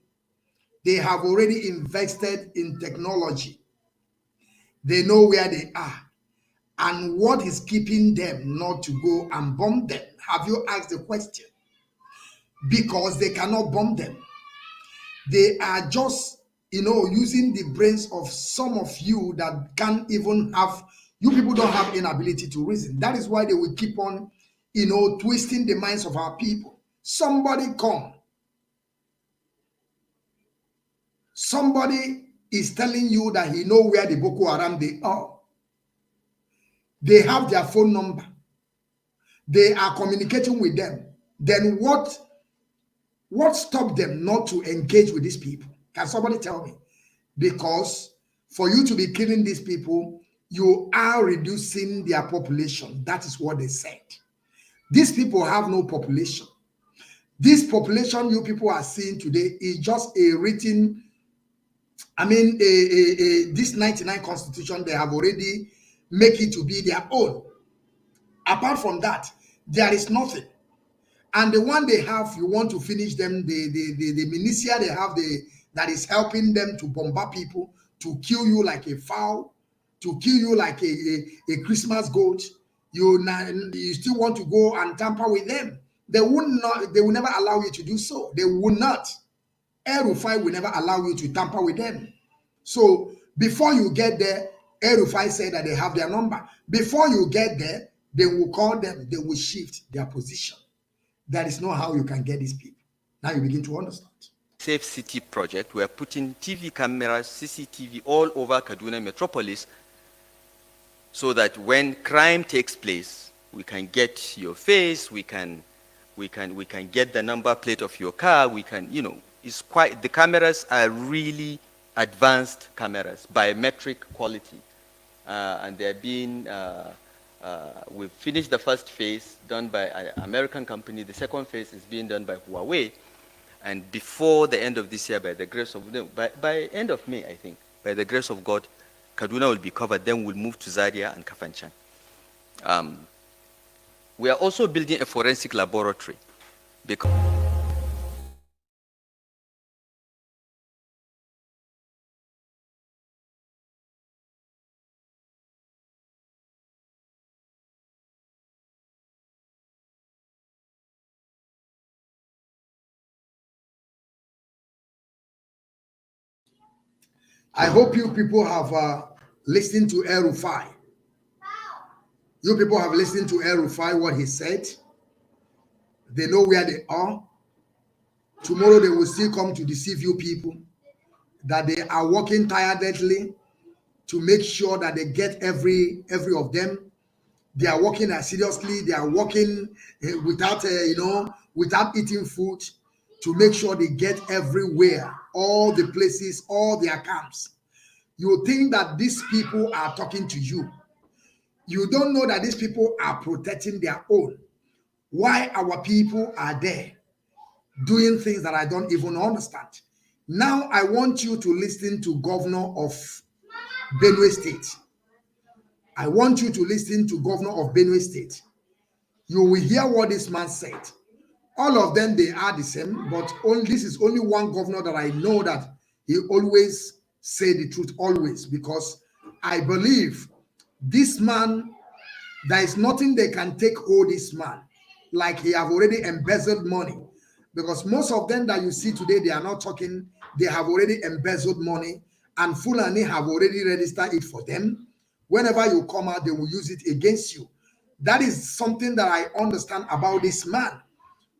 They have already invested in technology. They know where they are. And what is keeping them not to go and bomb them? Have you asked the question? Because they cannot bomb them. They are just, using the brains of some of you that can't even have, you people don't have an ability to reason. That is why they will keep on, twisting the minds of our people. Somebody come. Somebody is telling you that he know where the Boko Haram they are. They have their phone number. They are communicating with them. Then what stopped them not to engage with these people? Can somebody tell me? Because for you to be killing these people, you are reducing their population. That is what they said. These people have no population. This population you people are seeing today is just a written, this 99 constitution, they have already make it to be their own. Apart from that, there is nothing. And the one they have, you want to finish them, the militia they have, that is helping them to bombard people, to kill you like a fowl, to kill you like a Christmas goat. You still want to go and tamper with them. They will never allow you to do so. They will not. El-Rufai will never allow you to tamper with them. So before you get there, El-Rufai said that they have their number. Before you get there, they will call them, they will shift their position. That is not how you can get these people. Now you begin to understand. Safe City project, we are putting TV cameras, CCTV all over Kaduna metropolis so that when crime takes place, we can get your face, we can get the number plate of your car, it's quite, the cameras are really advanced cameras, biometric quality, and they're being We've finished the first phase done by an American company. The second phase is being done by Huawei. And before the end of this year, by the grace of, by end of May, I think, by the grace of God, Kaduna will be covered. Then we'll move to Zaria and Kafanchan. We are also building a forensic laboratory because I hope you people have listened to El-Rufai. You people have listened to El-Rufai, what he said. They know where they are. Tomorrow they will still come to deceive you people, that they are working tirelessly to make sure that they get every of them. They are working seriously. They are working without without eating food, to make sure they get everywhere, all the places, all their camps. You think that these people are talking to you. You don't know that these people are protecting their own. Why our people are there doing things that I don't even understand. Now I want you to listen to Governor of Benue State. I want you to listen to Governor of Benue State. You will hear what this man said. All of them, they are the same, but this is only one governor that I know that he always say the truth, always, because I believe this man, there is nothing they can take hold this man, like he have already embezzled money. Because most of them that you see today, they are not talking, they have already embezzled money, and Fulani have already registered it for them. Whenever you come out, they will use it against you. That is something that I understand about this man.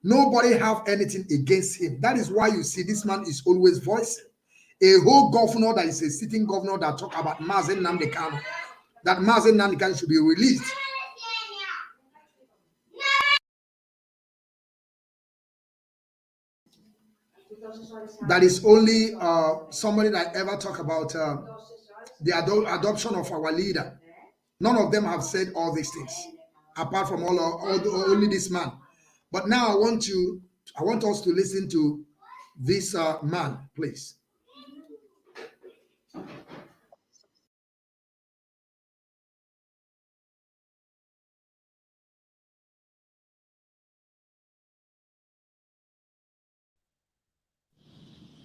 Nobody have anything against him. That is why you see this man is always voicing. A whole governor that is a sitting governor that talk about Mazi Nwachineke, that Mazi Nwachineke should be released. That is only somebody that ever talk about the adoption of our leader. None of them have said all these things, apart from only this man. But now I want us to listen to this man, please.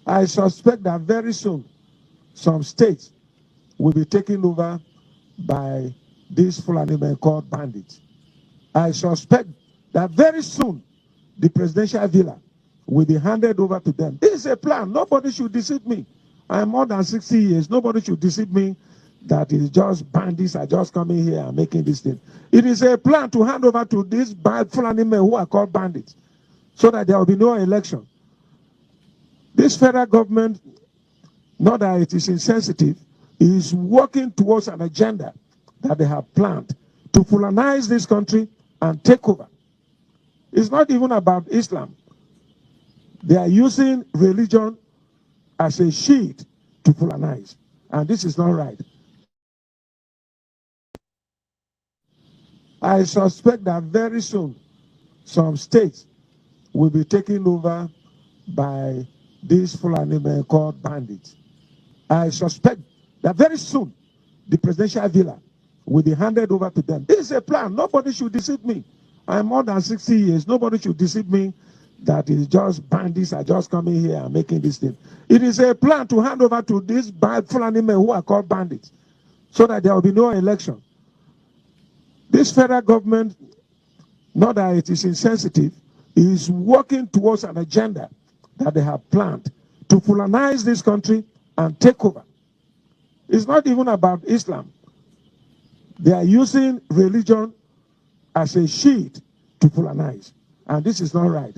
I suspect that very soon some states will be taken over by these Fulani men called bandits. I suspect that very soon the presidential villa will be handed over to them. This is a plan. Nobody should deceive me. I'm more than 60 years. Nobody should deceive me that it's just bandits are just coming here and making this thing. It is a plan to hand over to these bad Fulani men who are called bandits, so that there will be no election. This federal government, not that it is insensitive, is working towards an agenda that they have planned to Fulanize this country and take over. It's not even about Islam. They are using religion as a shield to Fulanize, and this is not right. I suspect that very soon some states will be taken over by these Fulani men called bandits. I suspect that very soon the presidential villa will be handed over to them. This is a plan. Nobody should deceive me. I'm more than 60 years. Nobody should deceive me that it's just bandits are just coming here and making this thing. It is a plan to hand over to these bad Fulani men who are called bandits, so that there will be no election. This federal government, not that it is insensitive, is working towards an agenda that they have planned to Fulanize this country and take over. It's not even about Islam. They are using religion as a shield to Fulanize, and this is not right.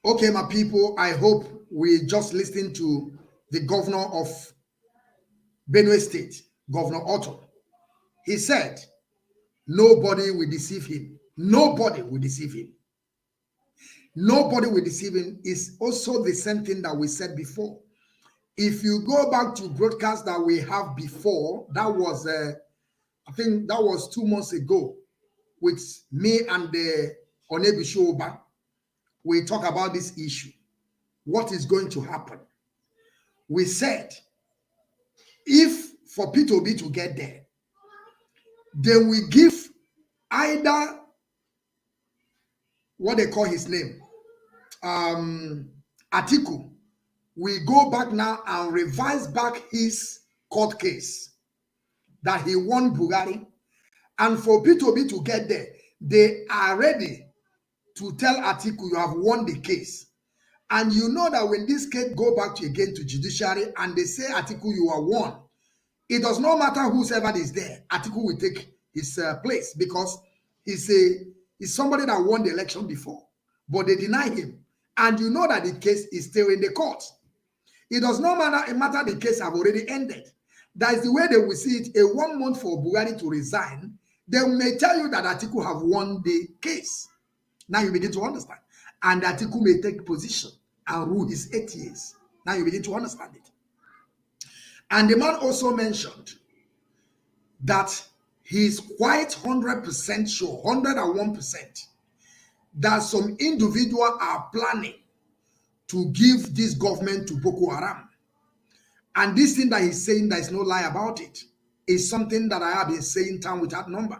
Okay, my people, I hope we just listened to the governor of Benue State, Governor Otto. He said, nobody will deceive him. Nobody will deceive him. Nobody will deceive him is also the same thing that we said before. If you go back to broadcast that we have before, that was, I think that was 2 months ago with me and the Onebishoba. We talk about this issue. What is going to happen? We said, if for P2B to get there, they will give either what they call his name, Atiku, we go back now and revise back his court case that he won Bulgari. And for P2B to get there, they are ready to tell Atiku, you have won the case. And you know that when this case go back again to judiciary and they say, Atiku, you are won, it does not matter whoever is there. Atiku will take his place because he's somebody that won the election before, but they deny him. And you know that the case is still in the court. It does not matter the case have already ended. That is the way they will see it. A 1 month for Buhari to resign, they may tell you that Atiku have won the case. Now you begin to understand. And Atiku may take position and rule his 8 years. Now you begin to understand it. And the man also mentioned that he's quite 100% sure, 101%, that some individuals are planning to give this government to Boko Haram. And this thing that he's saying, there is no lie about it, is something that I have been saying time without number.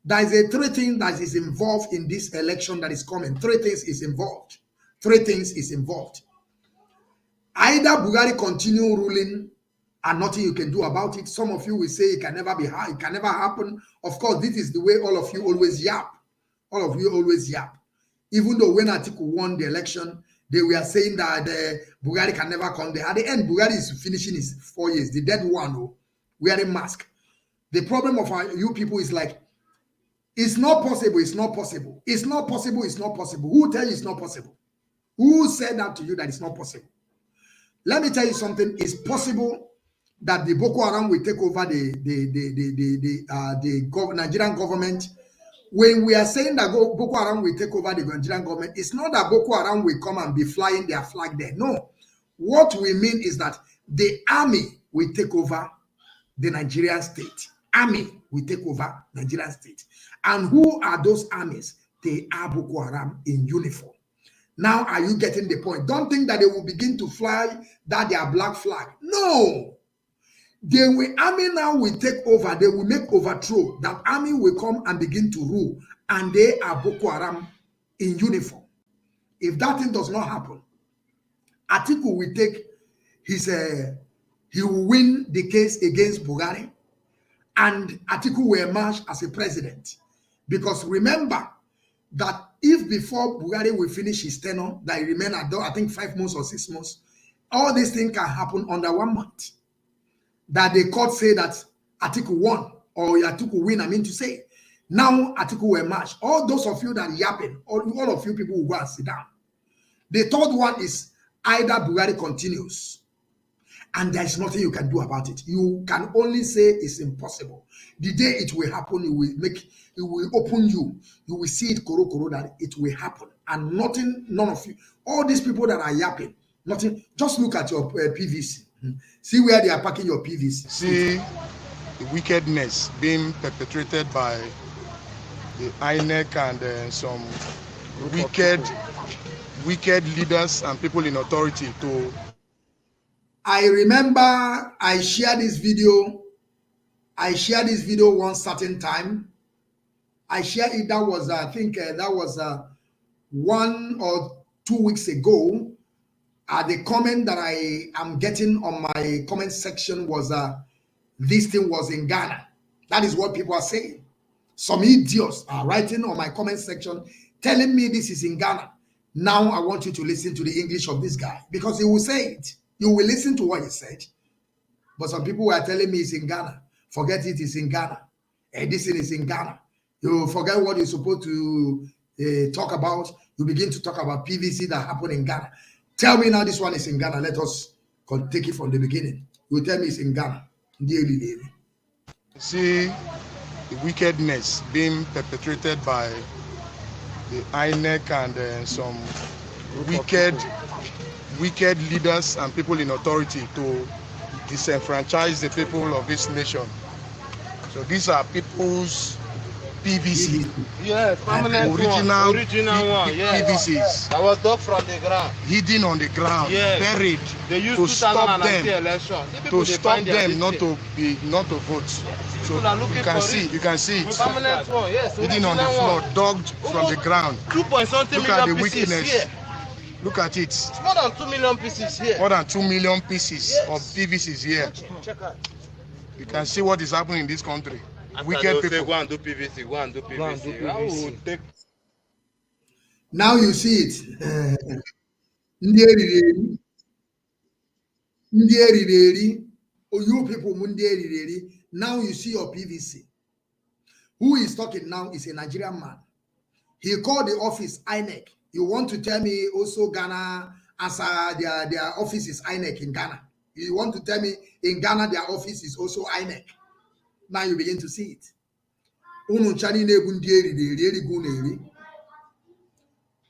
There is a 3 things that is involved in this election that is coming. 3 things is involved. 3 things is involved. Either Buhari continue ruling and nothing you can do about it. Some of you will say it can never be, it can never happen. Of course, this is the way all of you always yap. All of you always yap. Even though when Atiku won the election, they were saying that Buhari can never come there. At the end, Buhari is finishing his 4 years. The dead one, wearing mask. The problem of you people is like, it's not possible, it's not possible. It's not possible, it's not possible. Who tell you it's not possible? Who said that to you that it's not possible? Let me tell you something. It's possible that the Boko Haram will take over the Nigerian government. When we are saying that Boko Haram will take over the Nigerian government, it's not that Boko Haram will come and be flying their flag there. No. What we mean is that the army will take over the Nigerian state. Army will take over Nigerian state. And who are those armies? They are Boko Haram in uniform. Now, are you getting the point? Don't think that they will begin to fly that their black flag. No. Army now will take over. They will make overthrow. That army will come and begin to rule. And they are Boko Haram in uniform. If that thing does not happen, Atiku will take his, he will win the case against Buhari. And Atiku will emerge as a president. Because remember that if before Buhari will finish his tenure, that he remain at, I think 5 months or 6 months, all these things can happen under 1 month. That the court say that Atiku won, or Atiku win, I mean to say. Now Atiku will emerge. All those of you that yapping, all of you people will go and sit down. The third one is either Buhari continues, and there is nothing you can do about it. You can only say it's impossible. The day it will happen, it will open you. You will see it koro that it will happen. And none of you, all these people that are yapping, nothing, just look at your PVC. See where they are packing your PVC. See the wickedness being perpetrated by the INEC and some wicked leaders and people in authority to. I remember I shared this video. One certain time. I shared it. That was, I think, that was 1 or 2 weeks ago. The comment that I am getting on my comment section was, this thing was in Ghana. That is what people are saying. Some idiots are writing on my comment section, telling me this is in Ghana. Now I want you to listen to the English of this guy, because he will say it. You will listen to what he said. But some people were telling me it's in Ghana. Forget it, it's in Ghana. This thing is in Ghana. You forget what you're supposed to talk about. You begin to talk about PVC that happened in Ghana. Tell me now this one is in Ghana. Let us take it from the beginning. You tell me it's in Ghana. See the wickedness being perpetrated by the INEC and some wicked leaders and people in authority to disenfranchise the people of this nation. So these are people's PVC. Yes, permanent original one. Yes. PVCs. That was dug from the ground. Hidden on the ground, yes. Buried. They used to stop them. Election. To stop them not to vote. So you can see it. Permanent one, yes. Hidden on the floor, dug from the ground. 2.something Look at the million pieces wickedness. here. Look at it. It's more than 2 million pieces here. More than 2 million pieces yes. of PVCs here. Check out. You can see what is happening in this country. After Wicked people. Say, go and do PVC. Go and do PVC. Now you see it. You people, now you see your PVC. Who is talking now is a Nigerian man. He called the office INEC. You want to tell me also Ghana, as their office is INEC in Ghana. You want to tell me in Ghana their office is also INEC. Now you begin to see it.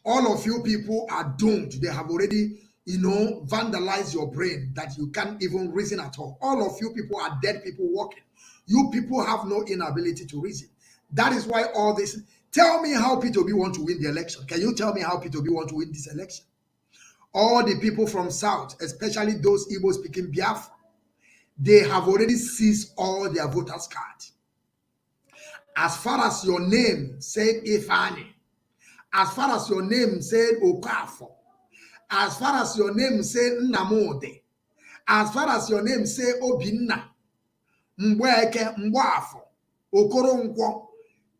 All of you people are doomed. They have already, vandalized your brain that you can't even reason at all. All of you people are dead people walking. You people have no inability to reason. That is why all this. Tell me how P2B want to win the election. Can you tell me how P2B want to win this election? All the people from South, especially those Igbo speaking Biafra, they have already seized all their voters' cards. As far as your name said Ifani, as far as your name said Okafo, as far as your name said Nnamdi, as far as your name said Obinna, Mbweke, Mbwafo, Okoronkwo,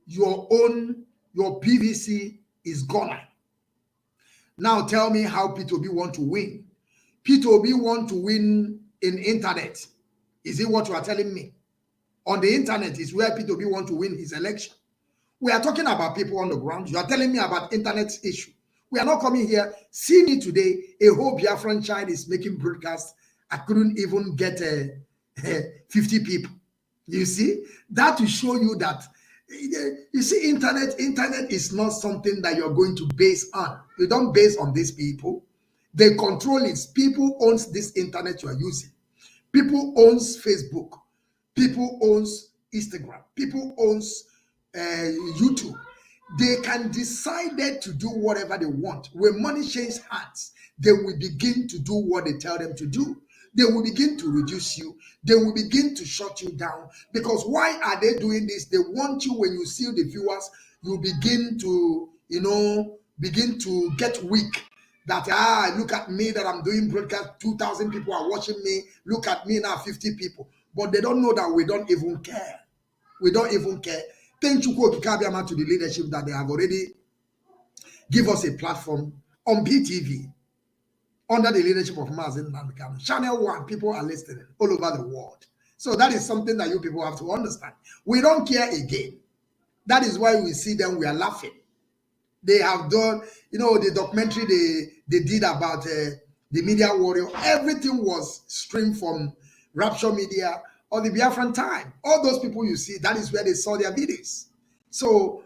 your PVC is gone. Now tell me how P2B want to win. P2B want to win in internet. Is it what you are telling me? On the internet is where P2B want to win his election. We are talking about people on the ground. You are telling me about internet issue. We are not coming here. See me today, a whole Biafran child is making broadcasts. I couldn't even get 50 people. You see? That to show you that, you see, internet is not something that you're going to base on. You don't base on these people. They control it. People owns this internet you are using. People owns Facebook. People owns Instagram. People owns YouTube. They can decide to do whatever they want. When money changes hands, they will begin to do what they tell them to do. They will begin to reduce you. They will begin to shut you down. Because why are they doing this? They want you, when you see the viewers, you begin to, begin to get weak. That, look at me that I'm doing broadcast, 2,000 people are watching me. Look at me now, 50 people. But they don't know that we don't even care. We don't even care. Thank you to the leadership that they have already give us a platform on BTV under the leadership of Mazi Nwachineke. Channel 1, people are listening all over the world. So that is something that you people have to understand. We don't care again. That is why we see them, we are laughing. They have done, the documentary they did about the media warrior. Everything was streamed from Rapture Media or the Biafran Time. All those people you see, that is where they saw their videos. So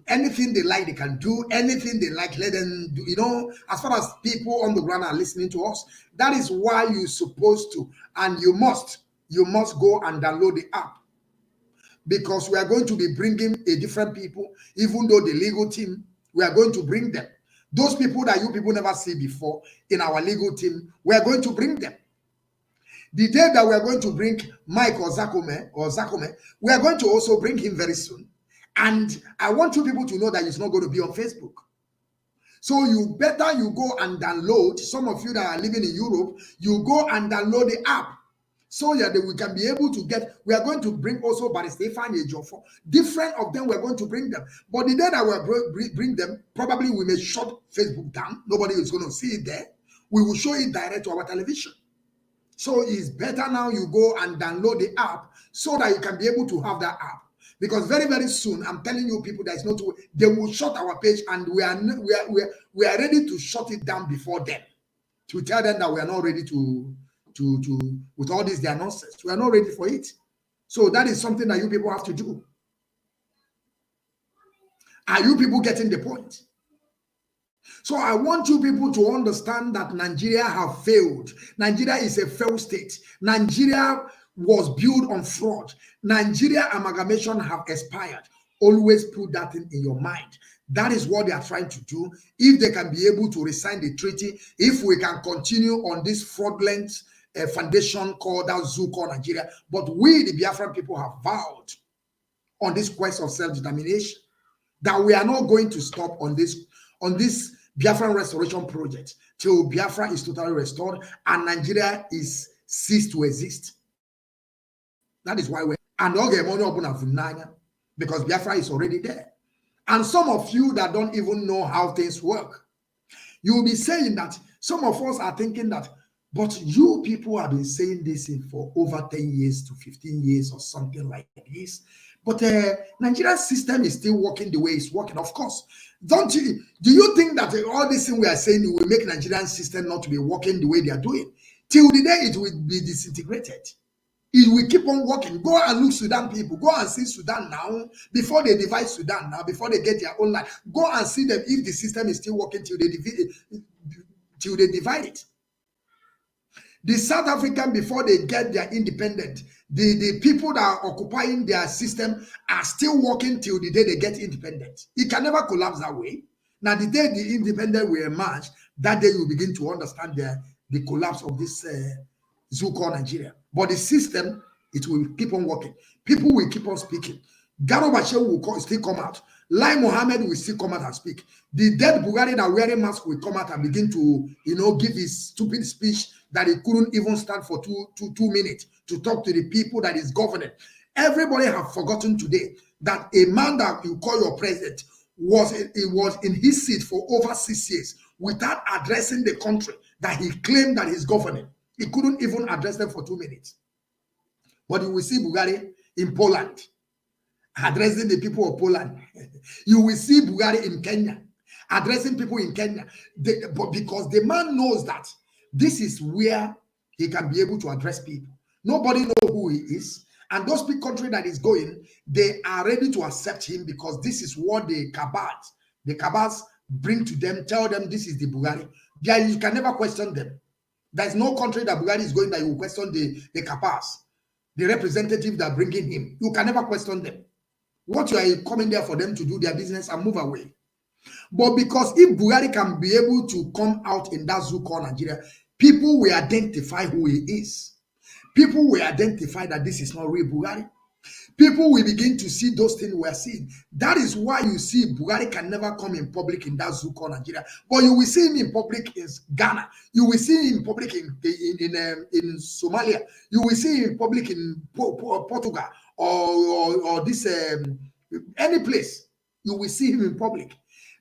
anything they like, they can do. Anything they like, let them do. As far as people on the ground are listening to us, that is why you're supposed to, and you must go and download the app. Because we are going to be bringing a different people, even though the legal team, we are going to bring them. Those people that you people never see before in our legal team, we are going to bring them. The day that we are going to bring Mike or Zakome, we are going to also bring him very soon. And I want you people to know that he's not going to be on Facebook. So you better go and download. Some of you that are living in Europe, you go and download the app. So that we can be able to get, we are going to bring also Stefan Ejofo. Different of them, we're going to bring them. But the day that we bring them, probably we may shut Facebook down. Nobody is going to see it there. We will show it direct to our television. So it's better now you go and download the app so that you can be able to have that app. Because very, very soon, I'm telling you people, there is no way. They will shut our page, and we are ready to shut it down before them, to tell them that we are not ready to with all this their nonsense. We are not ready for it. So that is something that you people have to do. Are you people getting the point? So I want you people to understand that Nigeria have failed. Nigeria is a failed state. Nigeria was built on fraud. Nigeria amalgamation have expired. Always put that in your mind. That is what they are trying to do. If they can be able to resign the treaty, if we can continue on this fraudulent foundation called that zoo called Nigeria. But we, the Biafran people, have vowed on this quest of self-determination that we are not going to stop on this Biafran restoration project till Biafra is totally restored and Nigeria is ceased to exist. That is why we're because Biafra is already there. And some of you that don't even know how things work, you will be saying that some of us are thinking that, but you people have been saying this for over 10 years to 15 years or something like this. But Nigeria's system is still working the way it's working. Of course, do you think that all this thing we are saying will make Nigerian system not to be working the way they are doing? Till the day it will be disintegrated. It will keep on working. Go and look Sudan people. Go and see Sudan now before they divide Sudan now, before they get their own life. Go and see them if the system is still working till they divide it. The South African, before they get their independent, the people that are occupying their system are still working till the day they get independent. It can never collapse that way. Now, the day the independent will emerge, that day you begin to understand the collapse of this zoo called Nigeria. But the system, it will keep on working. People will keep on speaking. Garo Bashir will still come out. Lai Mohammed will still come out and speak. The dead Bugari that wearing mask will come out and begin to, give his stupid speech that he couldn't even stand for two minutes to talk to the people that is governing. Everybody have forgotten today that a man that you call your president was in his seat for over 6 years without addressing the country that he claimed that he's governing. He couldn't even address them for 2 minutes. But you will see Bugari in Poland addressing the people of Poland. You will see Bugari in Kenya addressing people in Kenya. But because the man knows that this is where he can be able to address people. Nobody knows who he is. And those big country that is going, they are ready to accept him because this is what the Kabas bring to them, tell them this is the Bugari. You can never question them. There's no country that Bugari is going that you will question the Kabas, the representative that bringing him. You can never question them. What you are coming there for them to do their business and move away. But because if Bugari can be able to come out in that zoo called Nigeria, people will identify who he is. People will identify that this is not real Bugari. People will begin to see those things we are seeing. That is why you see Bugari can never come in public in that zoo called Nigeria. But you will see him in public in Ghana. You will see him in public in Somalia. You will see him in public in Portugal or this any place. You will see him in public.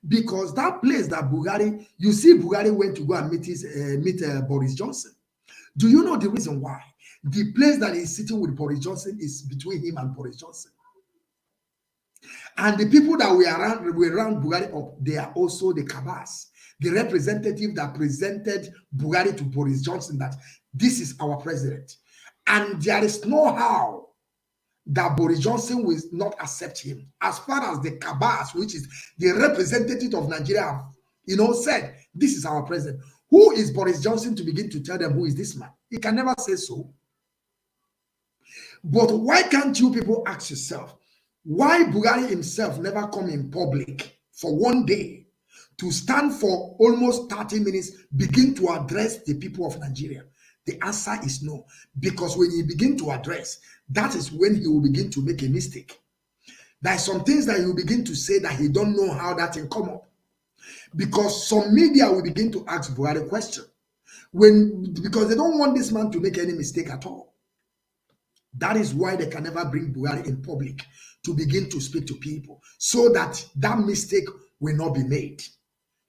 Because that place that Bugari, you see Bugari went to go and meet Boris Johnson. Do you know the reason why? The place that he's sitting with Boris Johnson is between him and Boris Johnson. And the people that were around Bugari, they are also the Kabas, the representative that presented Bugari to Boris Johnson that this is our president. And there is no how that Boris Johnson will not accept him. As far as the Kabas, which is the representative of Nigeria, said, this is our president. Who is Boris Johnson to begin to tell them who is this man? He can never say so. But why can't you people ask yourself, why Bugari himself never come in public for one day to stand for almost 30 minutes, begin to address the people of Nigeria? The answer is no. Because when he begin to address, that is when he will begin to make a mistake. There are some things that he will begin to say that he don't know how that can come up. Because some media will begin to ask Bugari a question. Because they don't want this man to make any mistake at all. That is why they can never bring Bugari in public to begin to speak to people so that that mistake will not be made.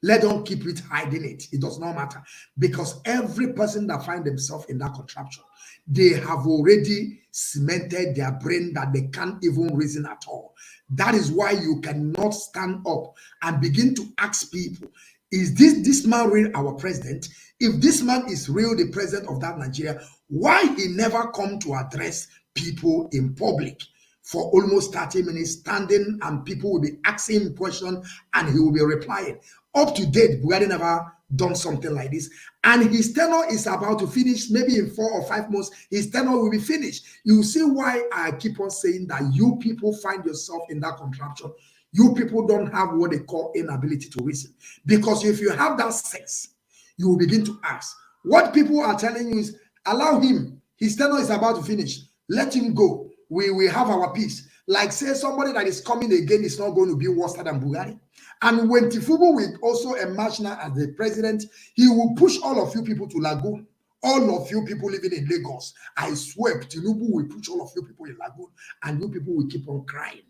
Let them keep it hiding it. It does not matter. Because every person that finds themselves in that contraption, they have already cemented their brain that they can't even reason at all. That is why you cannot stand up and begin to ask people, is this man real our president? If this man is real the president of that Nigeria, why he never come to address people in public for almost 30 minutes standing, and people will be asking him questions and he will be replying? Up to date, Buhari never done something like this. And his tenure is about to finish, maybe in 4 or 5 months, his tenure will be finished. You see why I keep on saying that you people find yourself in that contraption. You people don't have what they call inability to reason. Because if you have that sense, you will begin to ask. What people are telling you is, allow him. His tenure is about to finish. Let him go. We will have our peace. Like say somebody that is coming again is not going to be worse than Buhari. And when Tinubu will also emerge now as the president, he will push all of you people to Lagoon. All of you people living in Lagos, I swear, Tinubu will push all of you people in Lagoon, and you people will keep on crying.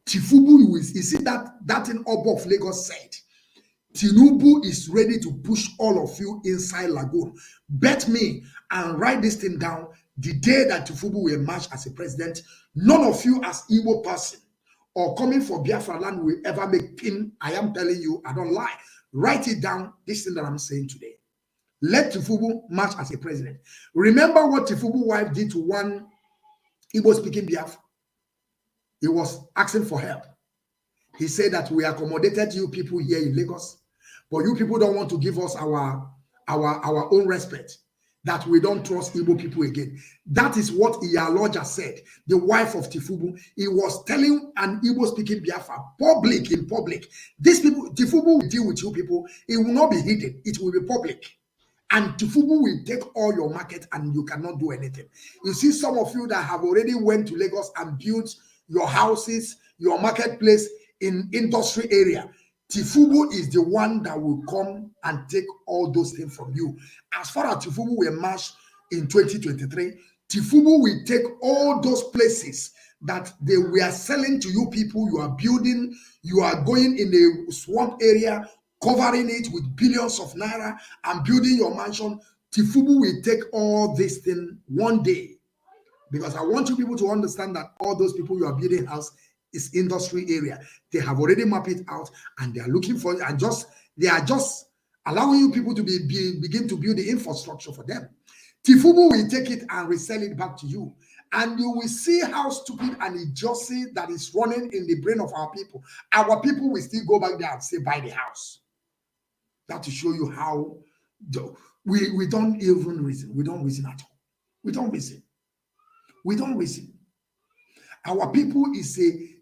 Tinubu, you see that in Oba of Lagos said, Tinubu is ready to push all of you inside Lagoon. Bet me and write this thing down. The day that Tinubu will emerge as a president, none of you as Igbo person or coming for Biafra land will ever make pin. I am telling you, I don't lie. Write it down, this thing that I'm saying today. Let Tinubu march as a president. Remember what Tinubu's wife did to one Igbo speaking Biafra? He was asking for help. He said that we accommodated you people here in Lagos, but you people don't want to give us our own respect, that we don't trust Igbo people again. That is what Iyaloja said, the wife of Tinubu. He was telling an Igbo-speaking Biafra, in public. These people, Tinubu will deal with you people. It will not be hidden. It will be public. And Tinubu will take all your market and you cannot do anything. You see some of you that have already went to Lagos and built your houses, your marketplace in industry area. Tinubu is the one that will come and take all those things from you. As far as Tinubu will march in 2023, Tinubu will take all those places that they were selling to you people. You are building, you are going in a swamp area, covering it with billions of naira and building your mansion. Tinubu will take all this thing one day. Because I want you people to understand that all those people you are building house is industry area. They have already mapped it out and they are looking for it, and they are just allowing you people to begin to build the infrastructure for them. Tinubu will take it and resell it back to you. And you will see how stupid and idiocy that is running in the brain of our people. Our people will still go back there and say, buy the house. That to show you how we don't even reason. We don't reason at all. We don't reason. We don't reason. Our people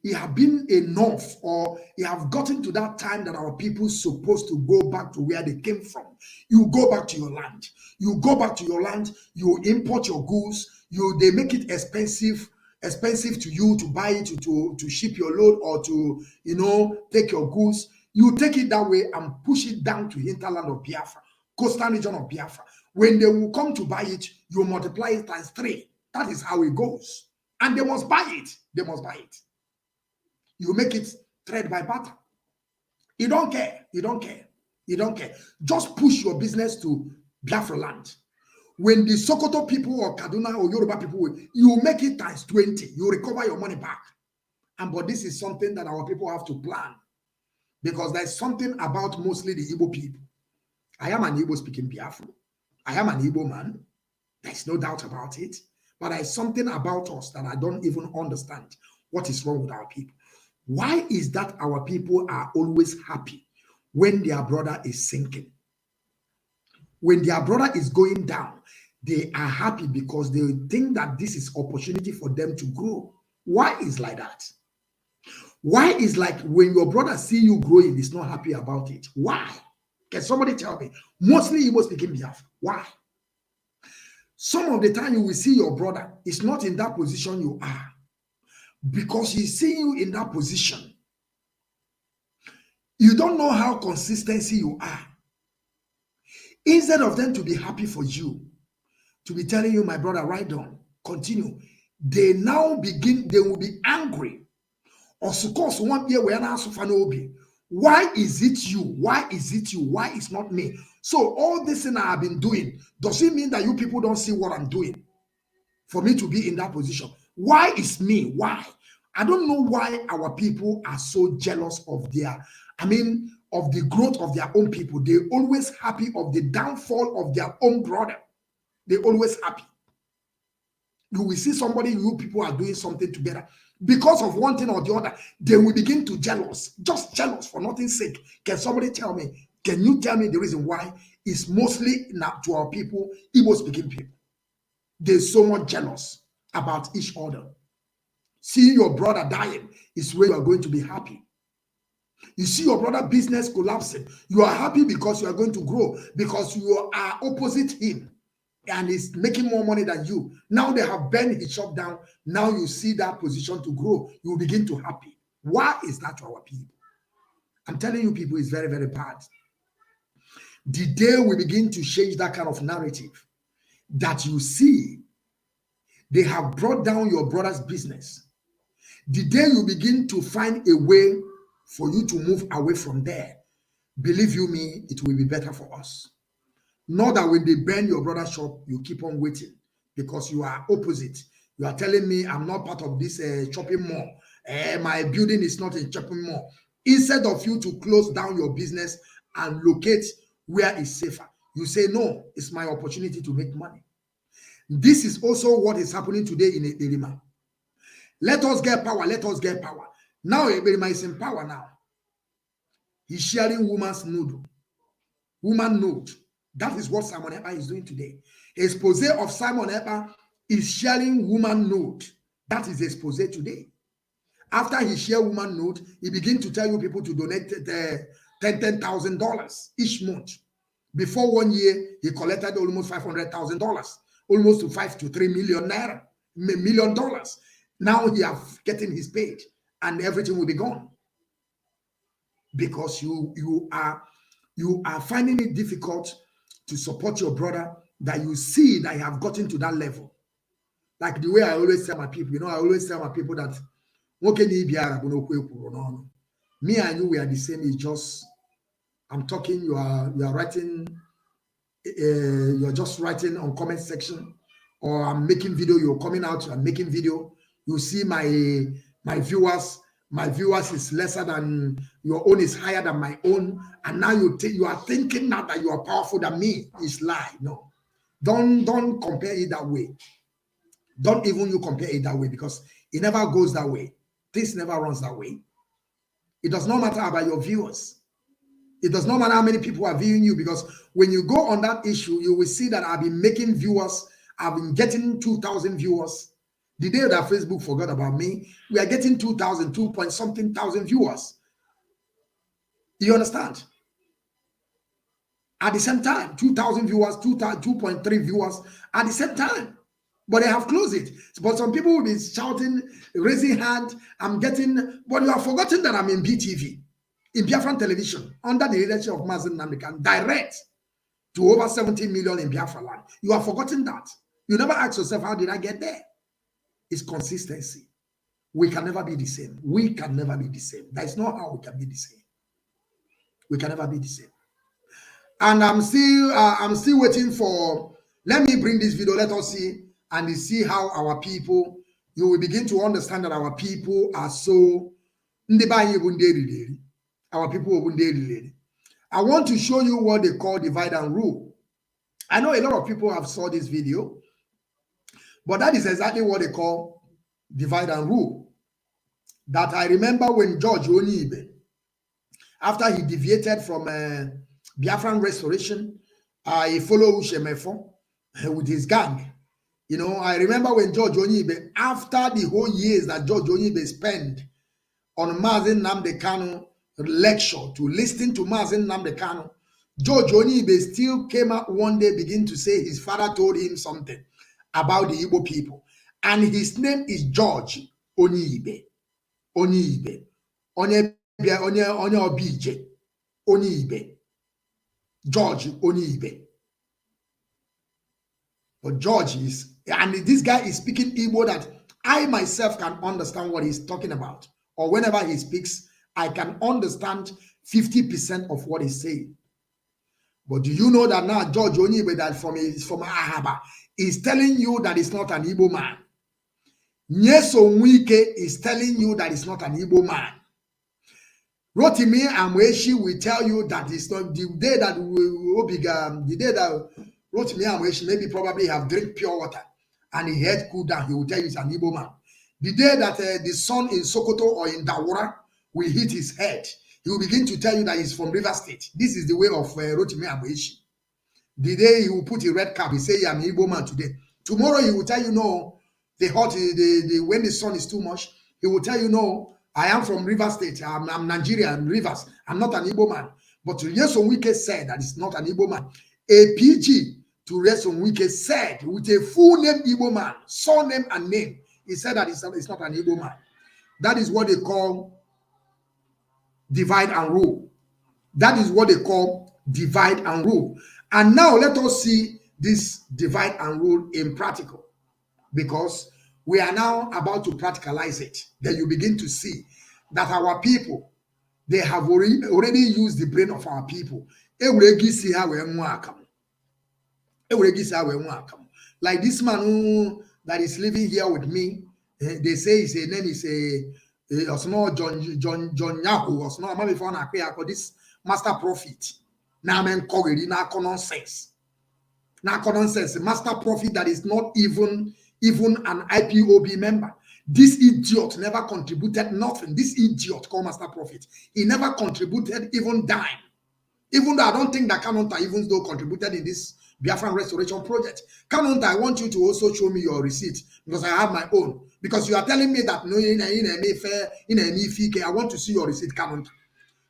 it have been enough, or it have gotten to that time that our people supposed to go back to where they came from. You go back to your land. You go back to your land. You import your goods. They make it expensive to you to buy it, to ship your load, or to take your goods. You take it that way and push it down to hinterland of Biafra, coastal region of Biafra. When they will come to buy it, you multiply it times 3. That is how it goes. And they must buy it. They must buy it. You make it trade by barter. You don't care. You don't care. You don't care. Just push your business to Biafra land. When the Sokoto people or Kaduna or Yoruba people, you make it times 20. You recover your money back. But this is something that our people have to plan. Because there's something about mostly the Igbo people. I am an Igbo speaking Biafra. I am an Igbo man. There's no doubt about it. But there's something about us that I don't even understand what is wrong with our people. Why is that our people are always happy when their brother is sinking? When their brother is going down, they are happy because they think that this is opportunity for them to grow. Why is like that? Why is like when your brother see you growing, he's not happy about it? Why? Can somebody tell me? Mostly Igbo speaking Biafra. Why? Some of the time you will see your brother is not in that position you are, because he's seeing you in that position. You don't know how consistency you are. Instead of them to be happy for you, to be telling you, my brother, ride on, continue, they now begin, they will be angry. Or suppose one year we are now Why is it you? Why is it you? Why is not me? So all this thing I have been doing, does it mean that you people don't see what I'm doing for me to be in that position? Why is me? Why? I don't know why our people are so jealous of their, of the growth of their own people. They're always happy of the downfall of their own brother. They're always happy. You will see somebody, you people are doing something together. Because of one thing or the other, they will begin to jealous. Just jealous for nothing's sake. Can somebody tell me? Can you tell me the reason why? It's mostly now to our people, Igbo-speaking people. They're so much jealous about each other. Seeing your brother dying is where you are going to be happy. You see your brother business collapsing. You are happy because you are going to grow, because you are opposite him and he's making more money than you. Now they have burned his shop down. Now you see that position to grow. You will begin to happy. Why is that to our people? I'm telling you, people, it's very, very bad. The day we begin to change that kind of narrative, that you see they have brought down your brother's business, the day you begin to find a way for you to move away from there, believe you me, it will be better for us. Not that when they burn your brother's shop, you keep on waiting because you are opposite. You are telling me I'm not part of this shopping mall. My building is not a shopping mall. Instead of you to close down your business and locate where it's safer, you say, no, it's my opportunity to make money. This is also what is happening today in Eberima. Let us get power. Let us get power. Now Eberima is in power now. He's sharing woman's nude. Woman nude. That is what Simon Ekpa is doing today. Expose of Simon Ekpa is sharing woman nude. That is expose today. After he share woman nude, he begin to tell you people to donate $10,000 each month. Before 1 year, he collected almost $500,000, almost to $5 to $3 million. Now he are getting his page, and everything will be gone because you are finding it difficult to support your brother, that you see that you have gotten to that level. Like the way I always tell my people, I always tell my people that me and you, we are the same. It's just I'm talking, you are writing, you're just writing on comment section, or I'm making video, you're coming out, I'm making video. You see my viewers is lesser than your own, is higher than my own, and now you are thinking now that you are powerful than me. It's lie. No, don't compare it that way. Don't even you compare it that way, because it never goes that way. This never runs that way. It does not matter about your viewers. It does not matter how many people are viewing you, because when you go on that issue, you will see that I've been making viewers. I've been getting 2,000 viewers. The day that Facebook forgot about me, we are getting 2,000, 2-point-something thousand viewers. You understand? At the same time, 2,000 viewers, 2.3 viewers at the same time. But they have closed it. But some people will be shouting, raising hand, I'm getting, but you have forgotten that I'm in BTV, in Biafran television, under the leadership of Mazi Nwachineke, direct to over 70 million in Biafra land. You have forgotten that. You never ask yourself, how did I get there? It's consistency. We can never be the same. We can never be the same. That is not how we can be the same. We can never be the same. And I'm still waiting for, let me bring this video, let us see, and see how our people, you will begin to understand that our people are so, our people, I want to show you what they call divide and rule. I know a lot of people have saw this video, but that is exactly what they call divide and rule. That I remember when George Onibe, after he deviated from Biafran restoration, he followed Ushemefo with his gang. I remember when George Onibe, after the whole years that George Onibe spent on Mazi Nnamdi Kanu lecture, to listen to Mazi Nnamdi Kanu, George Onibe still came out one day, begin to say his father told him something about the Igbo people. And his name is George Onibe. Onibe. Onye Obije. Onibe. George Onibe. But George is, and this guy is speaking Igbo that I myself can understand what he's talking about. Or whenever he speaks, I can understand 50% of what he's saying. But do you know that now George Onyibe, that from Ahaba, is telling you that it's not an Igbo man? Nyesom Wike is telling you that it's not an Igbo man. Rotimi Amweshi will tell you that it's not the day that the day that Rotimi Amweshi maybe probably have drink pure water and he head cool down, he will tell you it's an Igbo man. The day that the sun in Sokoto or in Dawara will hit his head, he will begin to tell you that he's from River State. This is the way of Rotimi Amweshi. The day he will put a red cap, he say, I'm an Igbo man today. Tomorrow he will tell you, no, when the sun is too much, he will tell you, no, I am from River State. I'm Nigerian, Rivers. I'm not an Igbo man. But Nyesom Wike said that it's not an Igbo man. A PG to Nyesom Wike said with a full name Igbo man, surname and name, he said that it's not an Igbo man. That is what they call divide and rule. That is what they call divide and rule. And now let us see this divide and rule in practical, because we are now about to practicalize it. Then you begin to see that our people, they have already used the brain of our people. Like this man who that is living here with me, they say his name is John Yahu, or no, maybe for this master prophet. Now I'm nonsense. Now nonsense. Master prophet that is not even an IPOB member. This idiot never contributed nothing. This idiot called Master Prophet, he never contributed even dime. Even though I don't think that Kanonta even though contributed in this Biafran restoration project. Kanonta, I want you to also show me your receipt, because I have my own. Because you are telling me that no, I want to see your receipt, Kanonta.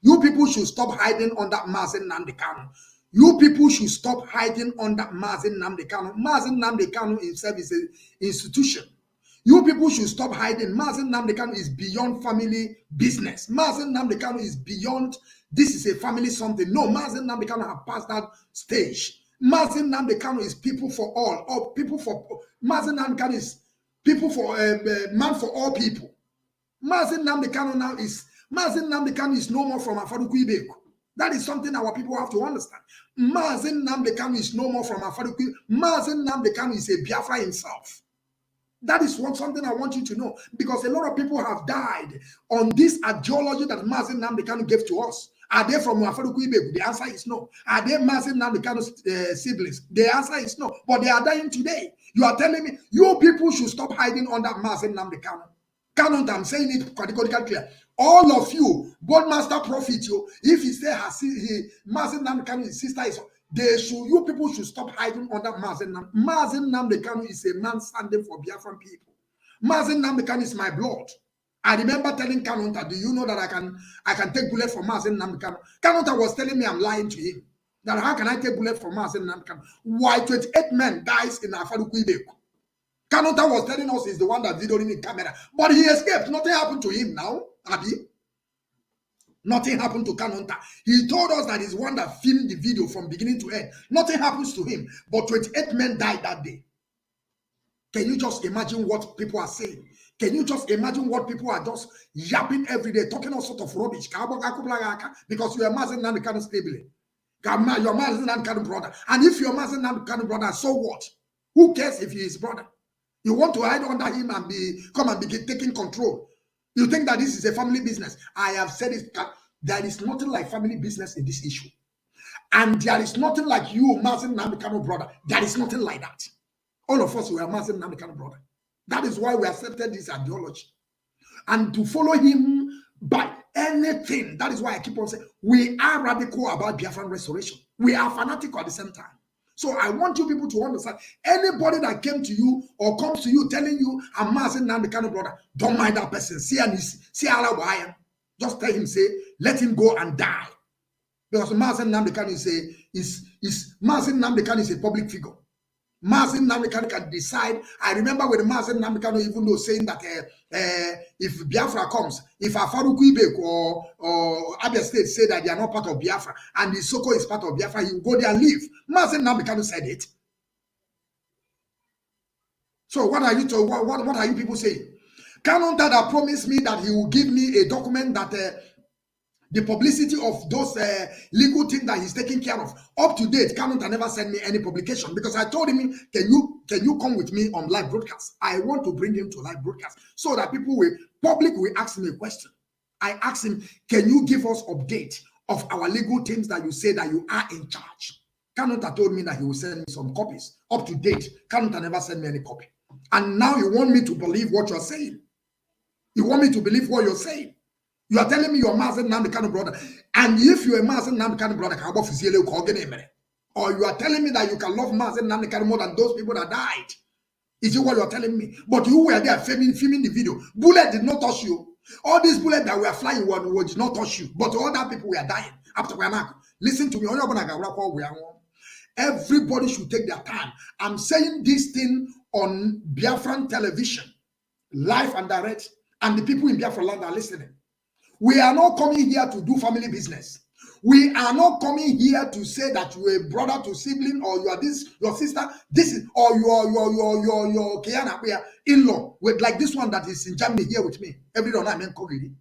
You people should stop hiding under Mazi Nnamdi Kanu. You people should stop hiding under Mazi Nnamdi Kanu. Mazi Nnamdi Kanu himself is an institution. You people should stop hiding. Mazi Nnamdi Kanu is beyond family business. Mazi Nnamdi Kanu is beyond, this is a family something. No, Mazi Nnamdi Kanu have passed that stage. Mazi Nnamdi Kanu is people for all, or people for, Mazi Nnamdi Kanu is people for, man for all people. Mazi Nnamdi Kanu now is, Mazi Nnamdi Kanu is no more from Afaruku Ibeku. That is something our people have to understand. Mazi Nnamdi Kanu is no more from Afaruku. Mazi Nnamdi Kanu is a Biafra himself. That is something I want you to know, because a lot of people have died on this ideology that Mazi Nnamdi Kanu gave to us. Are they from Afaruku Ibeku? The answer is no. Are they Mazi Nnamdi Kanu's siblings? The answer is no. But they are dying today. You are telling me you people should stop hiding under Mazi Nnamdi Kanu. Cannot, I'm saying it categorically clear. All of you, both Master Prophet, if he say Mazi Nnamdi Kanu, his sister is, you people should stop hiding under Mazi Nnamdi. Mazi Nnamdi Kanu is a man standing for Biafran people. Mazi Nnamdi Kanu is my blood. I remember telling Kanonta, do you know that I can take bullet for Mazi Nnamdi Kanu? Kanonta was telling me I'm lying to him. That how can I take bullet for Mazi Nnamdi Kanu? Why 28 men dies in Afaruku Ibeku? Kanonta was telling us he's the one that videoed him in camera. But he escaped. Nothing happened to him now, Abi. Nothing happened to Kanonta. He told us that he's one that filmed the video from beginning to end. Nothing happens to him. But 28 men died that day. Can you just imagine what people are saying? Can you just imagine what people are just yapping every day, talking all sort of rubbish? Because you are Mazi Nnamdi Kanu sibling. You're Mazi Nnamdi Kanu brother. And if you're Mazi Nnamdi Kanu brother, so what? Who cares if he is brother? You want to hide under him and come and begin taking control. You think that this is a family business. I have said it. There is nothing like family business in this issue. And there is nothing like you, Mazi Nnamdi Kanu brother. There is nothing like that. All of us were Mazi Nnamdi Kanu brother. That is why we accepted this ideology. And to follow him by anything, that is why I keep on saying, we are radical about Biafran restoration. We are fanatical at the same time. So I want you people to understand, anybody that came to you or comes to you telling you, I'm Mazi Nnamdi Kanu brother, don't mind that person. Just tell him, say, let him go and die. Because Mazi Nnamdi Kanu Mazi Nnamdi Kanu is a public figure. Mazi Nnamdi Kanu can decide. I remember when Mazi Nnamdi Kanu even though saying that if Biafra comes, if Afaruku Ibeku or Abia State say that they are not part of Biafra and the Soko is part of Biafra, he will go there and leave. Mazi Nnamdi Kanu said it. So what are you people saying? Kanonta that promised me that he will give me a document that the publicity of those legal things that he's taking care of. Up to date, Kanu never sent me any publication because I told him, can you come with me on live broadcast? I want to bring him to live broadcast so that public will ask him a question. I asked him, can you give us update of our legal teams that you say that you are in charge? Kanu told me that he will send me some copies. Up to date, Kanu never sent me any copy. And now you want me to believe what you're saying. You want me to believe what you're saying. You are telling me you're Mazi Nwachineke brother. And if you're a Mazi Nwachineke brother, or you are telling me that you can love Mazi Nwachineke more than those people that died. Is it what you're telling me? But you were there filming the video. Bullet did not touch you. All these bullets that were flying did not touch you. But other people were dying. After listen to me. Everybody should take their time. I'm saying this thing on Biafran television, live and direct, and the people in Biafra land are listening. We are not coming here to do family business. We are not coming here to say that you're a brother to sibling, or you are this, your sister, this is, or your Kiana, we are in-law, with like this one that is in Germany here with me. Every day I'm in Kogi.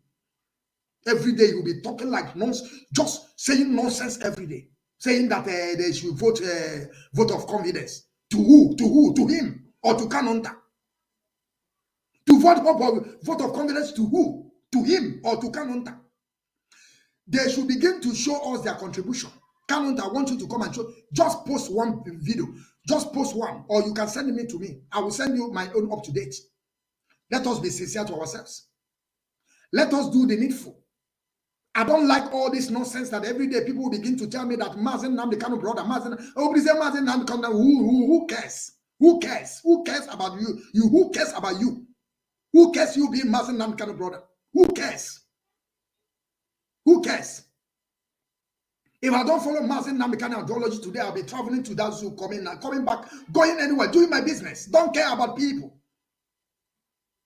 Every day you'll be talking like nonsense, just saying nonsense every day. Saying that they should vote of confidence. To who? To who? To him or to Kanonta? To vote of confidence to who? To him or to Kanonta? They should begin to show us their contribution. Kanonta, I want you to come and show. Just post one video. Just post one. Or you can send it to me. I will send you my own up to date. Let us be sincere to ourselves. Let us do the needful. I don't like all this nonsense that every day people begin to tell me that Mazi Nwachineke brother, Mazi Nwachineke, who cares? Who cares? Who cares about you? Who cares about you? Who cares you being Mazi Nwachineke brother? Who cares? Who cares? If I don't follow Mazi Nwachineke ideology today, I'll be traveling to that zoo, coming back, going anywhere, doing my business. Don't care about people.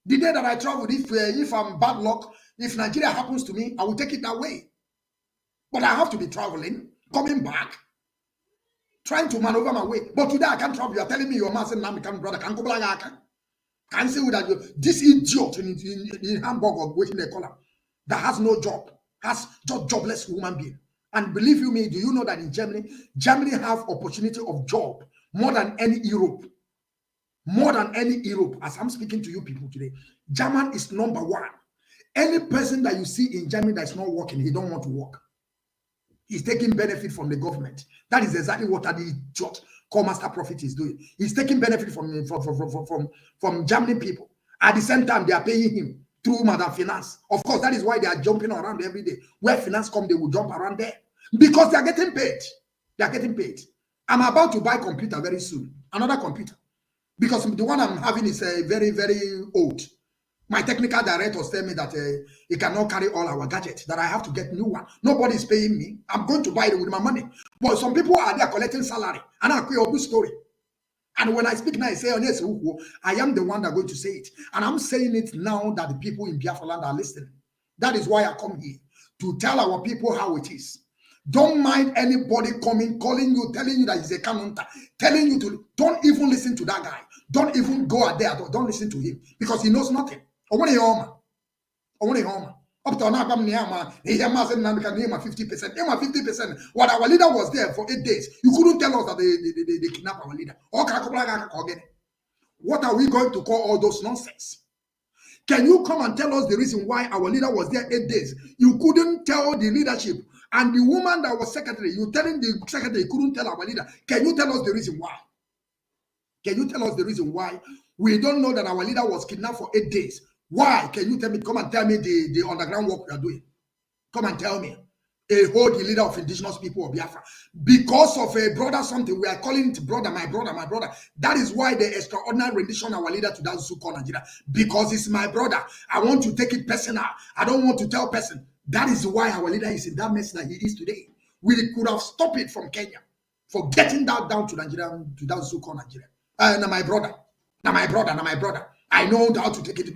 The day that I travel, if I'm bad luck, if Nigeria happens to me, I will take it that way. But I have to be traveling, coming back, trying to maneuver my way. But today I can't travel. You are telling me you're Mazi Nwachineke brother. Can't go back. Can't say that you this idiot in Hamburg or waiting the column that has no job, has just jobless human being. And believe you me, do you know that in Germany have opportunity of job more than any Europe? More than any Europe. As I'm speaking to you people today, German is number one. Any person that you see in Germany that is not working, he don't want to work. He's taking benefit from the government. That is exactly what the idiot called Master Prophet is doing. He's taking benefit from German people. At the same time, they are paying him through Madam Finance. Of course, that is why they are jumping around every day. Where finance come, they will jump around there. Because they are getting paid. They are getting paid. I'm about to buy a computer very soon. Another computer. Because the one I'm having is very, very old. My technical directors tell me that it cannot carry all our gadgets, that I have to get new one. Nobody is paying me. I'm going to buy it with my money. But some people are there collecting salary. And I create a good story. And when I speak now, I say, yes, I am the one that's going to say it. And I'm saying it now that the people in Biafra land are listening. That is why I come here, to tell our people how it is. Don't mind anybody coming, calling you, telling you that he's a Kanonta, telling you to, don't even listen to that guy. Don't even go out there. Don't listen to him because he knows nothing. I want to hear up to now, he hear Mazi Nwachineke 50%. 50%. What our leader was there for 8 days. You couldn't tell us that they kidnapped our leader. What are we going to call all those nonsense? Can you come and tell us the reason why our leader was there 8 days? You couldn't tell the leadership. And the woman that was secretary, you telling the secretary couldn't tell our leader. Can you tell us the reason why? Can you tell us the reason why we don't know that our leader was kidnapped for 8 days? Why? Can you tell me? Come and tell me the underground work we are doing. Come and tell me. Hold the leader of indigenous people of Biafra. Because of a brother something, we are calling it brother, my brother, my brother. That is why the extraordinary rendition our leader to that zoo called Nigeria. Because it's my brother. I want to take it personal. I don't want to tell person. That is why our leader is in that mess that he is today. We could have stopped it from Kenya for getting that down to Nigeria, to that zoo called Nigeria. Now my brother. I know how to take it.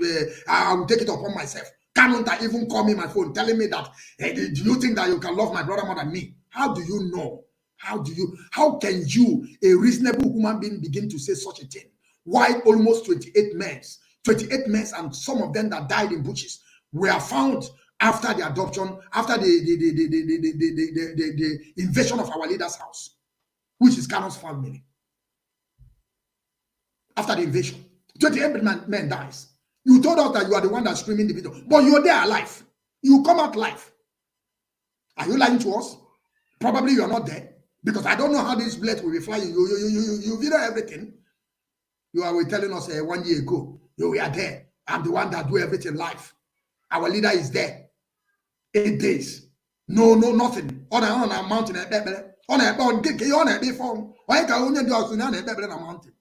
I will take it upon myself. Cannot even call me my phone telling me that, hey, do you think that you can love my brother more than me? How do you know? How can you, a reasonable human being, begin to say such a thing? Why almost 28 men and some of them that died in bushes were found after the adoption, after the invasion of our leader's house, which is Kanu's family. After the invasion, 28 men dies. You told us that you are the one that's screaming the video, but you're there alive. You come out live. Are you lying to us? Probably you are not there, because I don't know how this blade will be flying. You video everything. You are telling us 1 year ago, we are there. I'm the one that do everything live. Our leader is there. 8 days. No, nothing. On a mountain, on a mountain.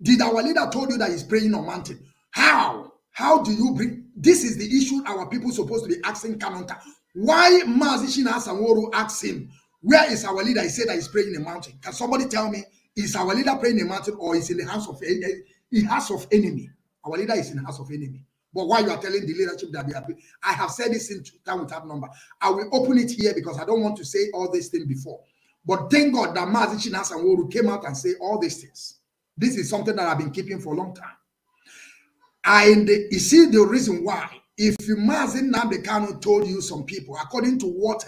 Did our leader told you that he's praying on mountain? How? How do you bring? This is the issue our people supposed to be asking Kanonka. Why Mazi Nwachineke asked him, where is our leader? He said that he's praying in a mountain. Can somebody tell me, is our leader praying in a mountain or is in the house of enemy? Our leader is in the house of enemy. But why you are telling the leadership that they are praying? I have said this in time without number. I will open it here because I don't want to say all these things before. But thank God that Mazi Nwachineke came out and say all these things. This is something that I've been keeping for a long time. And you see the reason why. If Mazi Nwachineke told you some people, according to what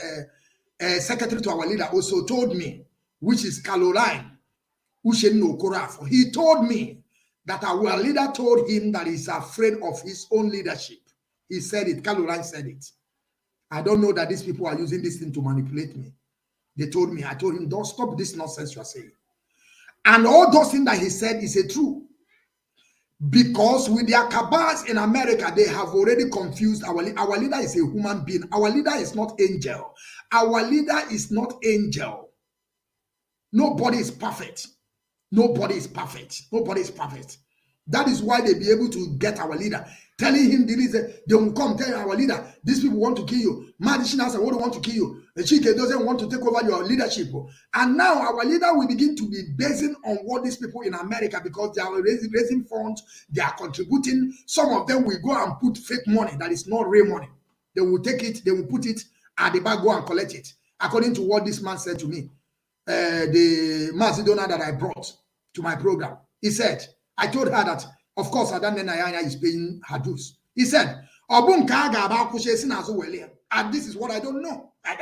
secretary to our leader also told me, which is Caroline Ushen Okorafo, he told me that our leader told him that he's afraid of his own leadership. He said it. Caroline said it. I don't know that these people are using this thing to manipulate me. They told me. I told him, don't stop this nonsense you are saying. And all those things that he said is a true. Because with their cabals in America, they have already confused our leader. Our leader is a human being. Our leader is not angel. Our leader is not angel. Nobody is perfect. Nobody is perfect. Nobody is perfect. That is why they be able to get our leader. Telling him they will come tell our leader, these people want to kill you. Mazi Nwachineke want to kill you. The Chike doesn't want to take over your leadership. And now our leader will begin to be basing on what these people in America, because they are raising funds, they are contributing. Some of them will go and put fake money that is not real money. They will take it, they will put it at the back, go and collect it. According to what this man said to me, the Mazi donor that I brought to my program, he said, I told her that, of course, Adan Nayanya is paying her dues. He said, and this is what I don't know. I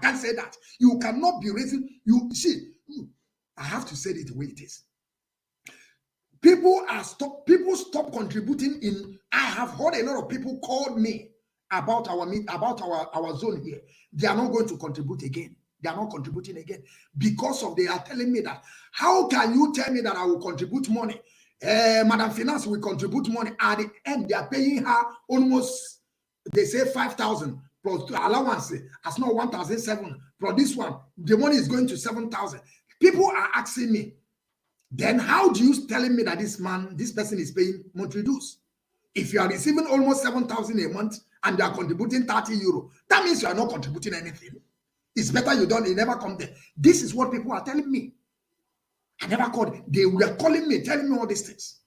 can't say that. You cannot be raising, you see, I have to say it the way it is. People stop contributing in. I have heard a lot of people called me about our zone here. They are not going to contribute again. They are not contributing again because of they are telling me that. How can you tell me that I will contribute money? Madam Finance will contribute money. At the end, they are paying her almost, they say 5,000 plus allowance. As not 1,700. For this one, the money is going to 7,000. People are asking me, then how do you telling me that this person is paying monthly dues? If you are receiving almost 7,000 a month and they are contributing 30 euro, that means you are not contributing anything. It's better you never come there. This is what people are telling me. I never called. They were calling me, telling me all these things.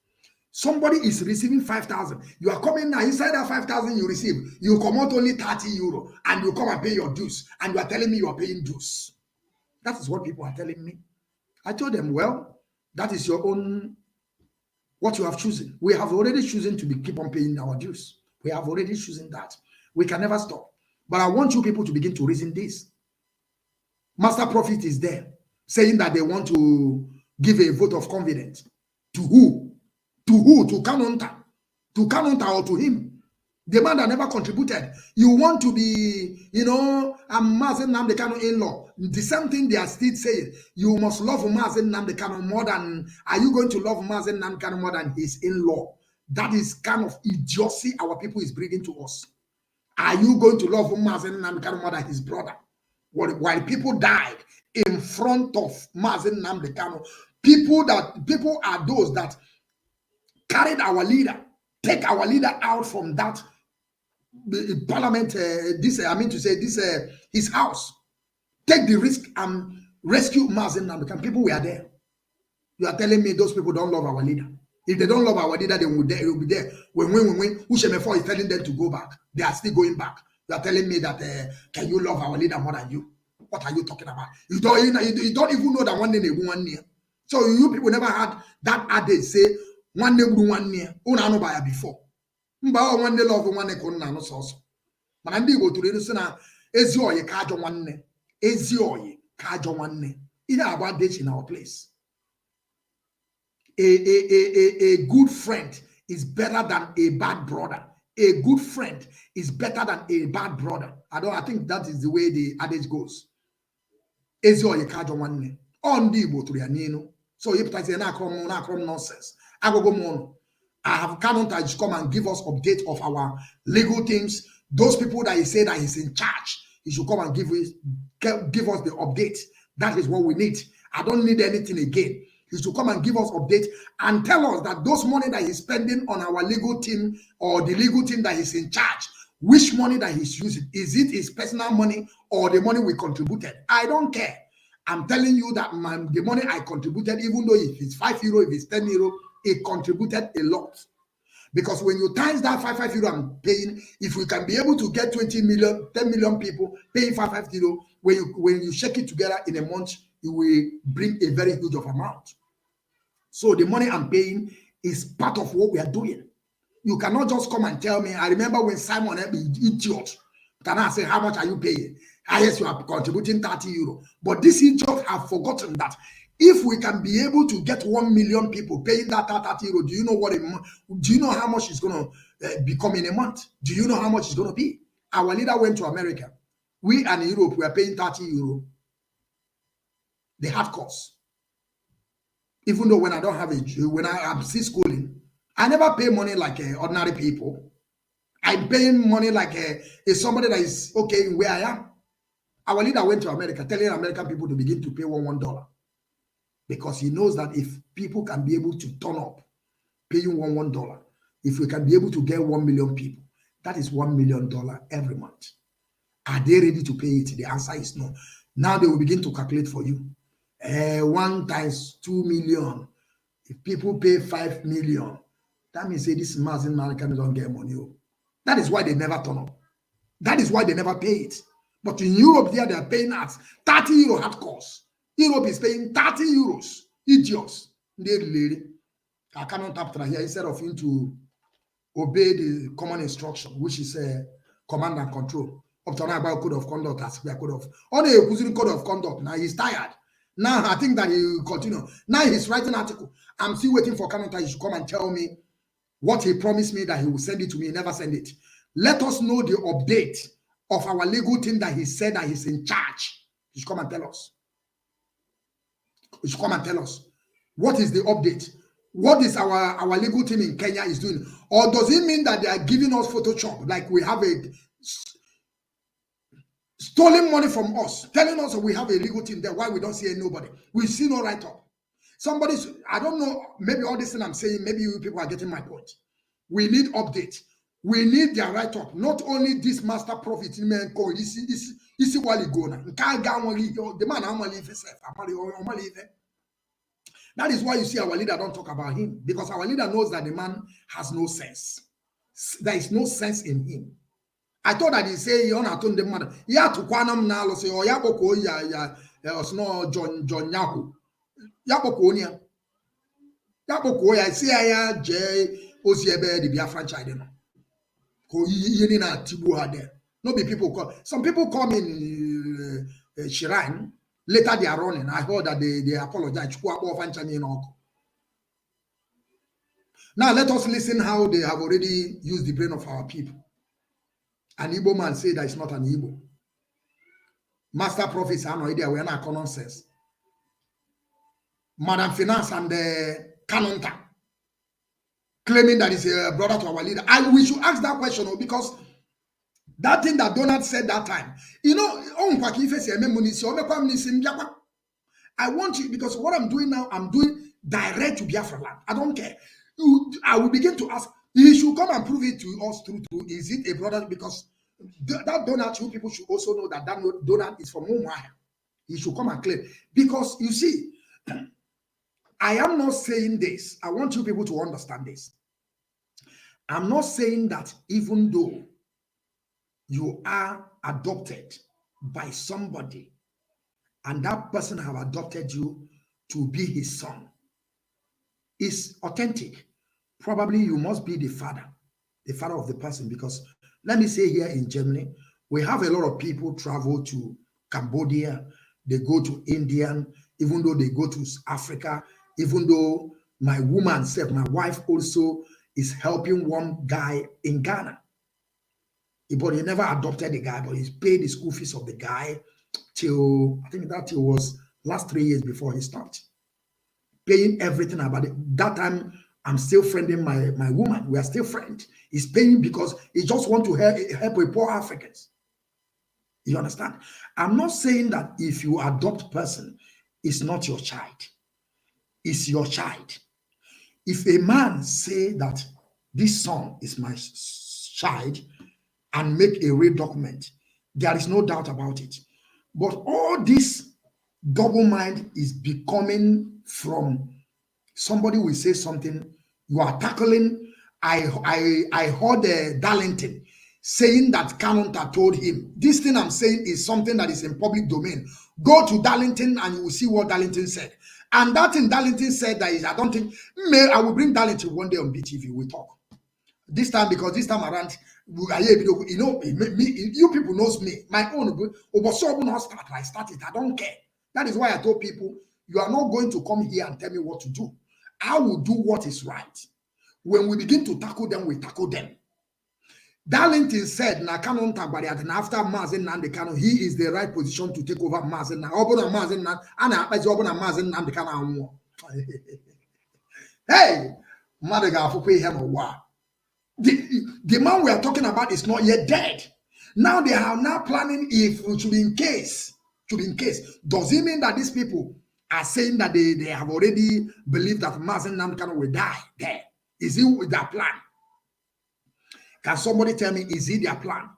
Somebody is receiving 5,000. You are coming now, inside that 5,000 you receive, you come out only 30 euro and you come and pay your dues. And you are telling me you are paying dues. That is what people are telling me. I told them, well, that is your own, what you have chosen. We have already chosen to keep on paying our dues. We have already chosen that. We can never stop. But I want you people to begin to reason this. Master Prophet is there saying that they want to give a vote of confidence. To who? To who? To Kanonta. To Kanonta or to him? The man that never contributed. You want to be, I'm Mazi Nwachineke in-law. The same thing they are still saying. You must love Mazi Nwachineke more than, are you going to love Mazi Nwachineke more than his in-law? That is kind of idiocy our people is bringing to us. Are you going to love Mazi Nwachineke more than his brother? While people died in front of Mazi Nwachineke, people are those that carried our leader, take our leader out from that parliament, his house, take the risk and rescue Mazi Nwachineke. People were there. You are telling me those people don't love our leader. If they don't love our leader, they will be there. When Ushemefo is telling them to go back, they are still going back. You are telling me that can you love our leader more than you? What are you talking about? You don't even know that one day they will 1 year. So you people never had that adage say one day will 1 year. Una no buy before. Mba one day love one day couldn't also. Manandi go to the na ezi oye ka ajo nwanne. Ezi oye ka ajo nwanne. It about this in our place. A good friend is better than a bad brother. A good friend is better than a bad brother. I think that is the way the adage goes. Ezi oye ka ajo nwanne. On the Igbo to ya nino. So if I say na krom nonsense. I go mono. I have Kanu to come and give us update of our legal teams. Those people that he said that he's in charge, he should come and give us the update. That is what we need. I don't need anything again. He should come and give us update and tell us that those money that he's spending on our legal team or the legal team that he's in charge, which money that he's using. Is it his personal money or the money we contributed? I don't care. I'm telling you that the money I contributed, even though if it's €5, if it's €10, it contributed a lot. Because when you times that €5 I'm paying, if we can be able to get 20 million, 10 million people paying €5, when you shake it together in a month, it will bring a very huge of amount. So the money I'm paying is part of what we are doing. You cannot just come and tell me. I remember when Simon had been idiot. Can I say, how much are you paying? Yes, you are contributing €30. But these idiots have forgotten that if we can be able to get 1 million people paying that €30, do you know how much it's going to become in a month? Do you know how much it's going to be? Our leader went to America. We and Europe were paying €30. The hard cost. Even though when I don't have when I am still schooling, I never pay money like ordinary people. I'm paying money like somebody that is okay where I am. Our leader went to America, telling American people to begin to pay $1, because he knows that if people can be able to turn up, paying $1, if we can be able to get 1 million people, that is $1 million every month. Are they ready to pay it? The answer is no. Now they will begin to calculate for you. 1 times 2 million. If people pay 5 million, that means say this Mazi Nwachineke don't get money. That is why they never turn up. That is why they never pay it. But in Europe, there they are paying us €30 hard cost. Europe is paying €30. Idiots. I cannot tap here instead of him to obey the common instruction, which is command and control. Up to now about code of conduct, as we are code of code of conduct. Now he's tired. Now I think that he will continue. Now he's writing an article. I'm still waiting for Kanu to come and tell me what he promised me that he will send it to me. He never send it. Let us know the update of our legal team that he said that he's in charge. He should come and tell us. He should come and tell us. What is the update? What is our legal team in Kenya is doing? Or does it mean that they are giving us Photoshop, like we have a stolen money from us, telling us that we have a legal team there, why we don't see nobody? We see no write-up. Somebody, I don't know, maybe all this thing I'm saying, maybe you people are getting my point. We need update. We need their write-up. Not only this master prophet, man, called this while he go now. The man I'm leave himself. That is why you see our leader don't talk about him, because our leader knows that the man has no sense. There is no sense in him. I thought that he say on aton the mother. Ya to kwanam na lo say o ya boko ya osno John Yahu. Ya boko nia. Ya boko ya say ya je osiebe the Biafran child no. Ko yini na tibu ha there. No be people call. Some people come in shrine. Later they are running. I heard that they apologize. Now let us listen how they have already used the brain of our people. An Igbo man say that it's not an Igbo. Master prophets are no idea we are not nonsense. Madam Finance and the Kanonta claiming that is a brother to our leader. And we should ask that question because that thing that Donald said that time, you know, I want you, because what I'm doing now, I'm doing direct to Biafra land. I don't care. I will begin to ask, he should come and prove it to us through. Is it a brother? Because that Donald, you people should also know that Donald is from Umuahia. He should come and claim. Because you see, I am not saying this. I want you people to understand this. I'm not saying that even though you are adopted by somebody and that person have adopted you to be his son, is authentic. Probably you must be the father of the person, because Let me say here in Germany, we have a lot of people travel to Cambodia, they go to India, even though they go to Africa, even though my woman said, my wife also is helping one guy in Ghana. But he never adopted the guy, but he's paid the school fees of the guy till, I think that it was last 3 years before he stopped. Paying everything about it. That time, I'm still friending my woman. We are still friends. He's paying because he just want to help with poor Africans. You understand? I'm not saying that if you adopt person, it's not your child. It's your child. If a man say that this son is my child and make a real document, there is no doubt about it. But all this double mind is becoming from somebody will say something, you are tackling. I heard Darlington saying that Kanunta told him, this thing I'm saying is something that is in public domain. Go to Darlington and you will see what Darlington said. And that thing Darlington said that is, I don't think, I will bring Darlington one day on BTV, we talk. This time, because this time around, you know, you people knows me. My own, I started. I don't care. That is why I told people, you are not going to come here and tell me what to do. I will do what is right. When we begin to tackle them, we tackle them. Darlington said, "Na Kanu Ntagbari and after Mazi Nwachineke Kanu, he is the right position to take over Mazi Nwachineke. Obona Mazi Nwachineke, ana akpazi obona Mazi Nwachineke Kanu." Hey, Madaga for pay him a wa. The man we are talking about is not yet dead. Now they are now planning if it should be in case. Does it mean that these people are saying that they have already believed that Mazi Nwachineke Kanu will die there? Is it their plan? Can somebody tell me, is it their plan?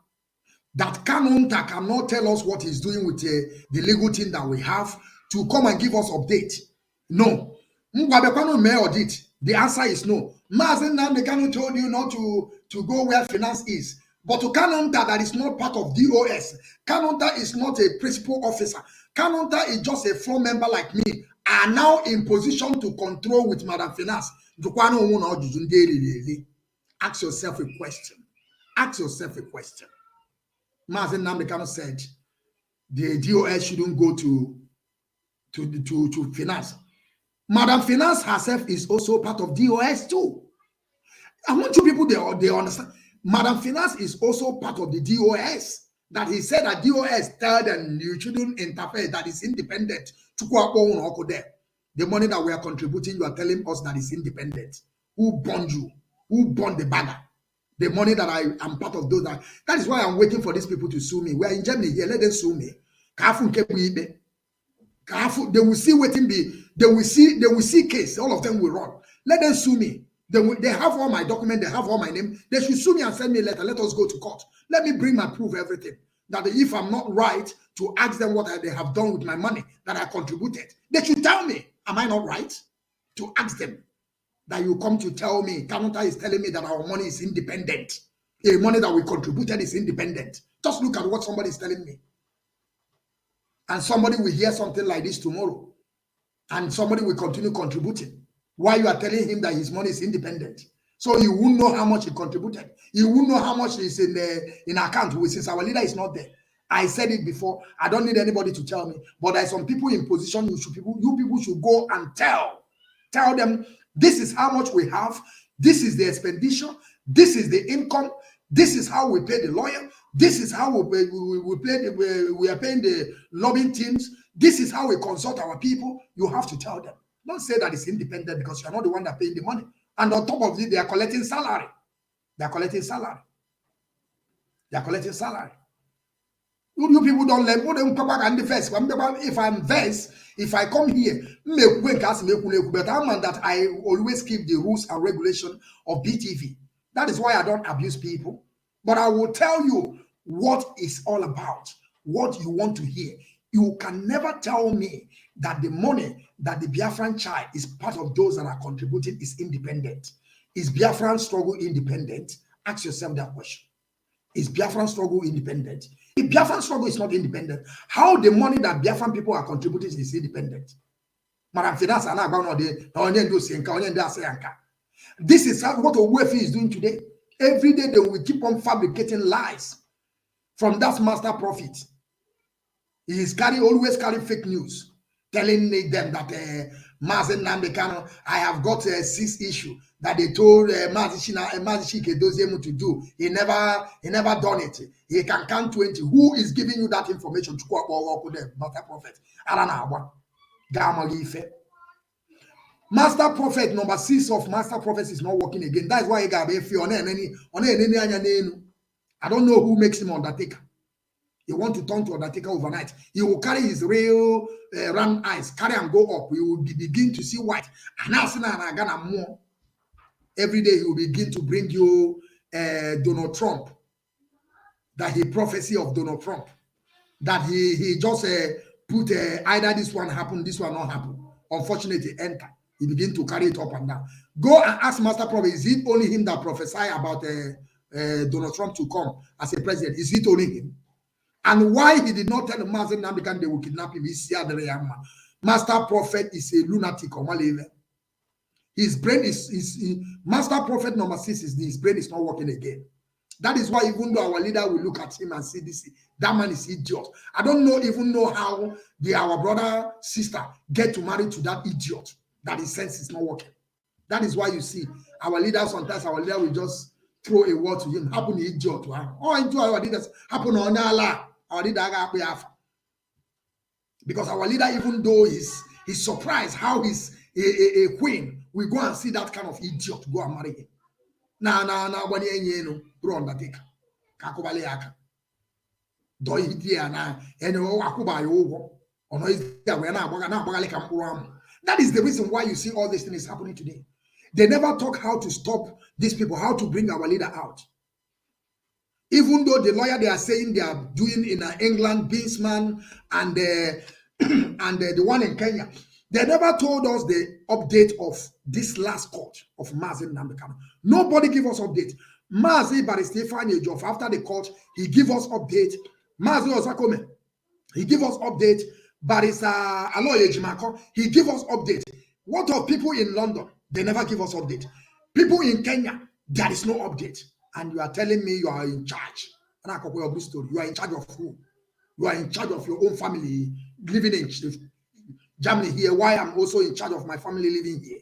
That Kanunta cannot tell us what he's doing with the legal team that we have to come and give us update? No. The answer is no. Mazi Nwachineke Kanu told you not to go where finance is. But to Kanunta, that is not part of DOS. Kanunta is not a principal officer. Kanunta is just a floor member like me, are now in position to control with Madam Finance. Ask yourself a question. Ask yourself a question. Mazi Nwachineke Kanu said the DOS shouldn't go to finance. Madam Finance herself is also part of DOS too. I want you people they understand. Madam Finance is also part of the DOS. That he said that DOS tell them you shouldn't interfere, that is independent. The money that we are contributing, you are telling us that is independent. Who bond you? Who bond the bagger? The money that I am part of those that is why I'm waiting for these people to sue me. We are in Germany here. Let them sue me. They will see waiting be. They will see case. All of them will run. Let them sue me. They have all my documents. They have all my name. They should sue me and send me a letter. Let us go to court. Let me bring my proof, everything. That if I'm not right to ask them what they have done with my money that I contributed, they should tell me. Am I not right to ask them? That you come to tell me, Kanunta is telling me that our money is independent. The money that we contributed is independent. Just look at what somebody is telling me. And somebody will hear something like this tomorrow. And somebody will continue contributing. Why you are telling him that his money is independent? So you won't know how much he contributed. You won't know how much is in account since our leader is not there. I said it before. I don't need anybody to tell me. But there are some people in position. You people should go and tell them, this is how much we have. This is the expenditure. This is the income. This is how we pay the lawyer. This is how we are paying the lobbying teams. This is how we consult our people. You have to tell them. Don't say that it's independent because you're not the one that paying the money. And on top of it, they are collecting salary. They are collecting salary. They are collecting salary. You people don't learn. If I'm versed, if I come here, but I'm man that I always keep the rules and regulation of BTV. That is why I don't abuse people. But I will tell you what it's all about, what you want to hear. You can never tell me that the money that the Biafran child is part of those that are contributing is independent. Is Biafran struggle independent? Ask yourself that question. Is Biafran struggle independent? If Biafran struggle is not independent, how the money that Biafran people are contributing is independent? This is what Owefi is doing today. Every day they will keep on fabricating lies from that master prophet. He is always carrying fake news, telling them that Mazi Nwachineke, I have got a 6 issue that they told Mazi Nwachineke to do. He never done it. He can count 20. Who is giving you that information? Master prophet. Master prophet number 6 of master prophets is not working again. That's why he got a fear on any. I don't know who makes him undertaker. He want to turn to undertaker overnight. He will carry his real round eyes, carry and go up. He will begin to see white. And now, more. Every day he will begin to bring you Donald Trump. That he prophecy of Donald Trump. That he just put either this one happen, this one not happen. Unfortunately, enter. He begin to carry it up and down. Go and ask Master Prophet, is it only him that prophesy about Donald Trump to come as a president? Is it only him? And why he did not tell Mazi Nwachineke they will kidnap him? Master Prophet is a lunatic. His brain is Master Prophet number 6 is his brain is not working again. That is why even though our leader will look at him and see this, that man is idiot. I don't even know how our brother, sister get to marry to that idiot. That his sense is not working. That is why you see our leader, sometimes our leader will just throw a word to him. Happen idiot. Or into our leaders happen on Allah. Our leader Biafra. Because our leader, even though he's surprised how he's a queen, we go and see that kind of idiot go and marry him. When you bro undertaker. Kakobale aka. Do idia na eno akuba yo. Ono is there we na bagale kam. That is the reason why you see all these things happening today. They never talk how to stop these people, how to bring our leader out. Even though the lawyer they are saying they are doing in England, Binsman, and the one in Kenya, they never told us the update of this last court of Mazi Nwachineke. Nobody give us update. Mazi Baristefani Jof after the court, he give us update. Mazi Osakome, he give us update. Barista Aloye Jimako, he give us update. What of people in London? They never give us update. People in Kenya, there is no update. And you are telling me you are in charge. You are in charge of who? You are in charge of your own family living in Germany here. Why I'm also in charge of my family living here.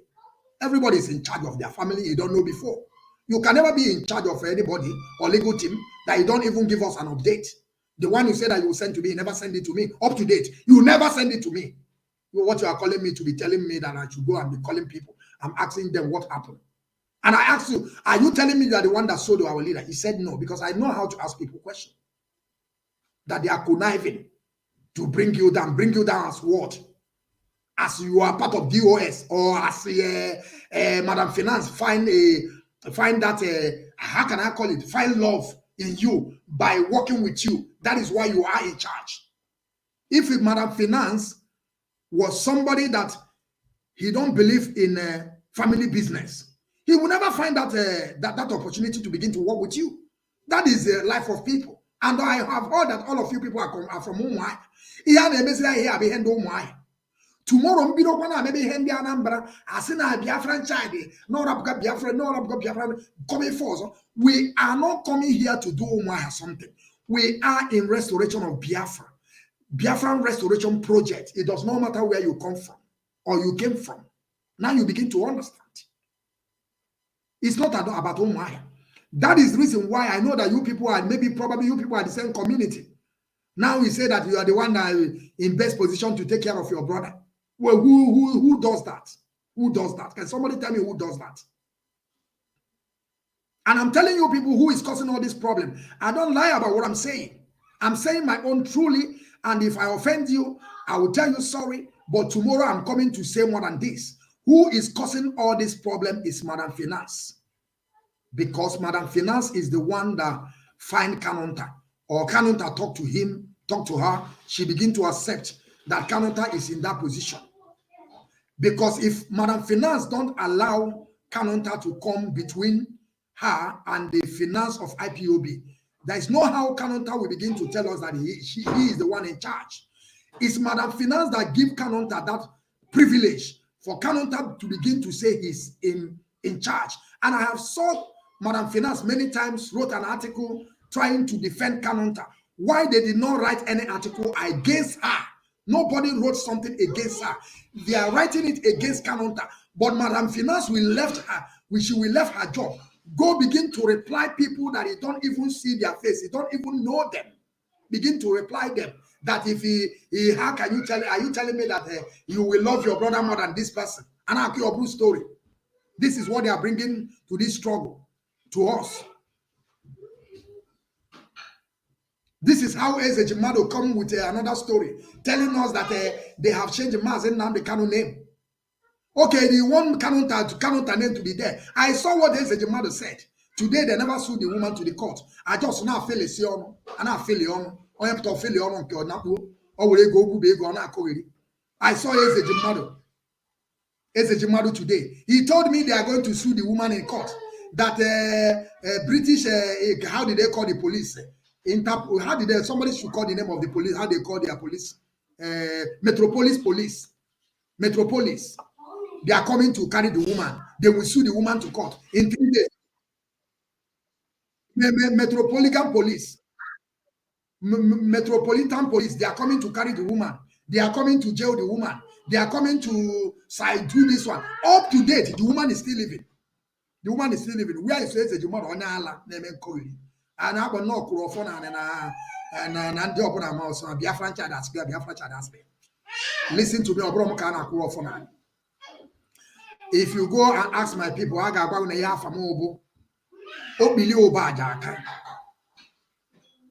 Everybody is in charge of their family you don't know before. You can never be in charge of anybody or legal team that you don't even give us an update. The one you said that you will send to me, you never send it to me. Up to date. You never send it to me. What you are calling me to be telling me that I should go and be calling people. I'm asking them what happened. And I asked you, are you telling me you are the one that sold to our leader? He said no, because I know how to ask people questions. That they are conniving to bring you down as what? As you are part of DOS, or as Madam Finance find that how can I call it? Find love in you by working with you. That is why you are in charge. If Madam Finance was somebody that he don't believe in family business, he will never find that opportunity to begin to work with you. That is the life of people. And I have heard that all of you people are from Umuahia. Tomorrow, maybe Hendi Anambra, Asina Biafran child, no Rapka Biafra, no Rapka Biafra coming forth. We are not coming here to do Umuahia something. We are in restoration of Biafra. Biafran restoration project. It does not matter where you come from or you came from. Now you begin to understand. It's not about Umuahia. That is the reason why I know that you people are, probably you people are the same community. Now we say that you are the one that is in best position to take care of your brother. Well, who does that? Who does that? Can somebody tell me who does that? And I'm telling you people who is causing all this problem. I don't lie about what I'm saying. I'm saying my own truly. And if I offend you, I will tell you sorry. But tomorrow I'm coming to say more than this. Who is causing all this problem is Madam Finance. Because Madam Finance is the one that find Kanunta. Or Kanunta talk to him, talk to her. She begin to accept that Kanunta is in that position. Because if Madam Finance don't allow Kanunta to come between her and the finance of IPOB, there is no how Kanunta will begin to tell us that he is the one in charge. It's Madam Finance that give Kanunta that privilege for Kanunta to begin to say he's in charge. And I have saw Madam Finance many times wrote an article trying to defend Kanunta. Why they did not write any article against her? Nobody wrote something against her. They are writing it against Kanunta. But Madam Finance will left her, she will left her job. Go begin to reply people that you don't even see their face, you don't even know them. Begin to reply them that if how can you tell? Are you telling me that you will love your brother more than this person? And I'll your blue story. This is what they are bringing to this struggle to us. This is how Eze Jimado come with another story, telling us that they have changed Mazi Nnamdi Kanu name. Okay, they want Kanunta name to be there. I saw what Eze Jimado said. Today they never sued the woman to the court. I just now feel it on, and I feel it on. I am to feel it on. Or will go big on a I saw Eze Jimado today. He told me they are going to sue the woman in court. That British, how did they call the police? How did somebody should call the name of the police? How they call their police? Metropolis Police. Metropolis. They are coming to carry the woman. They will sue the woman to court in 3 days. Metropolitan Police. Metropolitan Police. They are coming to carry the woman. They are coming to jail the woman. They are coming to do this one. Up to date, the woman is still living. The woman is still living. Where is the woman on Allah? And I will not call for and the open mouse on Biafran child as Biafra child as listen to me, Obrom can call for. If you go and ask my people, I got one a from Obo, Obili Obajaka.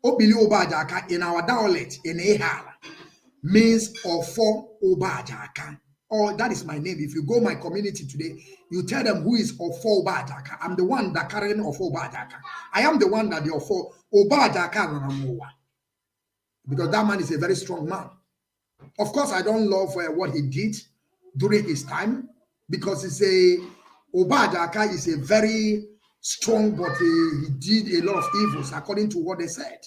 Obili Obajaka in our dialect in Ehal means Ofo Obajaka. Oh, that is my name. If you go my community today, you tell them who is Ofo Obajaka. I'm the one that carrying Ofo Obajaka. I am the one that the Ofo Obajaka. Because that man is a very strong man. Of course, I don't love what he did during his time, because it's Obajaka is a very strong, but he did a lot of evils according to what they said.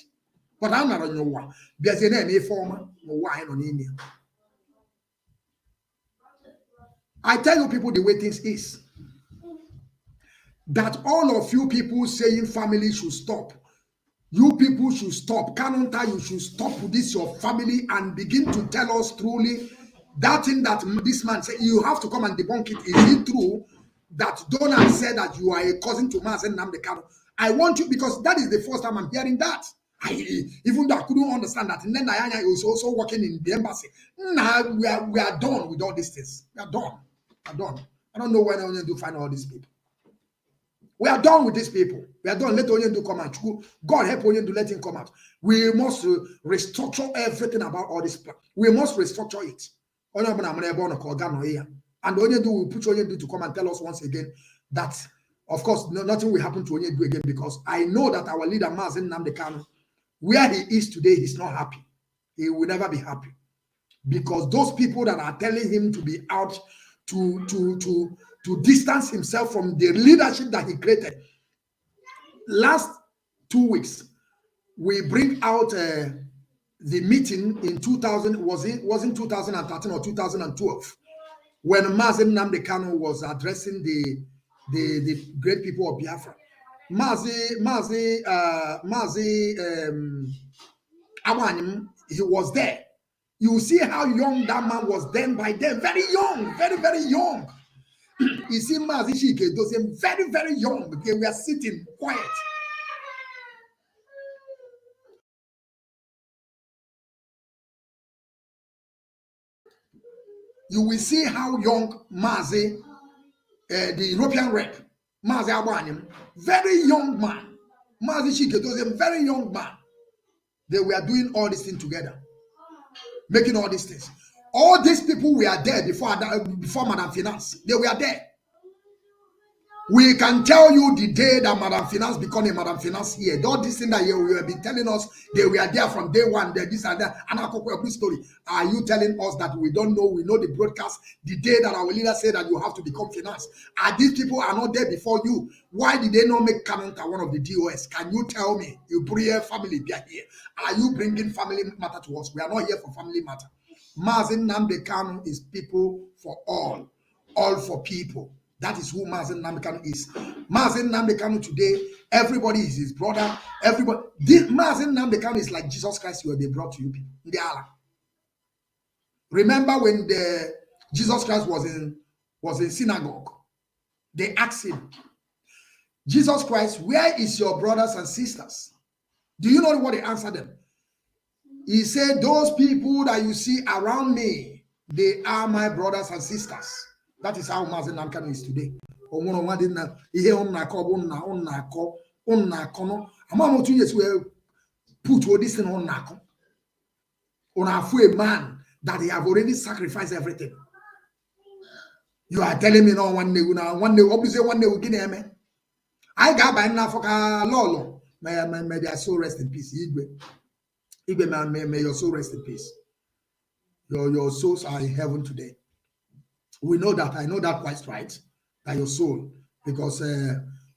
But I'm not know why. There's a name former why on India. I tell you people the way things is. That all of you people saying family should stop. You people should stop. Kanunta, you should stop with this your family and begin to tell us truly that thing that this man said. You have to come and debunk it. Is it true that Donald said that you are a cousin to Mazi Nnamdi Kanu? I want you, because that is the first time I'm hearing that. Even though I couldn't understand that. And then Ayanya is also working in the embassy. Nah, we are done with all these things. We are done. We are done. I don't know when I'm going to find all these people. We are done with these people. We are done. Let Onyendu come out. God help Onyendu, let him come out. We must restructure everything about all this plan. We must restructure it. And Onyendu will put Onyendu to come and tell us once again that, of course, nothing will happen to Onyendu again, because I know that our leader, Mazi Nnamdi Kanu, where he is today, he's not happy. He will never be happy. Because those people that are telling him to be out to distance himself from the leadership that he created. Last 2 weeks, we bring out the meeting in 2000, was in 2013 or 2012, when Mazi Nnamdi Kanu was addressing the great people of Biafra. Mazi Awanyim, he was there. You see how young that man was then by then, very young, very, very young. You see Mazi Nwachineke, those very, very young, they were sitting quiet. You will see how young Mazi, the European rep, Mazi Awanyim, very young man. Mazi Nwachineke, those very young man. They were doing all these things together, making all these things. All these people were there before Madam Finance. They were there. We can tell you the day that Madam Finance became a Madam Finance here. All this thing that you have been telling us, they were there from day one, this and that. And a story. Are you telling us that we don't know? We know the broadcast, the day that our leader said that you have to become finance. Are these people are not there before you? Why did they not make Kanunta one of the DOS? Can you tell me? You bring family be here. Are you bringing family matter to us? We are not here for family matter. Mazi Nnamdi Kanu is people for all for people. That is who Mazi Nnamdi Kanu is. Mazi Nnamdi Kanu today, everybody is his brother. Everybody. Mazi Nnamdi Kanu is like Jesus Christ who they brought to you people. Remember when Jesus Christ was in synagogue, they asked him, Jesus Christ, where is your brothers and sisters? Do you know what he answered them? He said, those people that you see around me, they are my brothers and sisters. That is how Mazi Nnamdi Kanu is today. Put this thing on Nako. On a man that they have already sacrificed everything. You are telling me no one day, obviously one day we get him. I got by Nafoka Lolo. May their soul rest in peace. Igwe man, may your soul rest in peace. Your souls are in heaven today. We know that. I know that quite right. That your soul, because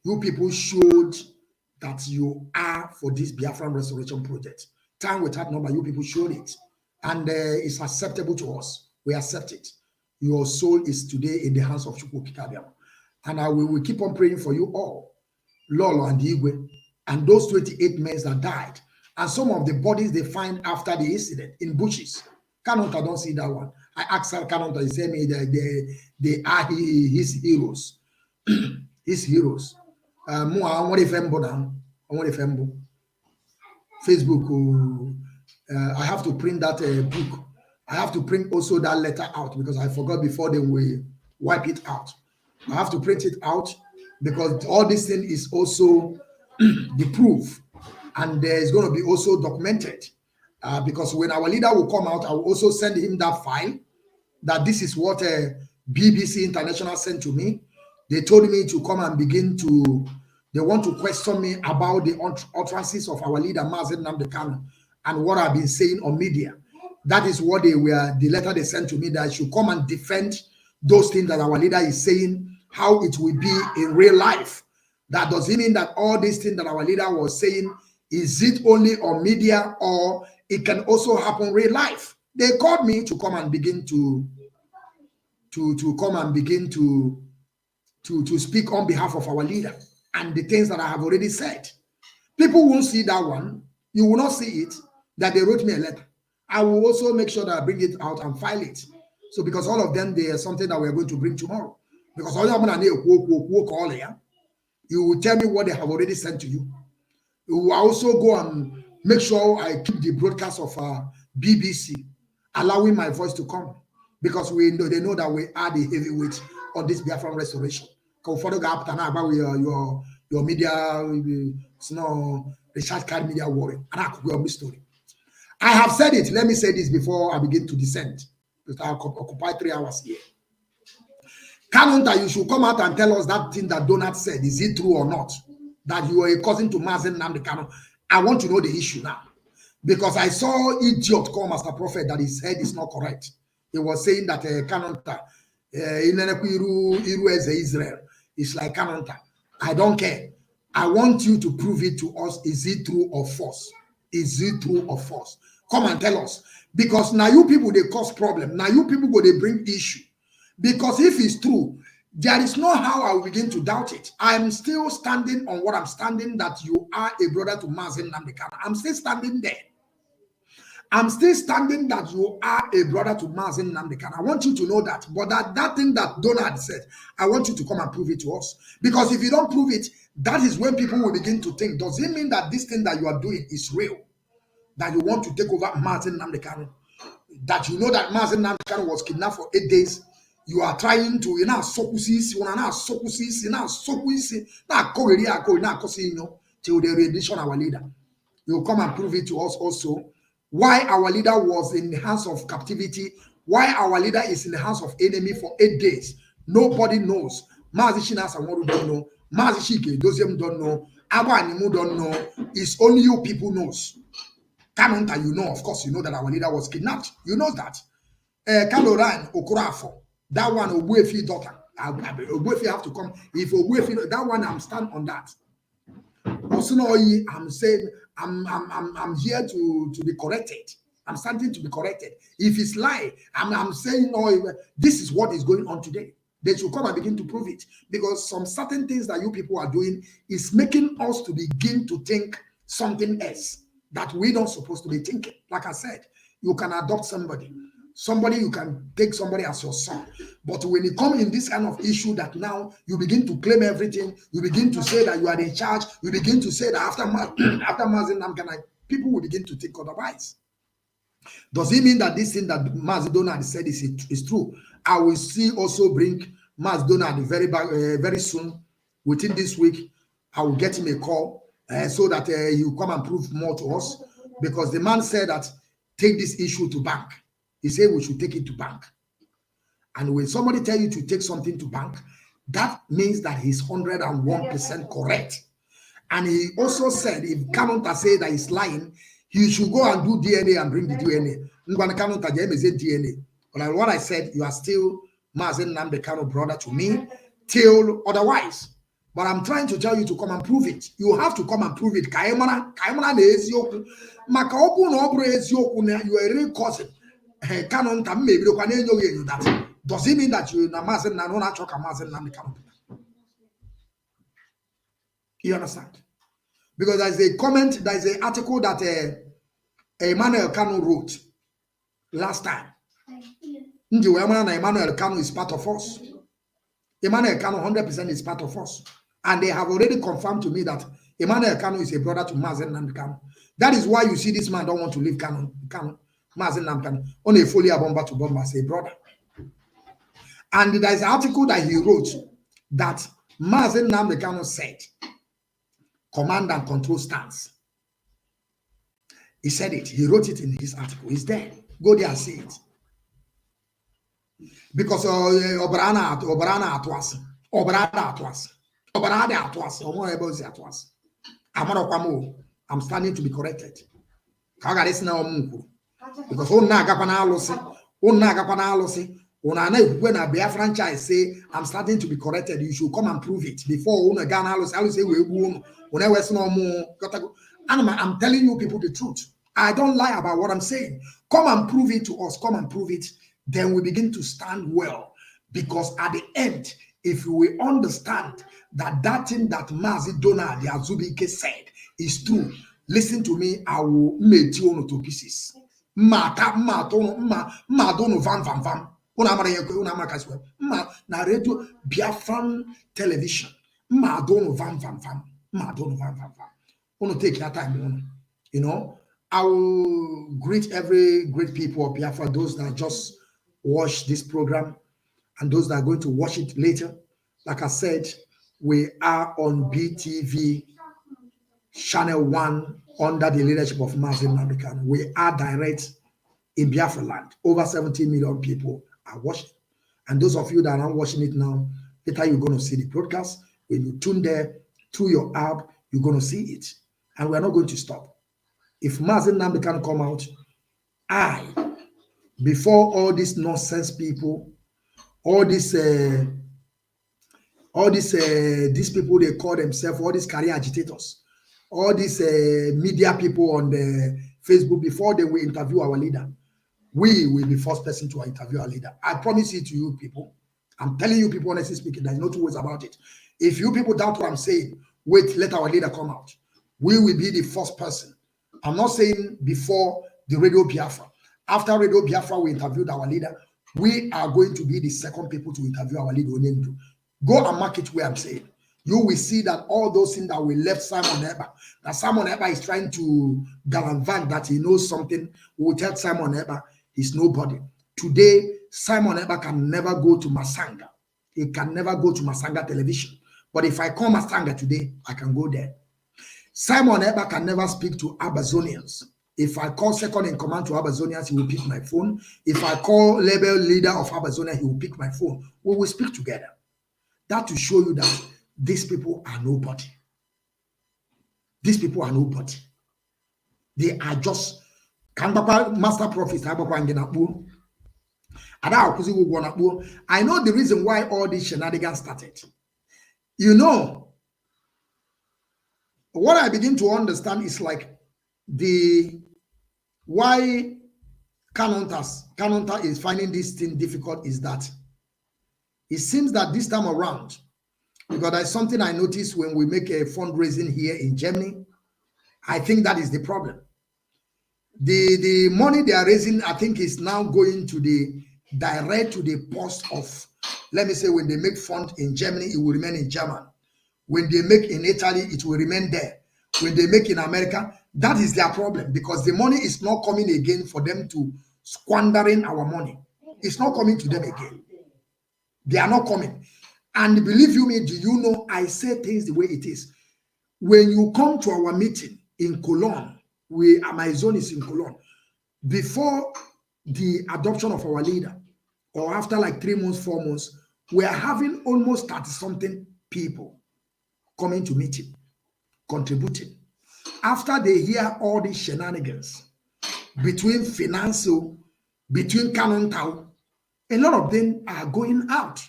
you people showed that you are for this Biafran restoration project. Time without number, you people showed it. And it's acceptable to us. We accept it. Your soul is today in the hands of Chukwu Kikabiam. And we will keep on praying for you all. Lolo and Igwe. And those 28 men that died. And some of the bodies they find after the incident in bushes. Kanonta don't see that one. I asked Kanonta, he said me they are his heroes. His heroes. Facebook. I have to print that book. I have to print also that letter out because I forgot before they will wipe it out. I have to print it out because all this thing is also the proof, and there is going to be also documented. Because when our leader will come out, I will also send him that file that this is what BBC International sent to me. They told me to come and begin to, they want to question me about the utterances of our leader, Mazi Nnamdi Kanu, and what I've been saying on media. That is what the letter they sent to me, that I should come and defend those things that our leader is saying, how it will be in real life. That doesn't mean that all these things that our leader was saying, is it only on media or it can also happen real life. They called me to come and begin to speak on behalf of our leader and the things that I have already said. People won't see that one. You will not see it, that they wrote me a letter. I will also make sure that I bring it out and file it. So because all of them, they are something that we are going to bring tomorrow. Because all you will tell me what they have already sent to you. You will also go and make sure I keep the broadcast of BBC, allowing my voice to come. Because they know that we are the heavyweight on this Biafran restoration. Your media, Richard Card media warrior. And I could go on this story. I have said it. Let me say this before I begin to descend. Because I'll occupy 3 hours here. Kanunta, you should come out and tell us that thing that Donald said. Is it true or not? That you are a cousin to Mazi Nnamdi Kanu. I want to know the issue now. Because I saw idiot call Master Prophet that his head is not correct. He was saying that Kanunta, Israel, is like Kanunta. I don't care. I want you to prove it to us. Is it true or false? Is it true or false? Come and tell us. Because now you people, they cause problem. Now you people go, they bring issue. Because if it's true, there is no how I will begin to doubt it. I'm still standing on what I'm standing, that you are a brother to Mazi Nnamdi Kanu. I'm still standing there. I'm still standing that you are a brother to Mazi Nnamdi Kanu. I want you to know that. But that thing that Donald said, I want you to come and prove it to us. Because if you don't prove it, that is when people will begin to think, does it mean that this thing that you are doing is real? That you want to take over Mazi Nnamdi Kanu? That you know that Mazi Nnamdi Kanu was kidnapped for 8 days? You are trying to, till the rendition our leader. You come and prove it to us also. Why our leader was in the hands of captivity, why our leader is in the hands of enemy for 8 days. Nobody knows. Mazi Shinasamoru don't know. Mazi Shike Doziem don't know. Aba Animu don't know. It's only you people knows. Kanunta, you know, of course, you know that our leader was kidnapped. You know that. Kaloran Okurafo. That one, Obuefi daughter. Obuefi have to come. If Obuefi, that one, I'm stand on that. Also, I'm saying I'm here to be corrected. I'm standing to be corrected. If it's lie, I'm saying no. This is what is going on today. They should come and begin to prove it, because some certain things that you people are doing is making us to begin to think something else that we don't supposed to be thinking. Like I said, you can adopt somebody, you can take somebody as your son, but when you come in this kind of issue that now you begin to claim everything, you begin to say that you are in charge, you begin to say that after Mazi Nwachineke, people will begin to think otherwise. Does it mean that this thing that Mazi Donald said is true? I will see also bring Mazi Donald very soon, within this week. I will get him a call so that he will come and prove more to us, because the man said that take this issue to bank. He said we should take it to bank. And when somebody tell you to take something to bank, that means that he's 101% correct. And he also said if Kanu say that he's lying, he should go and do DNA and bring the DNA. But what I said, you are still Mazi Nwachineke brother to me till otherwise. But I'm trying to tell you to come and prove it. You have to come and prove it. Kaimana na ezioku. Maka opu na obro ezioku na you are a real cousin. Kanu maybe you can enjoy that. Does it mean that you na Mazi Nwachineke? You understand? Because there is a comment, there is an article that Emmanuel Kanu wrote last time. Emmanuel Kanu is part of us. Emmanuel Kanu 100% is part of us. And they have already confirmed to me that Emmanuel Kanu is a brother to Mazi Nwachineke. That is why you see this man don't want to leave Mazi Nwachineke. Only fully a bomber to bomber as a brother. And there is an article that he wrote that Mazi Nwachineke said, command and control stance. He said it. He wrote it in his article. It's there. Go there and see it. Because Obrana atwas. I'm starting to be corrected. Because when a Biafran child say I'm starting to be corrected, you should come and prove it before I will say I'm telling you people the truth. I don't lie about what I'm saying. Come and prove it to us. Come and prove it. Then we begin to stand well. Because at the end, if we understand that that thing that Mazi Donald Azubike said is true, listen to me, I will make you to pieces. Na radio Biafran television. Take your time, you know. I will greet every great people of Biafra, those that just watch this program and those that are going to watch it later. Like I said, we are on BTV Channel 1 under the leadership of Mazi Nwachineke. We are direct in Biafra land. Over 70 million people are watching. And those of you that are not watching it now, later you're going to see the broadcast. When you tune there through your app, you're going to see it. And we're not going to stop. If Mazi Nwachineke come out, before all these nonsense people, all these people they call themselves, all these career agitators, all these media people on the Facebook, before they will interview our leader, we will be first person to interview our leader. I promise it to you people. I'm telling you people, honestly speaking, there's no two ways about it. If you people doubt what I'm saying, wait, let our leader come out. We will be the first person. I'm not saying before the Radio Biafra. After Radio Biafra, we interviewed our leader. We are going to be the second people to interview our leader. Go and mark it where I'm saying. You will see that all those things that we left Simon Eber, that Simon Eber is trying to gallivant that he knows something, we will tell Simon Eber he's nobody. Today, Simon Eber can never go to Masanga. He can never go to Masanga television. But if I call Masanga today, I can go there. Simon Eber can never speak to Abazonians. If I call second in command to Abazonians, he will pick my phone. If I call label leader of Abazonia, he will pick my phone. We will speak together. That to show you that these people are nobody. These people are nobody. They are just master prophets. I know the reason why all these shenanigans started. You know, what I begin to understand is like why Kanonta is finding this thing difficult is that It seems that this time around, because there's something I noticed when we make a fundraising here in Germany, I think that is the problem. The money they are raising, I think, is now going to the direct to the post of, let me say, when they make fund in Germany, it will remain in German. When they make in Italy, it will remain there. When they make in America, that is their problem, because the money is not coming again for them to squandering our money. It's not coming to them again. They are not coming. And believe you me, do you know, I say things the way it is. When you come to our meeting in Cologne, my zone is in Cologne, before the adoption of our leader, or after like 3 months, 4 months, we are having almost 30-something people coming to meeting, contributing. After they hear all these shenanigans between financial, between Kanu, a lot of them are going out.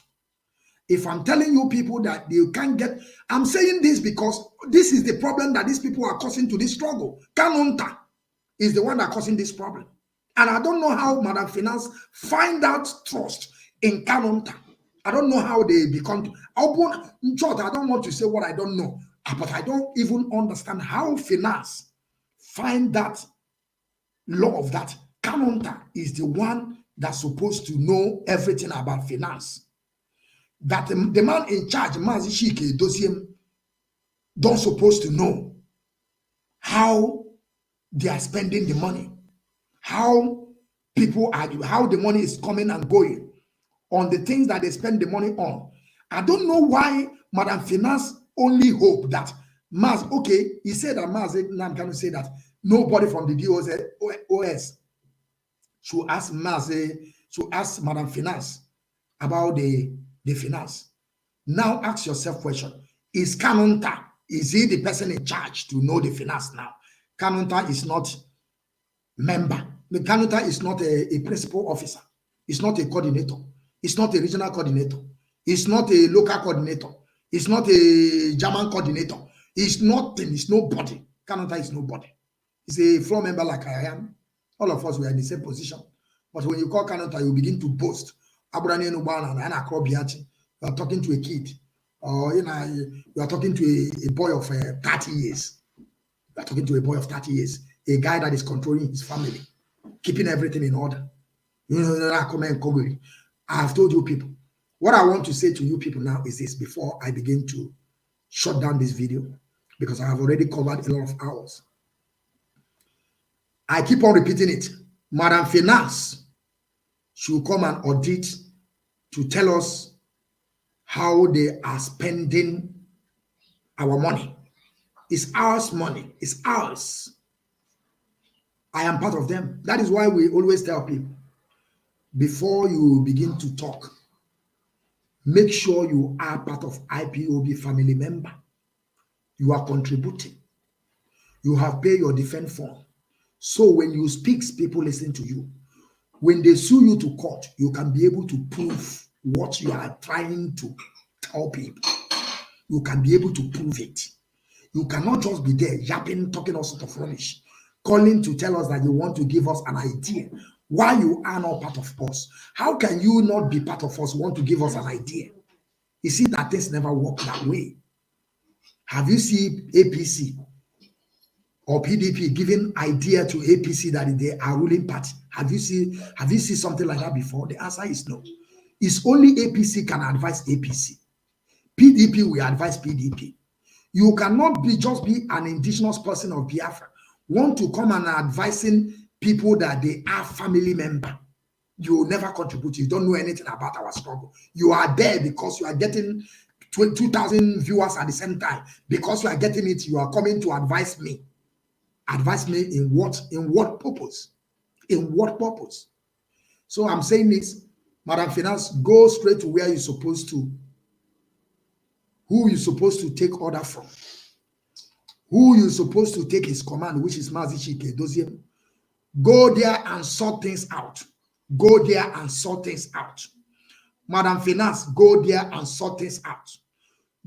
If I'm telling you people that you can't get, I'm saying this because this is the problem that these people are causing to this struggle. Kanunta is the one that causing this problem. And I don't know how Madam Finance find out trust in Kanunta. I don't know how they become. In short, I don't want to say what I don't know, but I don't even understand how Finance find that law of that. Kanunta is the one that's supposed to know everything about finance. That the man in charge, Mazi Nwachineke, don't supposed to know how they are spending the money, how people are, how the money is coming and going on the things that they spend the money on. I don't know why Madam Finance only hope that Maz, okay, he said that Mazi Nwachineke say that nobody from the DOS should ask Mazi, should ask Madam Finance about the finance. Now ask yourself question, is Kanunta, is he the person in charge to know the finance now? Kanunta is not member. The Kanunta is not a principal officer. It's not a coordinator. It's not a regional coordinator. It's not a local coordinator. It's not a German coordinator. It's nothing. It's nobody. Kanunta is nobody. He's a floor member like I am. All of us were in the same position. But when you call Kanunta, you begin to boast. You are talking to a kid, or you are talking to a boy of 30 years. You are talking to a boy of 30 years, a guy that is controlling his family, keeping everything in order. I have told you people. What I want to say to you people now is this before I begin to shut down this video, because I have already covered a lot of hours. I keep on repeating it. Madam Finance should come and audit to tell us how they are spending our money. It's ours money. It's ours. I am part of them. That is why we always tell people, before you begin to talk, make sure you are part of IPOB family member. You are contributing. You have paid your defense fund. So when you speak, people listen to you. When they sue you to court, you can be able to prove what you are trying to tell people. You can be able to prove it. You cannot just be there yapping, talking all sorts of rubbish, calling to tell us that you want to give us an idea why you are not part of us. How can you not be part of us, want to give us an idea? You see that things never work that way. Have you seen APC or PDP giving idea to APC that they are ruling party? Have you seen something like that before? The answer is no. It's only APC can advise APC. PDP will advise PDP. You cannot just be an indigenous person of Biafra, want to come and advising people that they are family member. You will never contribute. You don't know anything about our struggle. You are there because you are getting 2,000 viewers at the same time. Because you are getting it, you are coming to advise me. Advise me in what? In what purpose? In what purpose? So I'm saying this, Madam Finance, go straight to where you're supposed to. Who you're supposed to take order from. Who you're supposed to take his command, which is Mazi Nwachineke. Go there and sort things out. Go there and sort things out. Madam Finance, go there and sort things out.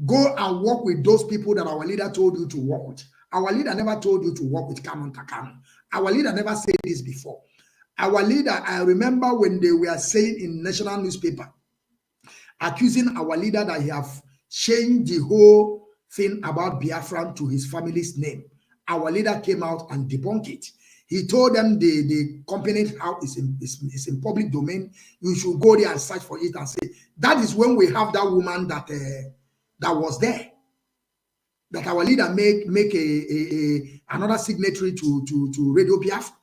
Go and work with those people that our leader told you to work with. Our leader never told you to work with Kanu. Our leader never said this before. Our leader, I remember when they were saying in national newspaper, accusing our leader that he have changed the whole thing about Biafran to his family's name. Our leader came out and debunked it. He told them the company house is in public domain. You should go there and search for it and say, that is when we have that woman that that was there. That our leader make another signatory to Radio Biafra.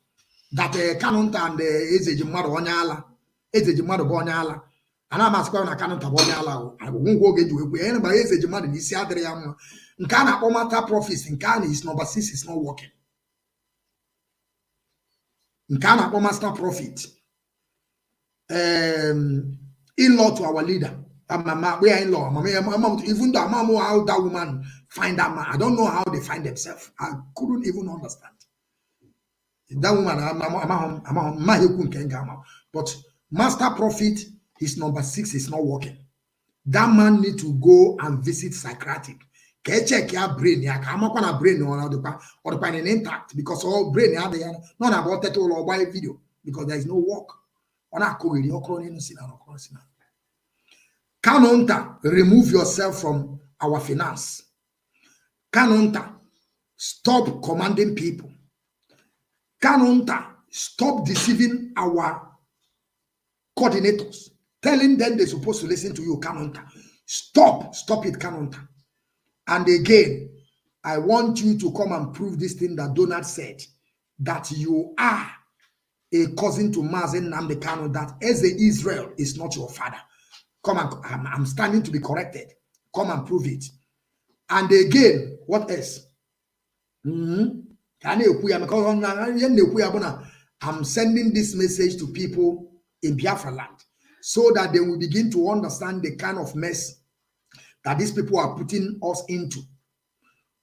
That Kanu and Ezejimado Onyala, Ezejimado Bonyala. And I'm asking na Kanu Tabonyala. I won't go get to it. Anybody Ezejimado in this area. Nkana Omata profits in Kanu is number 6 is not working. Nkana Omata profit. In-law to our leader. We are in law. Even though I know how that woman find that man, I don't know how they find themselves. I couldn't even understand. That woman, but master prophet, his number 6 is not working. That man need to go and visit psychiatric. Check your brain. Yeah, I'm not gonna brain or the intact because all brain are there. Not about that or by video because there is no work. Kanonta, remove yourself from our finance. Kanonta, stop commanding people. Kanonta, stop deceiving our coordinators, telling them they're supposed to listen to you. Kanonta, stop it, Kanonta. And again, I want you to come and prove this thing that Donald said, that you are a cousin to Mazi Nwachineke Kanu, that as Israel is not your father. Come and I'm standing to be corrected. Come and prove it. And again, what else? I'm sending this message to people in Biafra land so that they will begin to understand the kind of mess that these people are putting us into.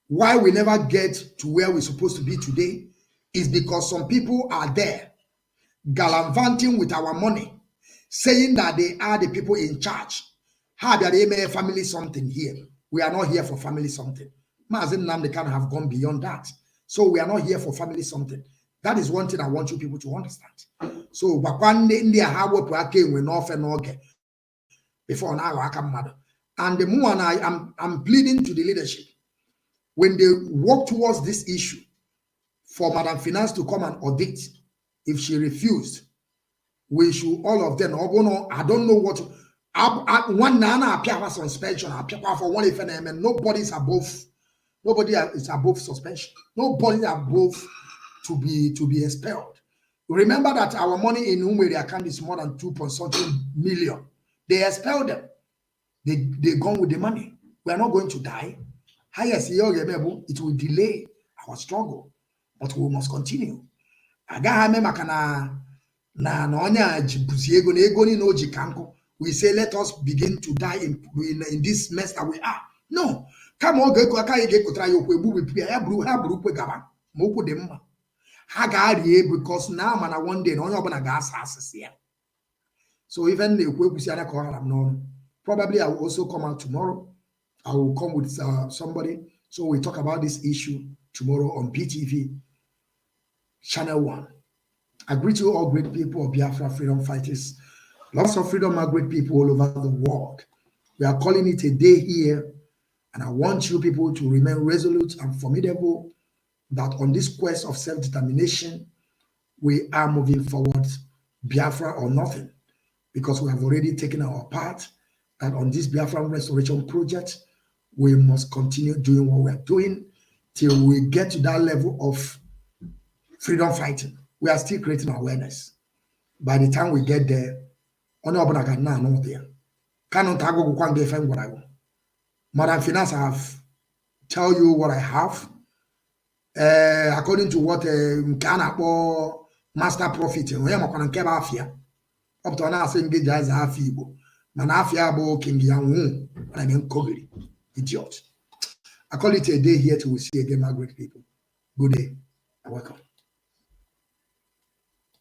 Why we never get to where we're supposed to be today is because some people are there gallivanting with our money, saying that they are the people in charge. How that they may family something here. We are not here for family something. Mazi Nwachineke Kanu have gone beyond that. So we are not here for family something. That is one thing I want you people to understand. So before now I come mad. And the more I'm pleading to the leadership, when they work towards this issue, for Madam Finance to come and audit, if she refused, we should all of them. I don't know what. One nana appear for suspension. Appear for one if and nobody is above. Nobody is above suspension. Nobody is above to be expelled. Remember that our money in Umweri account is more than 2.something million. They expelled them. They gone with the money. We are not going to die. Highest it will delay our struggle, but we must continue. We say, let us begin to die in this mess that we are. No. Come on, because now man one day no. So even the probably I will also come out tomorrow. I will come with somebody. So we talk about this issue tomorrow on PTV Channel 1. I greet you all great people of Biafra freedom fighters. Lots of freedom are great people all over the world. We are calling it a day here. And I want you people to remain resolute and formidable that on this quest of self-determination, we are moving forward, Biafra or nothing, because we have already taken our part, that on this Biafra restoration project, we must continue doing what we're doing till we get to that level of freedom fighting. We are still creating awareness. By the time we get there, Madam Finance, I have tell you what I have. According to what master prophet, up to now saying guys are feeble. Manafia bo king yang and then Kogri. Idiot. I call it a day here till we see again, my great people. Good day and welcome.